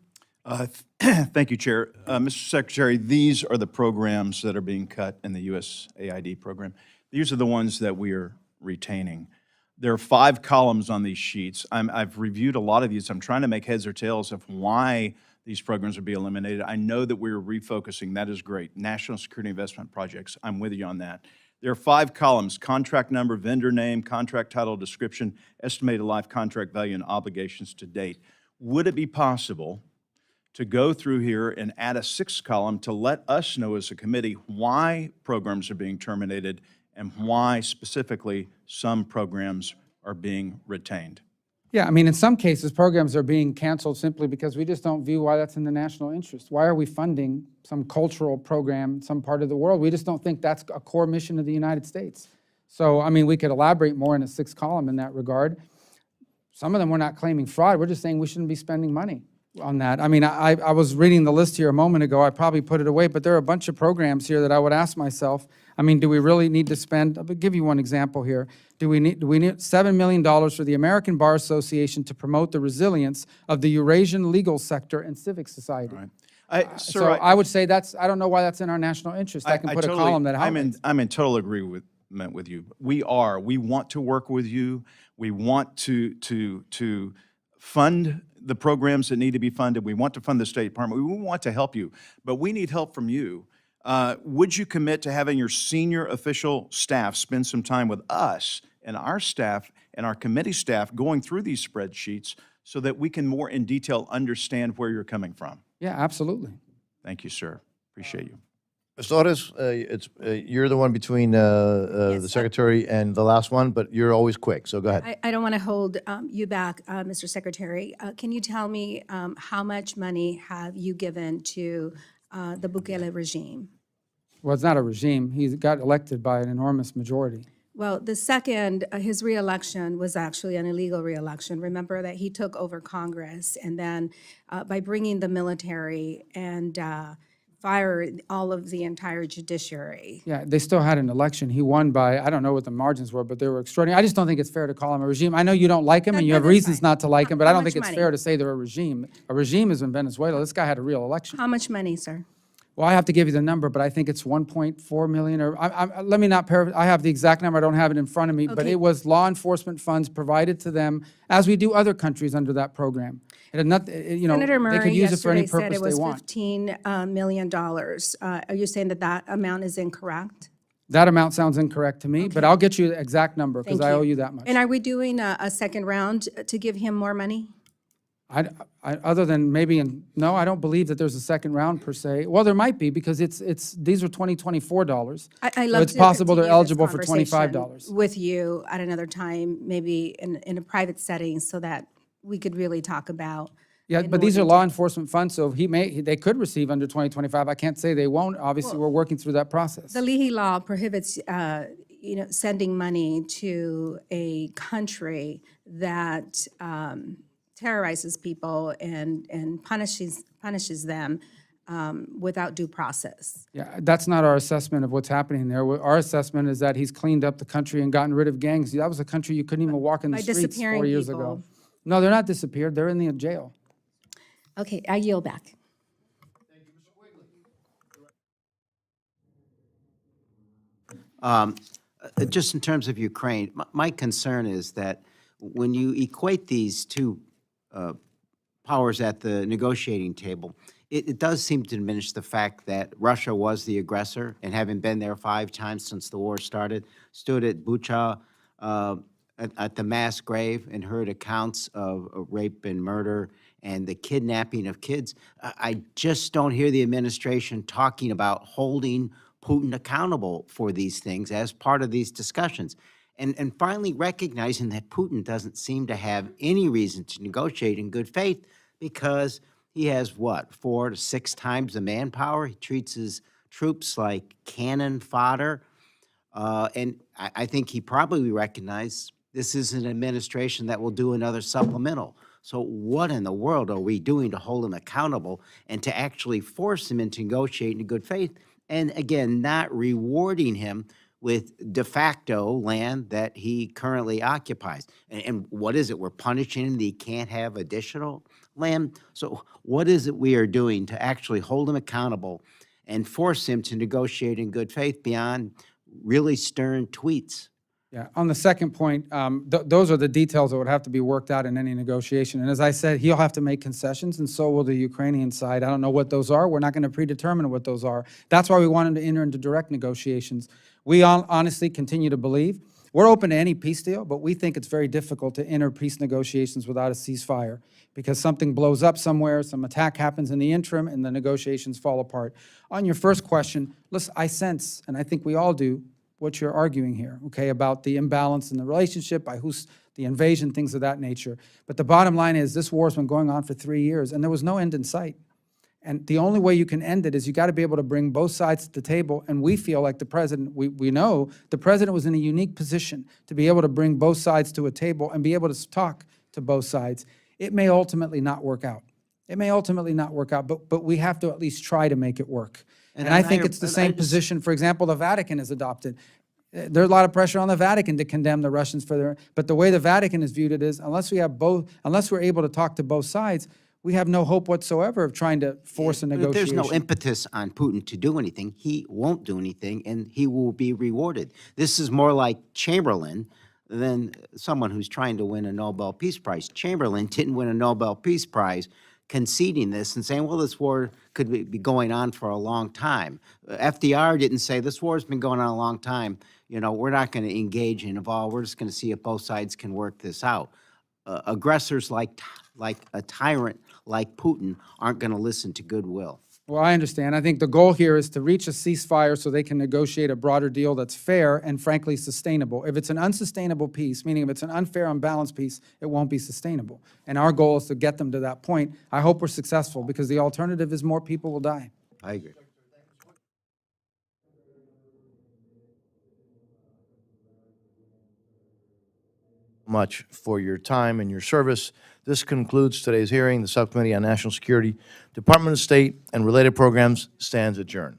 Thank you, Chair. Mr. Secretary, these are the programs that are being cut in the USAID program. These are the ones that we are retaining. There are 5 columns on these sheets. I've reviewed a lot of these. I'm trying to make heads or tails of why these programs are being eliminated. I know that we're refocusing. That is great. National Security Investment Projects. I'm with you on that. There are 5 columns: contract number, vendor name, contract title, description, estimated life contract value, and obligations to date. Would it be possible to go through here and add a 6th column to let us know as a committee why programs are being terminated and why specifically some programs are being retained? Yeah, I mean, in some cases, programs are being canceled simply because we just don't view why that's in the national interest. Why are we funding some cultural program in some part of the world? We just don't think that's a core mission of the United States. So, I mean, we could elaborate more in a 6th column in that regard. Some of them we're not claiming fraud. We're just saying we shouldn't be spending money on that. I mean, I was reading the list here a moment ago. I probably put it away, but there are a bunch of programs here that I would ask myself, I mean, do we really need to spend, I'll give you one example here. Do we need $7 million for the American Bar Association to promote the resilience of the Eurasian legal sector and civic society? Right. So I would say I don't know why that's in our national interest. I can put a column that highlights. I'm in total agreement with you. We want to work with you. We want to fund the programs that need to be funded. We want to fund the State Department. We want to help you, but we need help from you. Would you commit to having your senior official staff spend some time with us and our staff and our committee staff going through these spreadsheets so that we can more in detail understand where you're coming from? Yeah, absolutely. Thank you, sir. Appreciate you. Ms. Torres, you're the one between the secretary and the last one, but you're always quick, so go ahead. I don't want to hold you back, Mr. Secretary. Can you tell me how much money have you given to the Bukele regime? Well, it's not a regime. He got elected by an enormous majority. Well, the second, his reelection was actually an illegal reelection. Remember that he took over Congress, and then by bringing the military and fire all of the entire judiciary. Yeah, they still had an election. He won by, I don't know what the margins were, but they were extraordinary. I just don't think it's fair to call him a regime. I know you don't like him and you have that's reasons fine. not to like him, but I How don't much think it's money? fair to say they're a regime. A regime is in Venezuela. This guy had a real election. How much money, sir? Well, I have to give you the number, but I think it's 1.4 million, or let me not paraphrase. I have the exact number. I don't have it in front of me, but Okay. it was law enforcement funds provided to them, as we do other countries under that program. It had not, you know, Senator they Murray could use it for any yesterday said purpose it they was want. $15 million. Are you saying that that amount is incorrect? That amount sounds incorrect to me, but I'll get you the exact number because Thank I owe you that much. And are we doing a second round to give him more money? Other than maybe, no, I don't believe that there's a second round per se. Well, there might be because these are 2024 dollars. I So love it's to possible they're continue this eligible for conversation $25. with you at another time, maybe in a private setting, so that we could really talk about Yeah, in but these more are law detail. enforcement funds, so they could receive under 2025. I can't say they won't. Obviously, we're working through that process. The Leahy law prohibits, sending money to a country that terrorizes people and punishes them without due process. Yeah, that's not our assessment of what's happening there. Our assessment is that he's cleaned up the country and gotten rid of gangs. That was a country you couldn't even walk in the By streets disappearing 4 years people. ago. No, they're not disappeared. They're in the jail. Okay, I yield back. Just in terms of Ukraine, my concern is that when you equate these two powers at the negotiating table, it does seem to diminish the fact that Russia was the aggressor and having been there 5 times since the war started, stood at Bucha at the mass grave and heard accounts of rape and murder and the kidnapping of kids. I just don't hear the administration talking about holding Putin accountable for these things as part of these discussions. And finally recognizing that Putin doesn't seem to have any reason to negotiate in good faith because he has, what, 4 to 6 times the manpower? He treats his troops like cannon fodder. And I think he probably recognized this is an administration that will do another supplemental. So what in the world are we doing to hold him accountable and to actually force him into negotiating in good faith? And again, not rewarding him with de facto land that he currently occupies. And what is it? We're punishing him that he can't have additional land? So what is it we are doing to actually hold him accountable and force him to negotiate in good faith beyond really stern tweets? Yeah, on the second point, those are the details that would have to be worked out in any negotiation. And as I said, he'll have to make concessions, and so will the Ukrainian side. I don't know what those are. We're not going to predetermine what those are. That's why we want him to enter into direct negotiations. We honestly continue to believe we're open to any peace deal, but we think it's very difficult to enter peace negotiations without a ceasefire because something blows up somewhere, some attack happens in the interim, and the negotiations fall apart. On your first question, listen, I sense, and I think we all do, what you're arguing here, okay, about the imbalance in the relationship, by who's the invasion, things of that nature. But the bottom line is this war's been going on for 3 years, and there was no end in sight. And the only way you can end it is you got to be able to bring both sides to the table. And we feel like the president, we know the president was in a unique position to be able to bring both sides to a table and be able to talk to both sides. It may ultimately not work out. It may ultimately not work out, but we have to at least try to make it work. And I think it's the same position, for example, the Vatican has adopted. There's a lot of pressure on the Vatican to condemn the Russians for their, but the way the Vatican has viewed it is, unless we're able to talk to both sides, we have no hope whatsoever of trying to force a If negotiation. there's no impetus on Putin to do anything, he won't do anything, and he will be rewarded. This is more like Chamberlain than someone who's trying to win a Nobel Peace Prize. Chamberlain didn't win a Nobel Peace Prize conceding this and saying, well, this war could be going on for a long time. FDR didn't say, this war's been going on a long time. You know, we're not going to engage and involve. We're just going to see if both sides can work this out. Aggressors like a tyrant like Putin aren't going to listen to goodwill. Well, I understand. I think the goal here is to reach a ceasefire so they can negotiate a broader deal that's fair and frankly sustainable. If it's an unsustainable peace, meaning if it's an unfair, unbalanced peace, it won't be sustainable. And our goal is to get them to that point. I hope we're successful because the alternative is more people will die. I agree. Much for your time and your service. This concludes today's hearing. The Subcommittee on National Security, Department of State, and Related Programs stands adjourned.